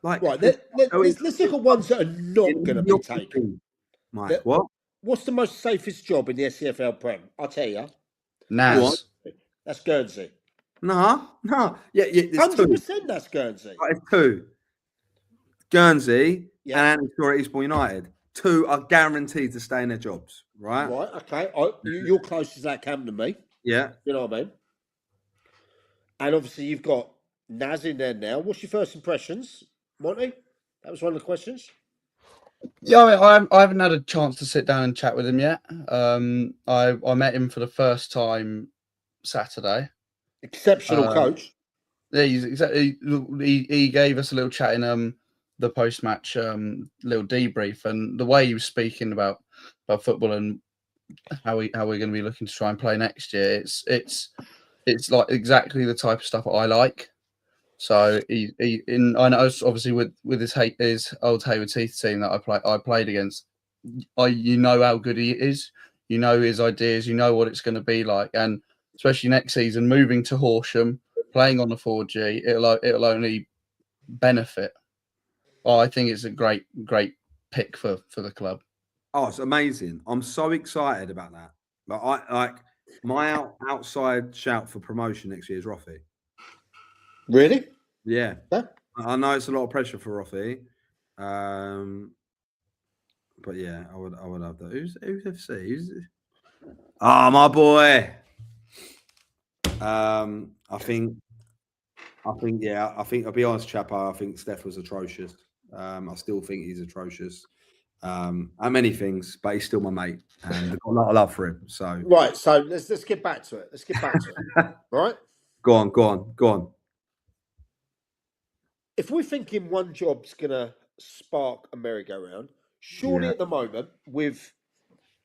Like, right, let's look at ones that are not going to be taken. Mike, what's the most safest job in the SCFL Prem? I'll tell you. Naz. That's Guernsey. No. Yeah, 100% that's Guernsey. It's 2. Guernsey and Eastbourne United. 2 are guaranteed to stay in their jobs, right? Right, okay. You're closest to that camp than me. Yeah. You know what I mean? And obviously you've got Naz in there now. What's your first impressions, Monty? That was one of the questions. Yeah, I haven't had a chance to sit down and chat with him yet. I met him for the first time Saturday. Exceptional coach. Yeah, he gave us a little chat in the post match little debrief, and the way he was speaking about football and how we're going to be looking to try and play next year, it's like exactly the type of stuff I like. So I know obviously with his old Hayward Heath team that I played against, you know how good he is, you know his ideas, you know what it's going to be like, and especially next season, moving to Horsham, playing on the 4G, it'll only benefit. Oh, I think it's a great pick for the club. Oh, it's amazing! I'm so excited about that. Like my outside shout for promotion next year is Roffey. Really? Yeah. Huh? I know it's a lot of pressure for Roffey. But yeah, I would love that. Who's FC? Oh, my boy. I think I'll be honest, Chapo, I think Steph was atrocious. I still think he's atrocious. And many things, but he's still my mate, and I've got a lot of love for him. So Right, so let's get back to it. Let's get back to it. Right? go on. If we're thinking one job's gonna spark a merry-go-round, surely at the moment, with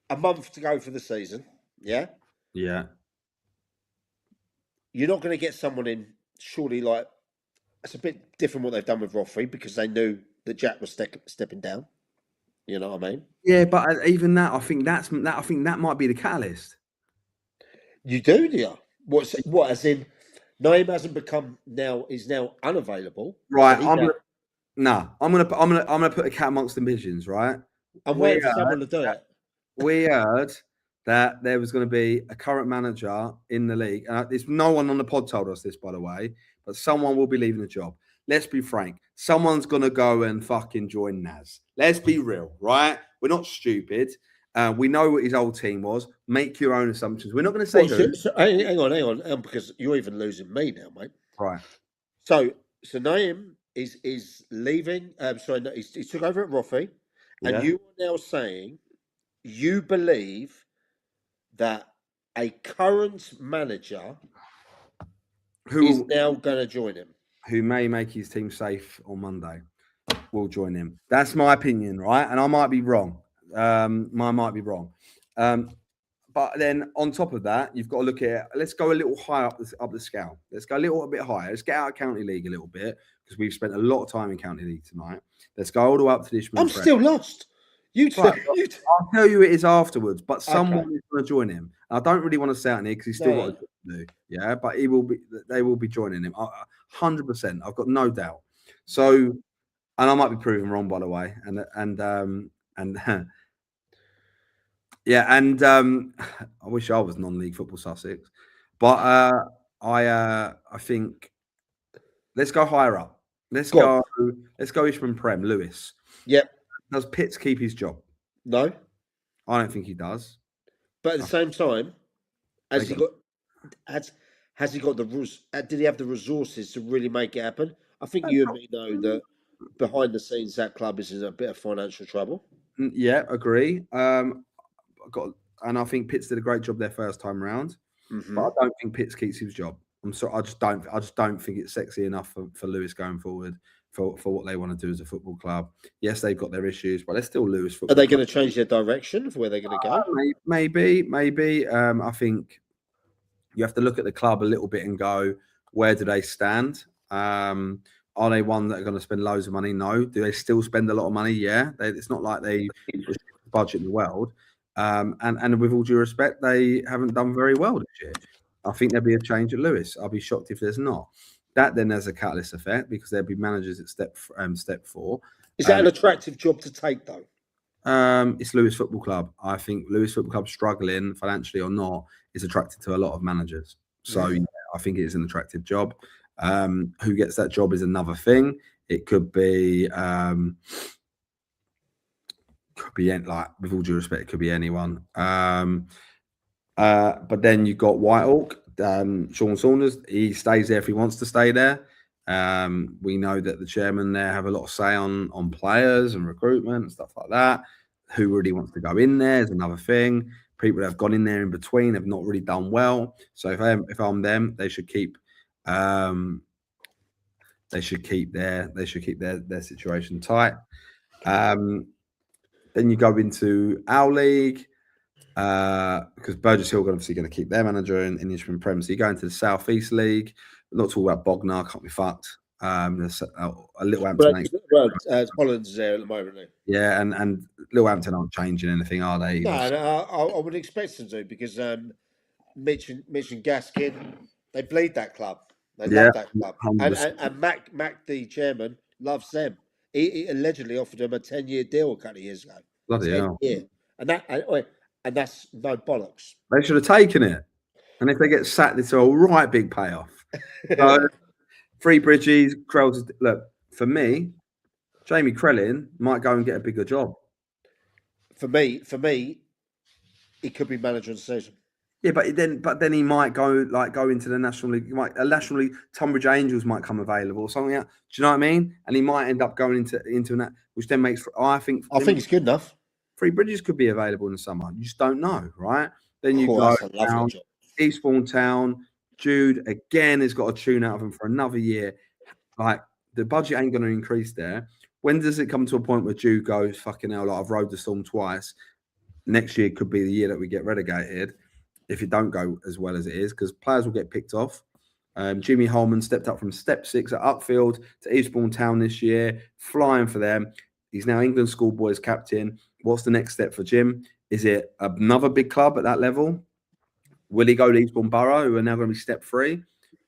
a month to go for the season, yeah, Yeah. you're not going to get someone in. Surely, like it's a bit different what they've done with Roffey because they knew that Jack was stepping down. You know what I mean? Yeah, but even that, I think that might be the catalyst. You do you? What? As in, Naeem hasn't become is now unavailable. Right. So I'm gonna put a cat amongst the pigeons, right? I'm waiting for someone to do it. We heard that there was going to be a current manager in the league. There's no one on the pod told us this, by the way, but someone will be leaving the job. Let's be frank. Someone's going to go and fucking join Naz. Let's be real, right? We're not stupid. We know what his old team was. Make your own assumptions. We're not going to say who. Hang on, because you're even losing me now, mate. Right. So Naeem is leaving. He took over at Roffey, and you are now saying you believe that a current manager is now going to join him, who may make his team safe on Monday, will join him. That's my opinion, right? And I might be wrong. I might be wrong. But then on top of that, you've got to look at it. Let's go a little higher up the scale. Let's go a little bit higher. Let's get out of County League a little bit because we've spent a lot of time in County League tonight. Let's go all the way up to the Isthmian. I'm still lost. I'll tell you it is afterwards, but someone is going to join him. I don't really want to say it here because he's still got a job to do. Yeah, but they will be joining him. 100%. I've got no doubt. So, and I might be proven wrong, by the way. I wish I was non-league football Sussex, but I think let's go higher up. Let's go Isthmian Prem. Lewis. Yep. Does Pitts keep his job? No, I don't think he does. But at the same time, has he got did he have the resources to really make it happen? I think you and me know that behind the scenes that club is in a bit of financial trouble. Yeah, agree. And I think Pitts did a great job their first time round, but I don't think Pitts keeps his job. I'm sorry, I just don't think it's sexy enough for Lewis going forward for what they want to do as a football club. Yes, they've got their issues, but they're still Lewis football. Are they going to change their direction of where they're going to go? Maybe. I think you have to look at the club a little bit and go, where do they stand? Are they one that are going to spend loads of money? No. Do they still spend a lot of money? Yeah. It's not like they budget in the world. And with all due respect, they haven't done very well this year. I think there'll be a change at Lewis. I'll be shocked if there's not. That then has a catalyst effect because there'll be managers at step 4. Is that an attractive job to take, though? It's Lewis Football Club. I think Lewis Football Club, struggling financially or not, is attracted to a lot of managers. So yeah, I think it is an attractive job. Who gets that job is another thing. It could be like, with all due respect, it could be anyone. But then you've got Whitehawk, Sean Saunders. He stays there if he wants to stay there. We know that the chairman there have a lot of say on players and recruitment and stuff like that. Who really wants to go in there is another thing. People that have gone in there in between have not really done well. So if I'm them, they should keep they should keep their situation tight. Then you go into our league because Burgess Hill are obviously going to keep their manager in the Isthmian Prem. So you go into the South East League. Not talking about Bognor, can't be fucked. There's a Little Hampton. Holland's there at the moment. Yeah, and Little Hampton aren't changing anything, are they? No, I would expect them to because Mitch and Gaskin, they bleed that club. They love that club. 100%. And Mac, the chairman, loves them. He allegedly offered them a 10-year deal a couple of years ago. Bloody hell. And that's no bollocks. They should have taken it. And if they get sacked, it's a right big payoff. So, Free Bridges, Krell's. Look, for me, Jamie Krellin might go and get a bigger job. For me, he could be manager of the season. Yeah, but then he might go into the National League. National League, Tunbridge Angels might come available or something. Do you know what I mean? And he might end up going into that, which then makes. I think it's good enough. Free Bridges could be available in the summer. You just don't know, right? Then you go down Eastbourne Town. Jude again has got a tune out of him for another year. Like the budget ain't going to increase there. When does it come to a point where Jude goes, fucking hell, like I've rode the storm twice? Next year could be the year that we get relegated if it don't go as well as it is, because players will get picked off. Jimmy Holman stepped up from step 6 at Upfield to Eastbourne Town this year, flying for them. He's now England schoolboys captain. What's the next step for Jim? Is it another big club at that level? Will he go to Eastbourne Borough, who are now going to be step 3?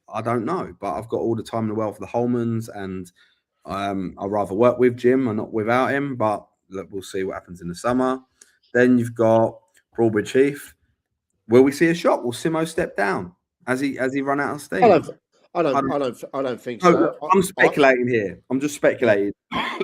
I don't know, but I've got all the time in the world for the Holmans, and I'd rather work with Jim and not without him, but look, we'll see what happens in the summer. Then you've got Broadbridge Heath. Will we see a shock? Will Simo step down? Has he run out of steam? I don't think so. Look, I'm speculating here. I'm just speculating. I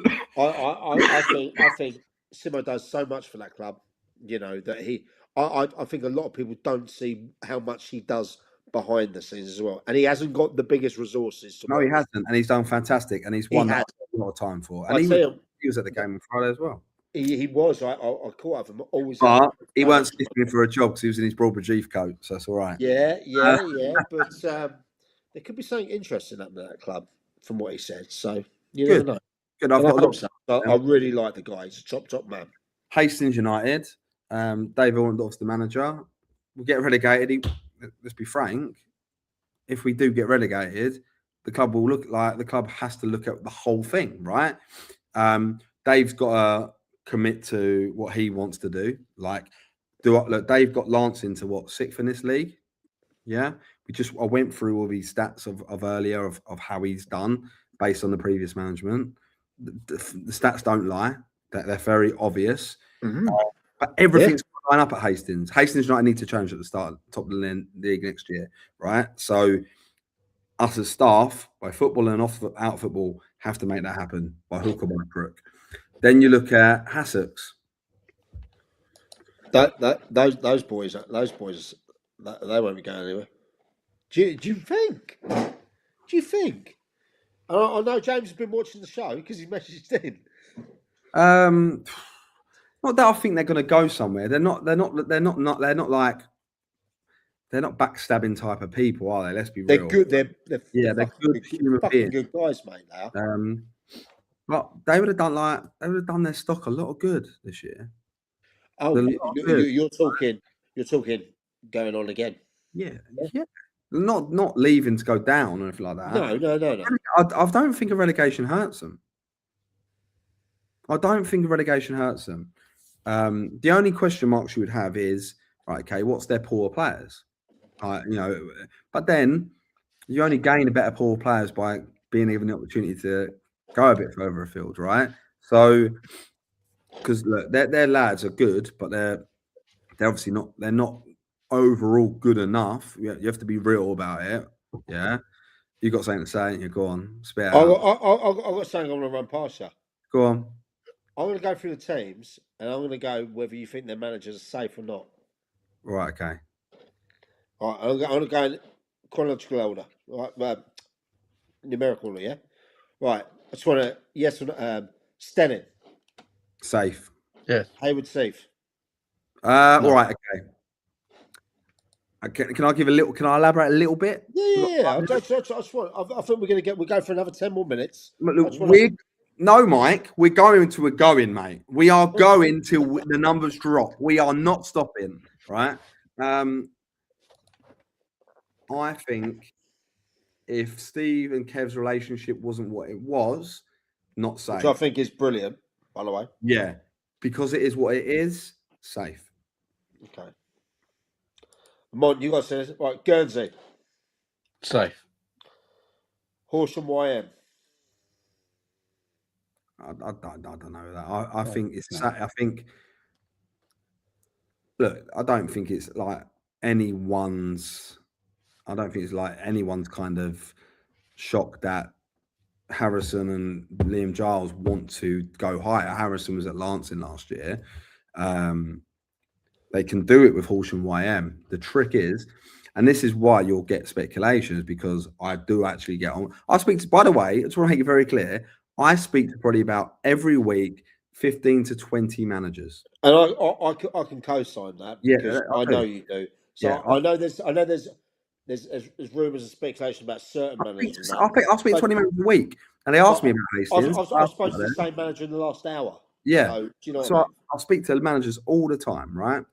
think Simo does so much for that club, that I think a lot of people don't see how much he does behind the scenes as well. And he hasn't got the biggest resources. No, he hasn't. And he's done fantastic. And he's won that a lot of time for. And he was at the game on Friday as well. He was. I caught up with him always. But he weren't sticking for a job because he was in his Broadbridge Heath coat. So that's all right. Yeah. But there could be something interesting happening at that club from what he said. So you never know. Good. I really like the guy. He's a top man. Hastings United. Dave Orndorff's the manager. We'll get relegated. Let's be frank. If we do get relegated, the club has to look at the whole thing, right? Dave's got to commit to what he wants to do. Dave got Lance into 6th in this league. Yeah, I went through all these stats of earlier of how he's done based on the previous management. The stats don't lie; they're very obvious. Mm-hmm. But everything's going up at Hastings. Hastings United need to change at the top of the league next year, right? So, us as staff, by football and out football, have to make that happen by hook or by crook. Then you look at Hassocks. Those boys, they won't be going anywhere. Do you think? I know James has been watching the show because he messaged in. Not that I think they're going to go somewhere. They're not backstabbing type of people, are they? Let's be real. They're good. They're good human beings. Good guys, mate. Now. But they would have done their stock a lot of good this year. Oh, you're talking going on again. Yeah. Not leaving to go down or anything like that. No. I don't think a relegation hurts them. The only question marks you would have is, right, okay, what's their poor players? But then you only gain a better poor players by being given the opportunity to go a bit further afield, right? So, because look, their lads are good, but they're obviously not. They're not overall good enough. You have to be real about it. Yeah, you got something to say, and you go on, spit out. I've got something I'm going to run past you. Go on. I'm going to go through the teams, and I'm going to go whether you think their managers are safe or not. Right. Okay. All right. I'm going to go in chronological order. Right. Numerical order. Yeah. Right. I just want to yes or no. Stenning. Safe. Yes. Hayward safe. No. All right. Okay. Can I give a little? Can I elaborate a little bit? Yeah. I think we'll go for another 10 more minutes. Look, no, Mike. We're going, mate. We are going till the numbers drop. We are not stopping, right? I think if Steve and Kev's relationship wasn't what it was, not safe. Which I think is brilliant, by the way. Yeah, because it is what it is, safe. Okay. Mon, you got to say this. Right, Guernsey. Safe. Horsham YM. I don't know that. I think it's. I think. Look, I don't think it's like anyone's. I don't think it's like anyone's kind of shocked that Harrison and Liam Giles want to go higher. Harrison was at Lancing last year. They can do it with Horsham YM. The trick is, and this is why you'll get speculations, because I do actually get on. I speak to, by the way, I just want to make it very clear, I speak to probably about every week 15 to 20 managers. And I can co-sign that because I know you do. So Yeah, I know there's rumours and speculation about certain managers. I speak to 20 managers a week, and they ask me about Hastings. I spoke to the same manager in the last hour. Yeah. So, do you know So I speak to managers all the time, right?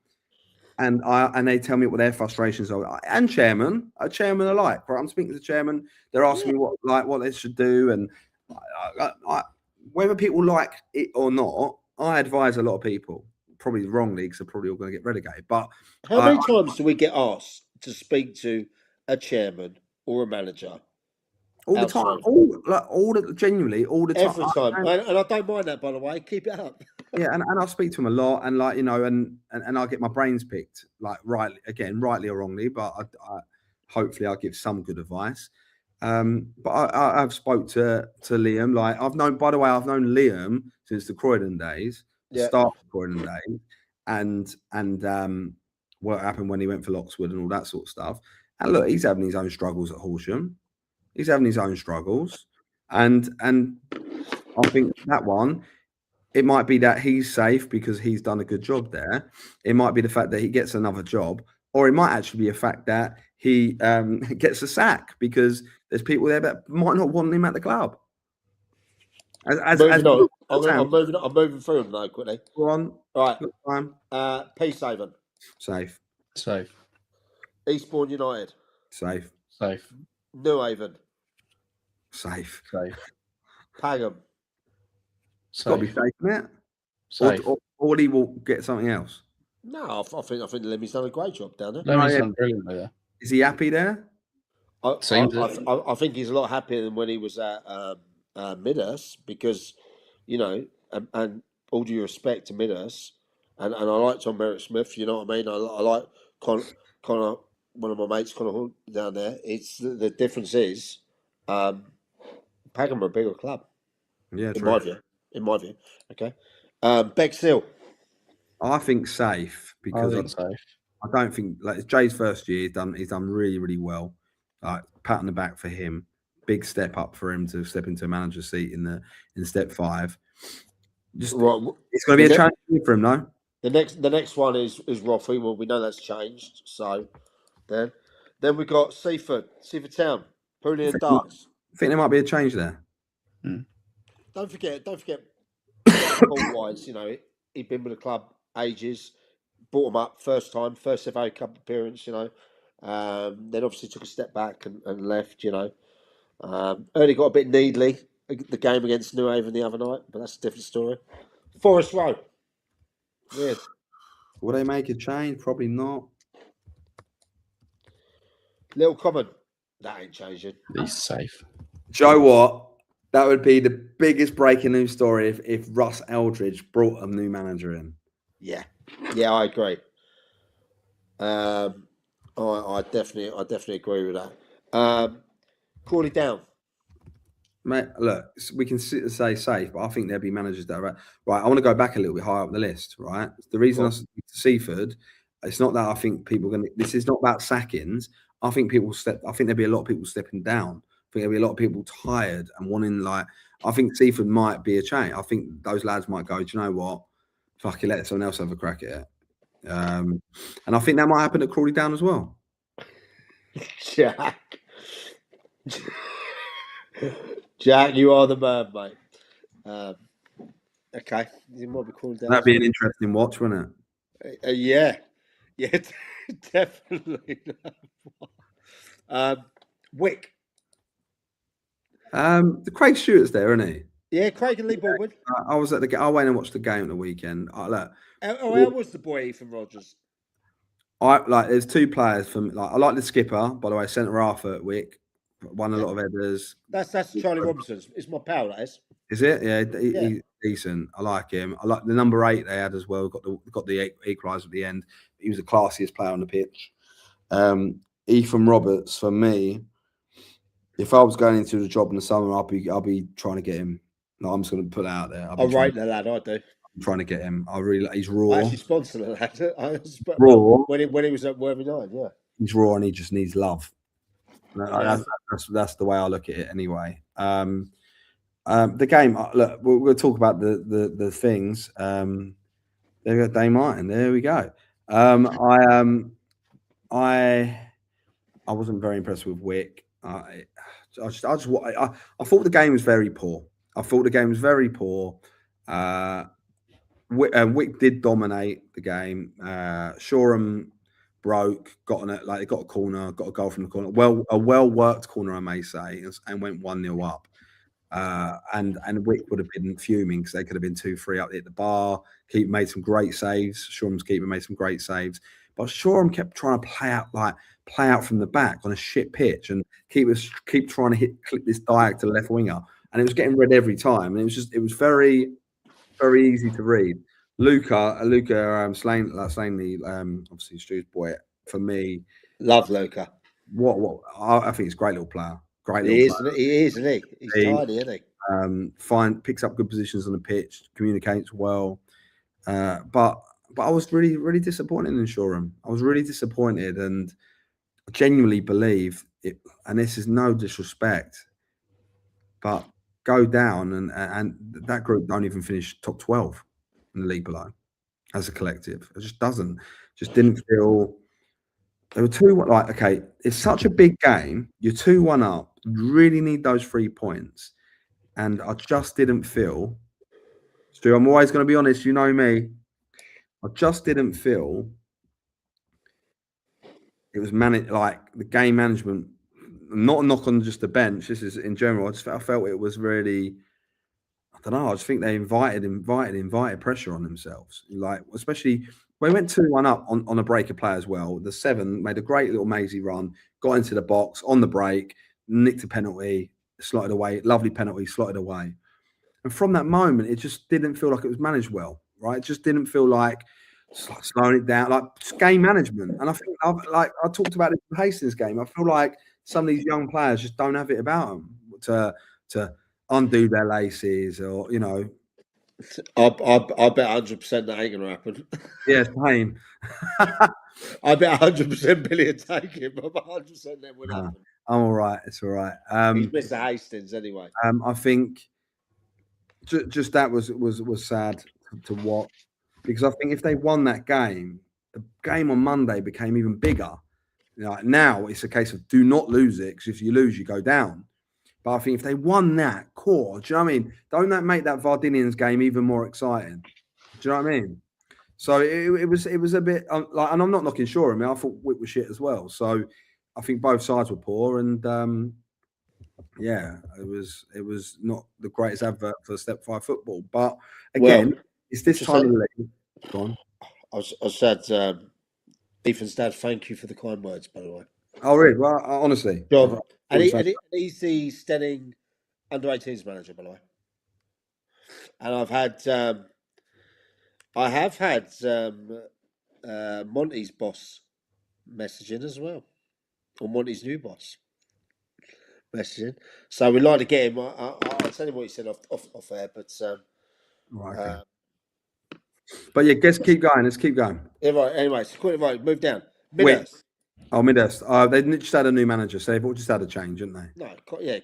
And they tell me what their frustrations are, and chairman alike. Right? I'm speaking to the chairman. They're asking me what they should do, and whether people like it or not, I advise a lot of people, probably wrongly, because they're probably all going to get relegated. But how many times do we get asked to speak to a chairman or a manager? All the time, genuinely all the time. Every time, and I don't mind that, by the way. Keep it up. Yeah, and I speak to him a lot, and and I get my brains picked, like rightly or wrongly, but I hopefully I give some good advice. But I've spoke to Liam. Like I've known Liam since the Croydon days, the start of Croydon days, and what happened when he went for Loxwood and all that sort of stuff. And look, he's having his own struggles at Horsham. He's having his own struggles, and I think that one. It might be that he's safe because he's done a good job there. It might be the fact that he gets another job, or it might actually be a fact that he gets a sack because there's people there that might not want him at the club. I'm moving through them though quickly. Go on. All right. Peacehaven. Safe. Eastbourne United. Safe. New Haven. Safe. Pagham. It's got to be safe, isn't it? Or he will get something else. No, I think Lemmy's done a great job down there. Lemmy's done brilliant there. Is he happy there? I think he's a lot happier than when he was at Midhurst because, and all due respect to Midhurst, and I like Tom Merritt-Smith, you know what I mean? I like Connor, one of my mates, Connor Hunt down there. It's the difference is Pagham are a bigger club. Yeah, in my view. Okay. Bexhill. I think safe because I don't think like it's Jay's first year. He's done really, really well. Pat on the back for him. Big step up for him to step into a manager's seat in step 5. Just it's going to be a challenge for him, no? The next one is Roffey. Well, we know that's changed. So then we've got Seaford Town, Pooley and Darts. I think there might be a change there. Don't forget. Ball-wise, he'd been with the club ages. Brought him up first FA Cup appearance. Then obviously took a step back and left. Early got a bit needly the game against New Haven the other night, but that's a different story. Forest Row. Weird. Will they make a change? Probably not. Little Common. That ain't changing. He's safe. Joe, what? That would be the biggest breaking news story if Russ Eldridge brought a new manager in. Yeah, I agree. I definitely agree with that. Crawley Down. Mate, look, we can say safe, but I think there'll be managers that are right. I want to go back a little bit higher up the list, right? The reason I speak to Seaford, it's not that I think people are going to. This is not about sackings. I think there'll be a lot of people stepping down. I think there'll be a lot of people tired and wanting I think Seaford might be a change. I think those lads might go, do you know what? Fuck it, let someone else have a crack at it. And I think that might happen at Crawley Down as well. Jack. Jack, you are the man, mate. Okay, you might be called down. That'd be an interesting watch, wouldn't it? Yeah, definitely. Wick. The Craig Stewart's there, isn't he? Yeah, Craig and Lee Baldwin. I was at the. I went and watched the game at the weekend. Look, How was the boy Ethan Rogers? There's two players from I like the skipper, by the way, centre half at Wick, won a lot of headers. That's Charlie Robinson's. It's my pal, that is. Is it? Yeah, he's decent. I like him. I like the number 8 they had as well. Got the equaliser at the end. He was the classiest player on the pitch. Ethan Roberts, for me, if I was going into the job in the summer, I'll be trying to get him. No, I'm just going to put that out there. I'll write the lad. I do. I'm trying to get him. He's raw. I actually sponsored the lad. Raw. When he was at Worthy Nine, yeah. He's raw and he just needs love. That's the way I look at it anyway. The game. Look, we'll talk about the things. There we go, Dave Martin. There we go. I wasn't very impressed with Wick. I thought the game was very poor. Wick did dominate the game. Shoreham broke, got they got a corner, got a goal from the corner. A well worked corner, I may say, and went 1-0 up. And Wick would have been fuming because they could have been 2-3 up at the bar. Keeper made some great saves. Shoreham's keeper made some great saves, but Shoreham kept trying to play out from the back on a shit pitch, and keep trying to clip this diag to the left winger, and it was getting read every time. And it was very, very easy to read. Luca Slaney, obviously Stu's boy. For me, love Luca. What I think he's a great little player. He is, isn't he? He's tidy, isn't he? Picks up good positions on the pitch, communicates well. But I was really, really disappointed in Shoreham. I was really disappointed, and I genuinely believe it. And this is no disrespect, but go down and that group don't even finish top 12 in the league below as a collective. It just didn't feel. They were 2-1. Okay, it's such a big game. You're 2-1 up. You really need those 3 points. And I just didn't feel, Stu, I'm always going to be honest, you know me. I just didn't feel it was the game management, not a knock on just the bench. This is in general. I felt it was really, I don't know. I just think they invited pressure on themselves. Especially when they went 2-1 up on a break of play as well. The 7 made a great little mazy run, got into the box on the break, nicked a penalty, slotted away. Lovely penalty, slotted away. And from that moment, it just didn't feel like it was managed well, right? It just didn't feel like slowing it down, like game management. And I think, I talked about it in the Hastings game. I feel like some of these young players just don't have it about them to undo their laces, or I bet 100% that ain't gonna happen. Yeah, same. I bet 100% Billy would take him. I'm 100% that would happen. I'm all right. It's all right. He's Mr. Hastings anyway. I think just that was sad to watch, because I think if they won that game, the game on Monday became even bigger. Now it's a case of do not lose it, because if you lose, you go down. But I think if they won that core, do you know what I mean? Don't that make that Vardinians game even more exciting? Do you know what I mean? So it was a bit and I'm not knocking Shoreham. I thought Wick was shit as well. So I think both sides were poor, and it was not the greatest advert for Step 5 football. But again, it's this time of the league. Go on. I said, Ethan's dad, thank you for the kind words, by the way. Oh, really? Well, honestly. John. And he's the Stenning under-18s manager, by the way. And I have had Monty's boss messaging as well, or Monty's new boss messaging. So we'd like to get him. I'll tell you what he said off air, but right. But yeah, keep going. Let's keep going. Yeah, right. Anyway, so quick, right. Move down. Midhurst. Midhurst. They just had a new manager, so they've all just had a change, haven't they? No, yeah.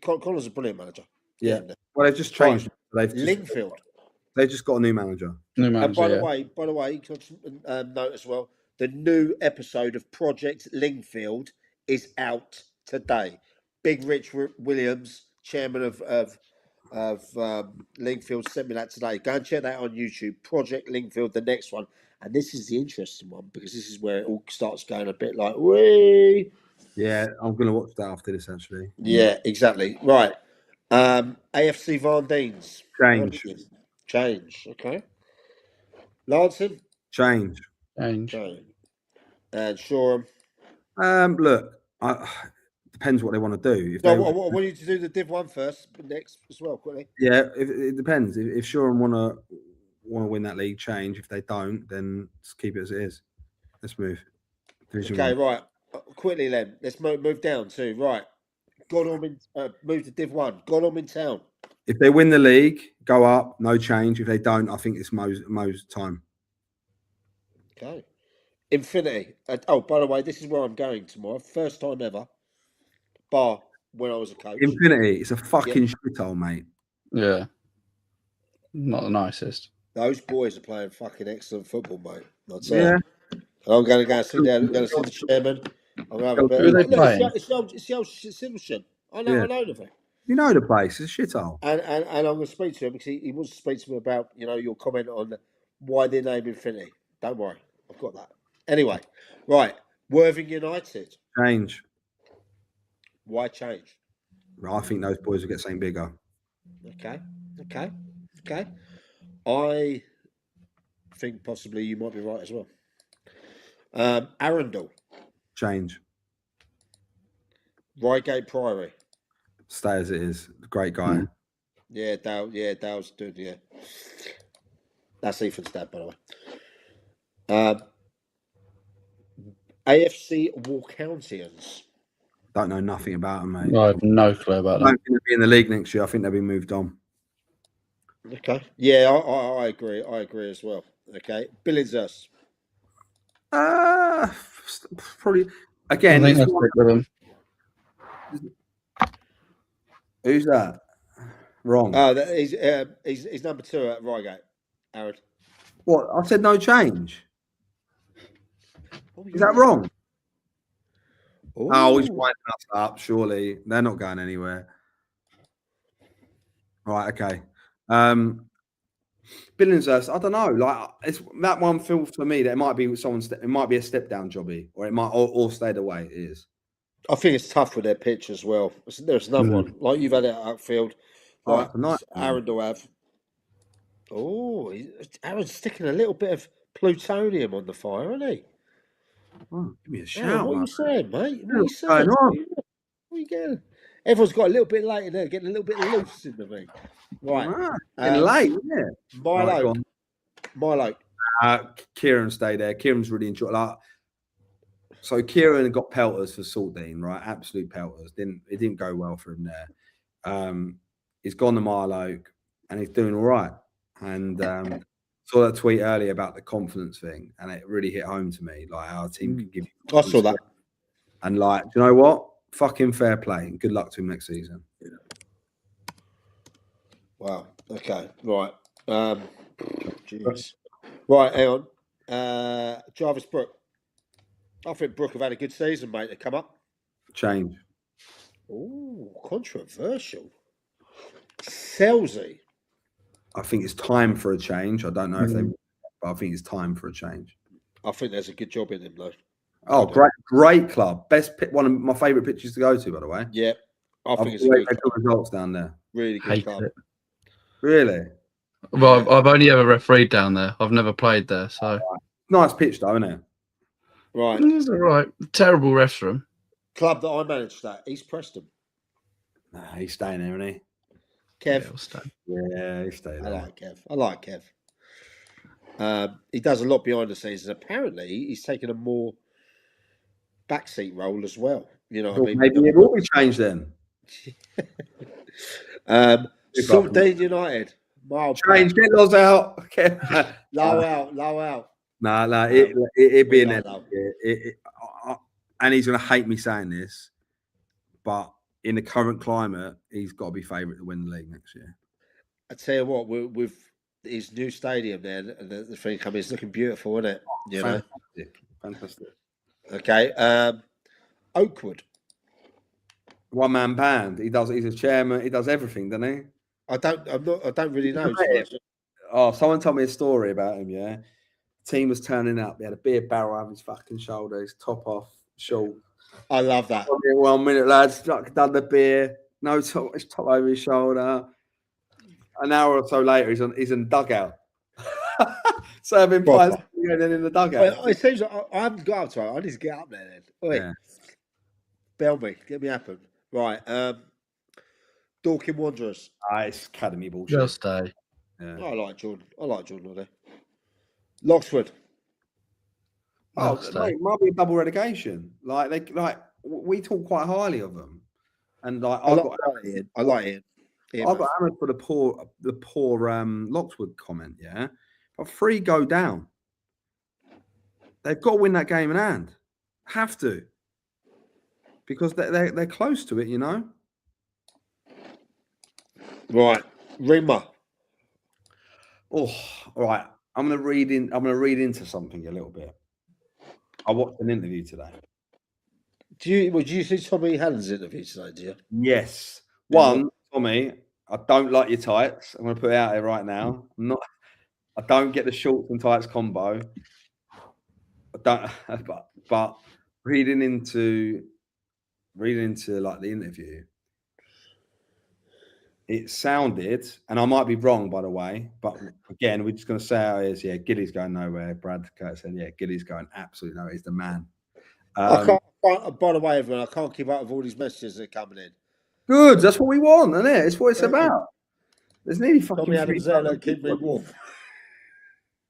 Connor's a brilliant manager. Yeah. Well, they've just changed. Lingfield. They've just got a new manager. And by the way, note as well, the new episode of Project Lingfield is out today. Big Rich Williams, chairman of Lingfield, sent me that today. Go and check that on YouTube. Project Lingfield, the next one. And this is the interesting one because this is where it all starts going a bit like, wee. Yeah, I'm going to watch that after this, actually. Yeah, exactly. Right. AFC Van Deens. Change. Change. Okay. Lancing. Change. Change. Okay. And Shoreham. Look, depends what they want to do. If No, they, I want you to do the Div 1 first, next as well, quickly. yeah, it depends. If Shoreham want to win that league, change. If they don't, then just keep it as it is. Let's move. Division Okay, 1. right. Quickly then. Let's move down to, right. Godalming, move to Div 1. Godalming Town. If they win the league, go up, no change. If they don't, I think it's Mo's time. Okay. Infinity. Oh, by the way, this is where I'm going tomorrow. First time ever. Bar when I was a coach. Infinity, it's a fucking shithole, mate. Yeah. Not the nicest. Those boys are playing fucking excellent football, mate. I'll tell you. I'm going to go and sit down. I'm going to see the chairman. I'm going to have a bit. Who are they Look, playing? it's the old Simpson. I know the thing. You know the place. It's a shithole. And I'm going to speak to him because he wants to speak to me about, your comment on why they name Infinity. Don't worry. I've got that. Anyway, right. Worthing United. Change. Why change? I think those boys will get something bigger. Okay. I think possibly you might be right as well. Arundel. Change. Reigate Priory. Stay as it is. Great guy. Yeah, Dale's good, yeah. That's Ethan's dad, by the way. AFC Walcountians. Don't know nothing about them, mate. I have no clue about I don't that. think they'll be in the league next year. I think they'll be moved on. Okay. Yeah, I agree. I agree as well. Okay. Billingshurst. Probably again. I think I'll stick with them. Who's that? Wrong. Oh, he's number 2 at Reigate. Aaron. What? I said no change. Oh, Is that wrong? Ooh. Oh, he's winding us up. Surely they're not going anywhere. Right. Okay. Billingshurst. I don't know. Like it's that one feels for me that it might be it might be a step down jobby, or it might or stay the way it is. I think it's tough with their pitch as well. There's another one like you've had it at Outfield, like Arundel have. Oh, Aaron's sticking a little bit of plutonium on the fire, isn't he? Oh, give me a shout. Aaron, what are you saying, mate? What are you What's saying? going on? What are you getting? Everyone's got a little bit late in there, getting a little bit loose in the ring. Right. Getting late, isn't it? Milo. Right, Milo. Kieran stayed there. Kieran's really enjoyed like. So Kieran got pelters for Saltine, right? Absolute pelters. It didn't go well for him there. He's gone to Milo and he's doing all right. And saw that tweet earlier about the confidence thing, and it really hit home to me. Like our team can give you. I saw that. And like, do you know what? Fucking fair play. And good luck to him next season. Wow. Okay. Right. Jeez. Right. Hang on. Jarvis Brook. I think Brook have had a good season, mate. To come up. Change. Oh, controversial. Selzy. I think it's time for a change. I don't know if they, but I think it's time for a change. I think there's a good job in him, though. Oh, great club. One of my favourite pitches to go to, by the way. Yeah. I think it's a good. good results down there. Really good club. It. Really? Well, I've only ever refereed down there. I've never played there, so nice pitch though, isn't it? Right. It's all right. Terrible restaurant. Club that I managed at East Preston. Nah, he's staying there, isn't he? Kev. Yeah, he's staying there. I like Kev. He does a lot behind the scenes, and apparently he's taken a more backseat role as well. You know what I mean? Maybe it will be changed then. Saltine United. Change, get Loz out. Low out. Nah, it'd be an end. And he's going to hate me saying this, but in the current climate, he's got to be favourite to win the league next year. I tell you what, with his new stadium there, the thing coming, it's looking beautiful, isn't it? Fantastic. Okay. Oakwood. One man band. He's a chairman. He does everything, doesn't he? I don't really know. Oh, someone told me a story about him. Yeah, team was turning up. He had a beer barrel over his fucking shoulder, his top off, short. I love that. 1 minute, lads. Done the beer. No top, his top over his shoulder. An hour or so later, he's in the dugout, serving pints and then in the dugout. It seems like I haven't got up to it. I need to get up there then. Wait, Yeah. bell me, get me happen. Right, Dorking Wanderers. It's academy bullshit. Just stay. Yeah. I like Jordan. There. Lockswood. Oh, Just mate, might be a double relegation. We talk quite highly of them, and I like Ian. I got hammered for the poor Lockswood comment. Yeah, but 3 go down. They've got to win that game in hand. Have to, because they're close to it. You know. Right, Rimmer. Oh, all right. I'm gonna read into something a little bit. I watched an interview today. Did you see Tommy Hallen's interview today? Do you? Yes. One, Tommy, I don't like your tights. I'm gonna put it out there right now. I don't get the shorts and tights combo. I don't. But reading into like the interview, it sounded, and I might be wrong, by the way, but again, we're just going to say how it is. Yeah, Gilly's going nowhere. Brad Curtis said, yeah, Gilly's going absolutely nowhere. He's the man. I can't, by the way, everyone, I can't keep up with all these messages that are coming in. Good. That's what we want, isn't it? It's what it's about. There's nearly fucking Tommy Adams there, that keep me warm.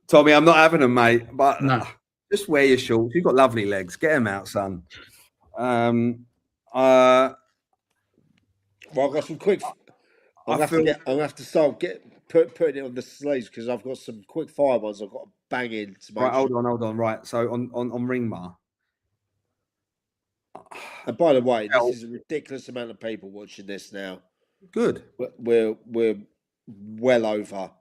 Tommy, I'm not having them, mate, but No. Just wear your shorts. You've got lovely legs. Get them out, son. Well, I've got some quick... I'm going to have to start putting it on the sleeves because I've got some quick fire ones I've got to bang in. Right, hold on. Right, so on Ringmar. And by the way, this is a ridiculous amount of people watching this now. Good. We're well over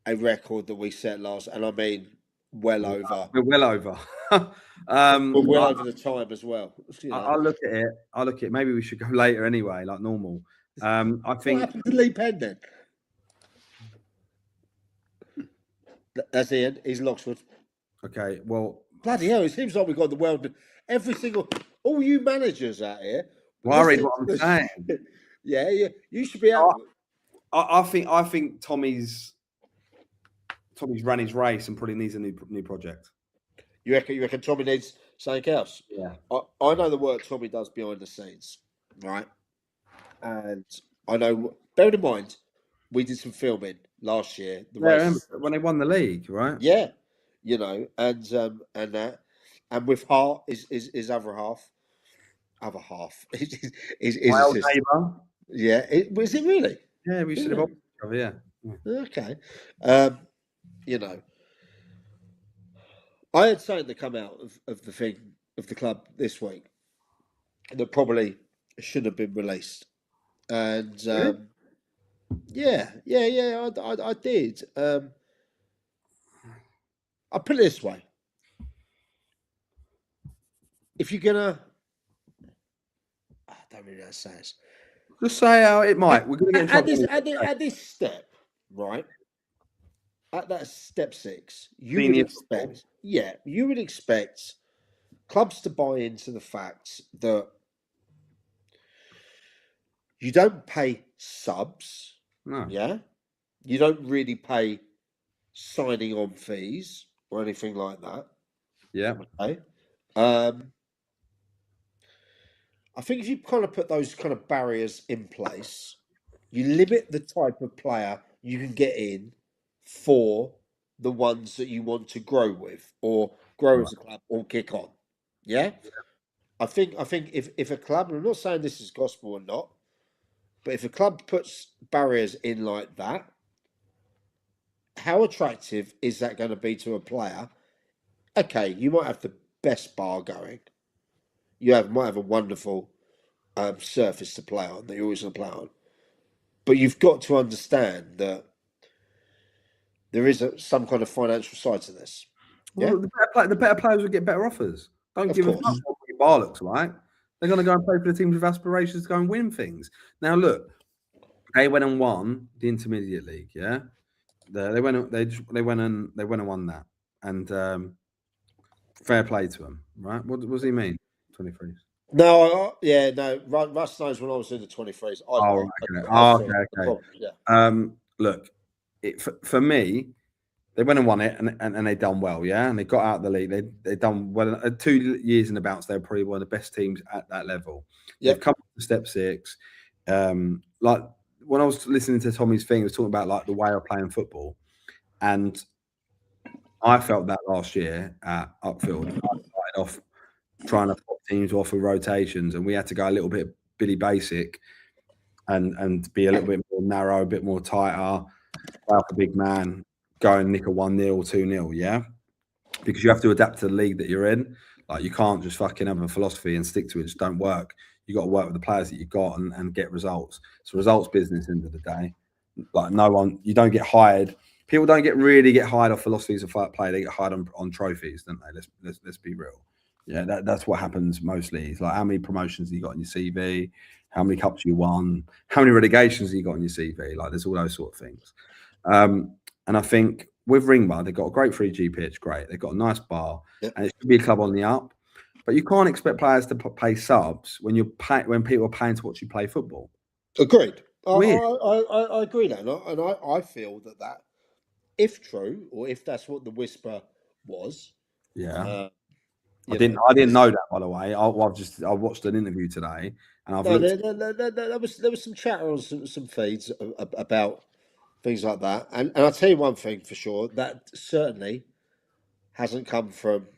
a record that we set last, and I mean well over. We're well over. We're well over the time as well. You know. I'll look at it. Maybe we should go later anyway, like normal. I think. What happened to Lee Penn then? That's Ian. He's Lockswood. Okay, well. Bloody hell! It seems like we've got the world. All you managers out here. Worried what I'm saying. Yeah, you should be out. I think Tommy's run his race and probably needs a new project. You reckon Tommy needs something else? Yeah. I know the work Tommy does behind the scenes, right? And I know, bear in mind, we did some filming last year. When they won the league, right? Yeah, you know, and that, and with Hart is other half is my old neighbour. Yeah, was it really? Yeah, we should have. Yeah. Okay, you know, I had something to come out of the club this week that probably should have been released. And yeah, I did. I'll put it this way: if you're gonna, I don't really know how to say this. Just say how it might. We're gonna get in trouble at this step, right? At that step 6, you would expect clubs to buy into the fact that you don't pay subs. No. Yeah. You don't really pay signing on fees or anything like that. Yeah. Okay. I think if you kind of put those kind of barriers in place, you limit the type of player you can get in for the ones that you want to grow with or grow as a club or kick on. Yeah. I think if a club, and I'm not saying this is gospel or not, but if a club puts barriers in like that, how attractive is that going to be to a player? Okay, you might have the best bar going. You might have a wonderful surface to play on that you're always going to play on. But you've got to understand that there is some kind of financial side to this. Well, the better players will get better offers. Don't give a fuck what your bar looks like. They're going to go and play for the teams with aspirations to go and win things. Now, look, they went and won the Intermediate League. Yeah, they went and won that, and fair play to them, right? What does he mean? 23s. No, Russ knows when I was in the 23s. Okay. Look, for me, they went and won it, and they done well, yeah, and they got out of the league. They done well. 2 years in the bounce, they're probably one of the best teams at that level. Yep. They've come to step 6. Like when I was listening to Tommy's thing, he was talking about like the way of playing football, and I felt that last year at Upfield. I started off trying to pop teams off with rotations, and we had to go a little bit Billy Basic and be a little bit more narrow, a bit more tighter, play up a big man, go and nick a 1-0, 2-0, yeah? Because you have to adapt to the league that you're in. Like, you can't just fucking have a philosophy and stick to it. It just don't work. You got to work with the players that you've got and get results. It's a results business end of the day. Like, you don't get hired. People don't really get hired off philosophies of play. They get hired on trophies, don't they? Let's be real. Yeah, that's what happens mostly. It's like, how many promotions have you got on your CV? How many cups you won? How many relegations have you got on your CV? Like, there's all those sort of things. And I think with Ringbar, they've got a great 3G pitch, great. They've got a nice bar, and it should be a club on the up. But you can't expect players to pay subs when people are paying to watch you play football. Agreed. I agree that, and I feel that if true, or if that's what the whisper was, yeah. I didn't know that, by the way. I watched an interview today, and there was some chatter on some feeds about things like that, and I'll tell you one thing for sure, that certainly hasn't come from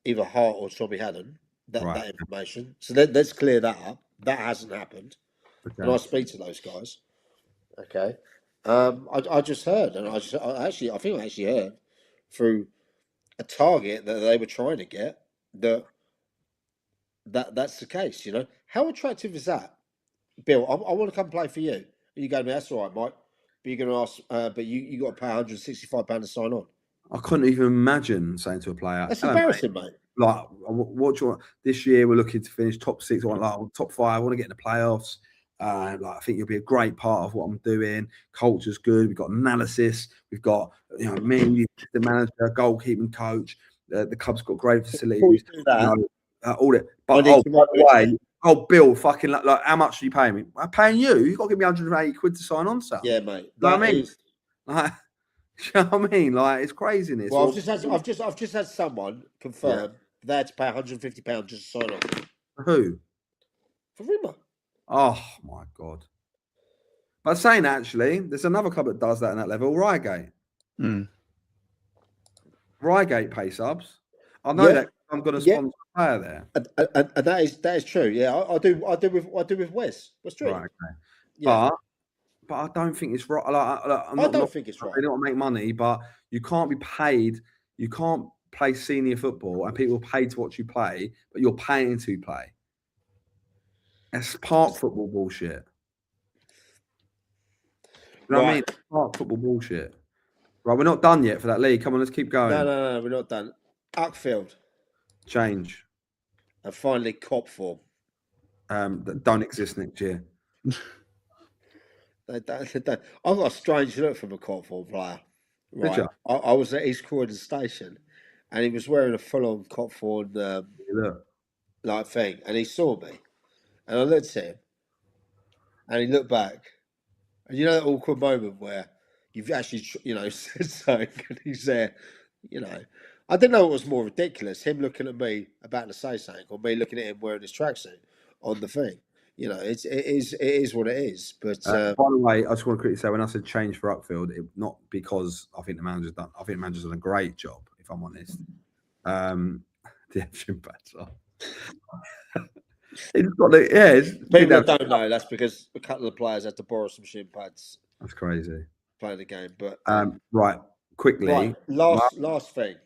either Hart or Tommy Hannon. That information. So let's clear that up. That hasn't happened, and I speak to those guys. Okay, I just heard, and I think I actually heard through a target that they were trying to get that's the case. You know, how attractive is that, Bill? I want to come play for you. And you go to me, that's all right, Mike. But you're going to ask, but you got to pay £165 to sign on. I couldn't even imagine saying to a player, that's embarrassing, mate. Like, what do you want? This year we're looking to finish top 6. I want top 5. I want to get in the playoffs. I think you'll be a great part of what I'm doing. Culture's good. We've got analysis. We've got me, the manager, goalkeeping coach. The club's got great facilities. All that. But by the way, Bill, fucking like, how much are you paying me? I'm paying you. You got to give me 180 quid to sign on, sir. Yeah, mate. You know what I mean? Like, you know what I mean? Like, it's craziness. Well, I've just had someone confirm they had to pay £150 just to sign on. Who? For Rimmer. Oh my God. But saying actually, there's another club that does that in that level, Reigate. Reigate pay subs. I know that I'm going to sponsor a player there. And that is true. Yeah, I do with Wes. What's true? Right, okay. Yeah. But I don't think it's right. I don't think it's right. They don't make money, but you can't be paid. You can't play senior football and people pay to watch you play, but you're paying to play. That's park football bullshit. You know what I mean? Park football bullshit. Right, we're not done yet for that league. Come on, let's keep going. No, we're not done. Uckfield. Change. And finally, Cop form. That don't exist next year. I've got a strange look from a Cop form player. Right. I was at East Croydon Station, and he was wearing a full-on Cop form like thing, and he saw me. And I looked at him, and he looked back, and you know that awkward moment where you've actually, said something, and he's there, I didn't know what was more ridiculous, him looking at me about to say something, or me looking at him wearing his tracksuit on the thing. It is what it is. But by the way, I just want to quickly say, when I said change for Uckfield, not because I think the manager's done. I think the manager's done a great job, if I'm honest. The shin pads are. It's got people that don't know, that's because a couple of the players had to borrow some shin pads. That's crazy. Playing the game, but right, quickly. Right, last thing.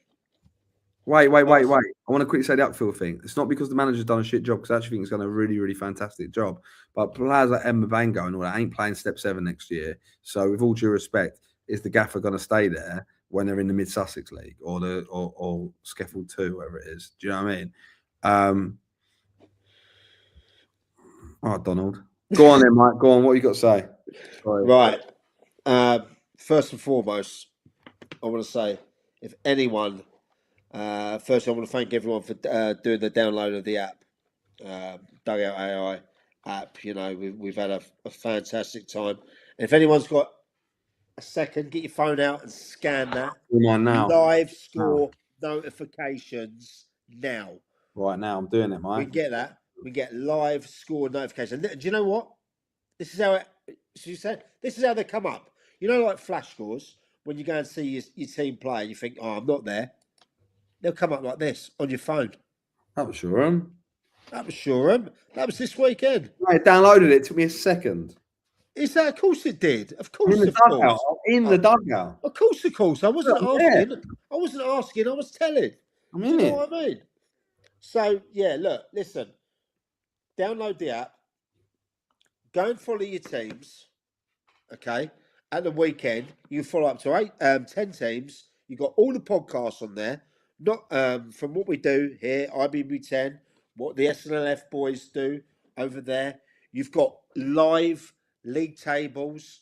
Wait. I want to quickly say the Uckfield thing. It's not because the manager's done a shit job, because I actually think he's done a really, really fantastic job. But players like Emma Bango and all that ain't playing Step 7 next year. So with all due respect, is the gaffer going to stay there when they're in the Mid Sussex League or Skeffeld 2, whatever it is? Do you know what I mean? Oh, Donald. Go on then, Mike. Go on. What you got to say? Sorry. Right. First and foremost, I want to say, if anyone, first I want to thank everyone for doing the download of the app, Dugout AI app. You know, we've had a fantastic time. And if anyone's got a second, get your phone out and scan that. Come on now. Live score notifications now. Right now, I'm doing it, We Mike. can get that. We get live score notifications. And do you know what? This is how it. So you said this is how they come up. You know, like flash scores when you go and see your team play, and you think, "Oh, I'm not there." They'll come up like this on your phone. That was sure. That was Shoreham. That was this weekend. I downloaded it. It took me a second. Is that? Of course it did. Of course, In the of dugout. course. In the dugout. Of course, of course. I wasn't Look, I'm asking. I wasn't asking. I was telling. I'm Do you in know it. what I mean? So yeah, look, listen. Download the app. Go and follow your teams. Okay. At the weekend, you follow up to 10 teams. You got all the podcasts on there. Not from what we do here, IBB10, what the SNLF boys do over there. You've got live league tables,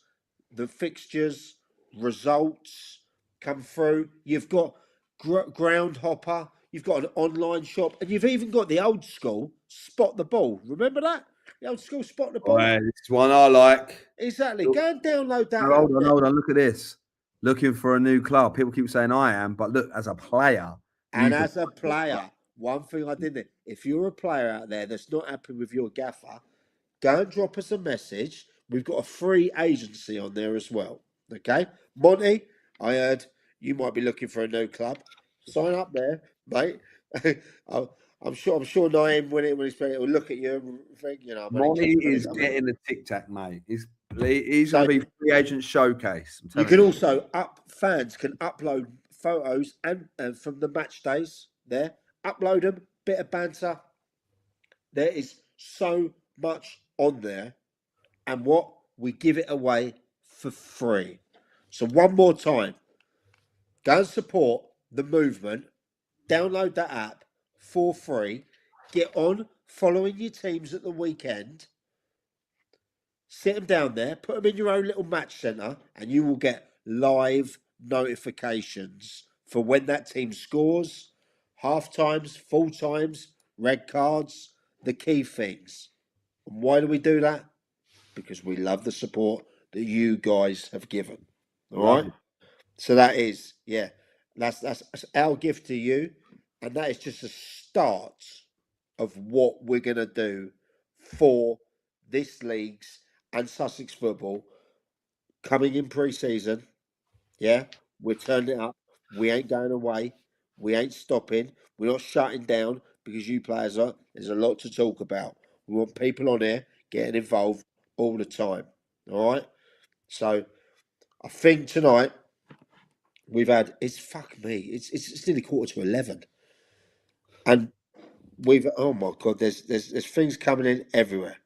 the fixtures, results come through. You've got ground hopper. You've got an online shop, and you've even got the old school spot the ball. Remember that? The old school spot the ball. Right, this is one I like. Exactly. Go and download that. Hold on. Look at this. Looking for a new club. People keep saying I am, but look, as a player. And as a player, one thing I didn't. If you're a player out there that's not happy with your gaffer, go and drop us a message. We've got a free agency on there as well. Okay, Monty, I heard you might be looking for a new club. Sign up there, mate. I'm sure Naeem when he's playing, he'll look at you and think, you know, Monty is getting the tic tac, mate. He's going to be free agent showcase. You can also fans can upload photos and from the match days there. Upload them, bit of banter. There is so much on there, and what we give it away for free. So one more time, go and support the movement. Download that app for free. Get on following your teams at the weekend. Sit them down there, put them in your own little match centre, and you will get live notifications for when that team scores, half times, full times, red cards, the key things. And why do we do that? Because we love the support that you guys have given. All right. So that is, yeah, that's our gift to you, and that is just a start of what we're gonna do for this league's and Sussex football coming in pre-season. Yeah, we're turning it up. We ain't going away. We ain't stopping. We're not shutting down because you players are. There's a lot to talk about. We want people on here getting involved all the time. All right. So I think tonight we've had. It's fuck me. It's nearly 11:15, and we've. Oh my god. There's things coming in everywhere.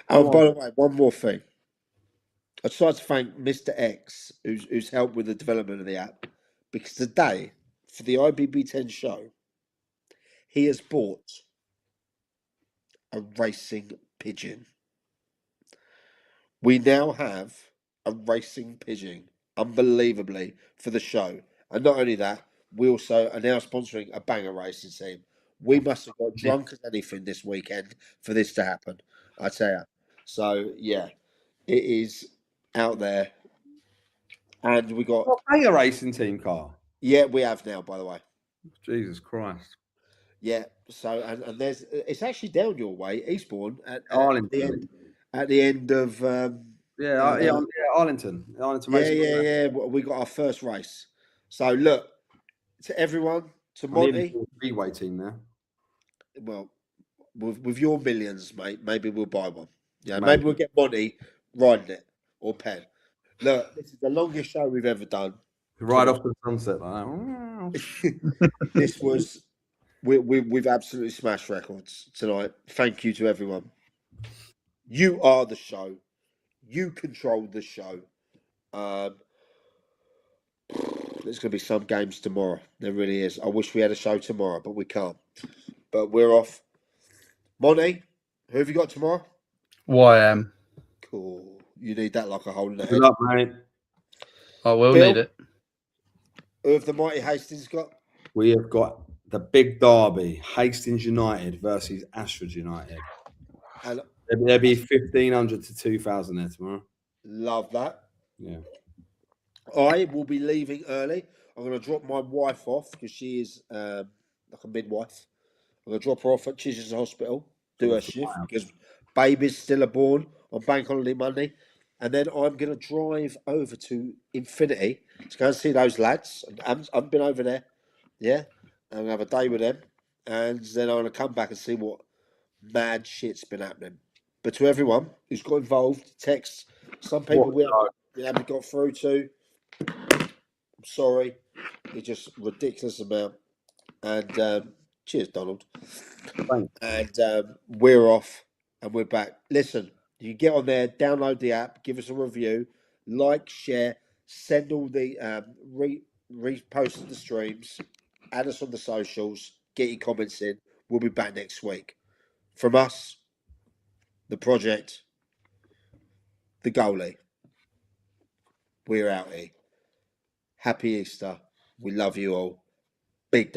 Oh, by the way, one more thing. I'd just like to thank Mr. X, who's helped with the development of the app, because today, for the IBB10 show, he has bought a racing pigeon. We now have a racing pigeon, unbelievably, for the show. And not only that, we also are now sponsoring a banger racing team. We must have got drunk as anything this weekend for this to happen, I tell you. So, yeah, it is out there. And we got a racing team car. Yeah, we have now, by the way. Jesus Christ. Yeah, so and there's it's actually down your way, Eastbourne at Arlington. the end of Arlington. Yeah. We got our first race. So look to everyone, to Monty. Speedway team there. Well, with your millions, mate, maybe we'll buy one. Yeah, maybe we'll get Monty riding it or Penn. Look, this is the longest show we've ever done. Right off the sunset like that. This was we've absolutely smashed records tonight. Thank you to everyone. You are the show. You control the show. There's going to be some games tomorrow. There really is. I wish we had a show tomorrow, but we can't. But we're off. Monty, who have you got tomorrow? YM. Cool. You need that like a hole in the Good head. luck, mate. I will Bill? need it. Who have the mighty Hastings got? We have got the big derby, Hastings United versus Ashford United. And There'll be 1,500 to 2,000 there tomorrow. love that. Yeah. I will be leaving early. I'm going to drop my wife off because she is like a midwife. I'm going to drop her off at Chisholm's Hospital, do her shift because babies still are born on Bank Holiday Monday. And then I'm going to drive over to Infinity to go and see those lads. I haven't been over there. Yeah. I'm going to have a day with them. And then I'm going to come back and see what mad shit's been happening. But to everyone who's got involved, texts, some people we haven't got through to, I'm sorry. It's just ridiculous amount. And cheers, Donald. Thanks. And we're off and we're back. Listen, you get on there, download the app, give us a review, like, share, send all the repost the streams, add us on the socials, get your comments in. We'll be back next week. From us, the project, the goalie. We're out here. Happy Easter. We love you all. Big day.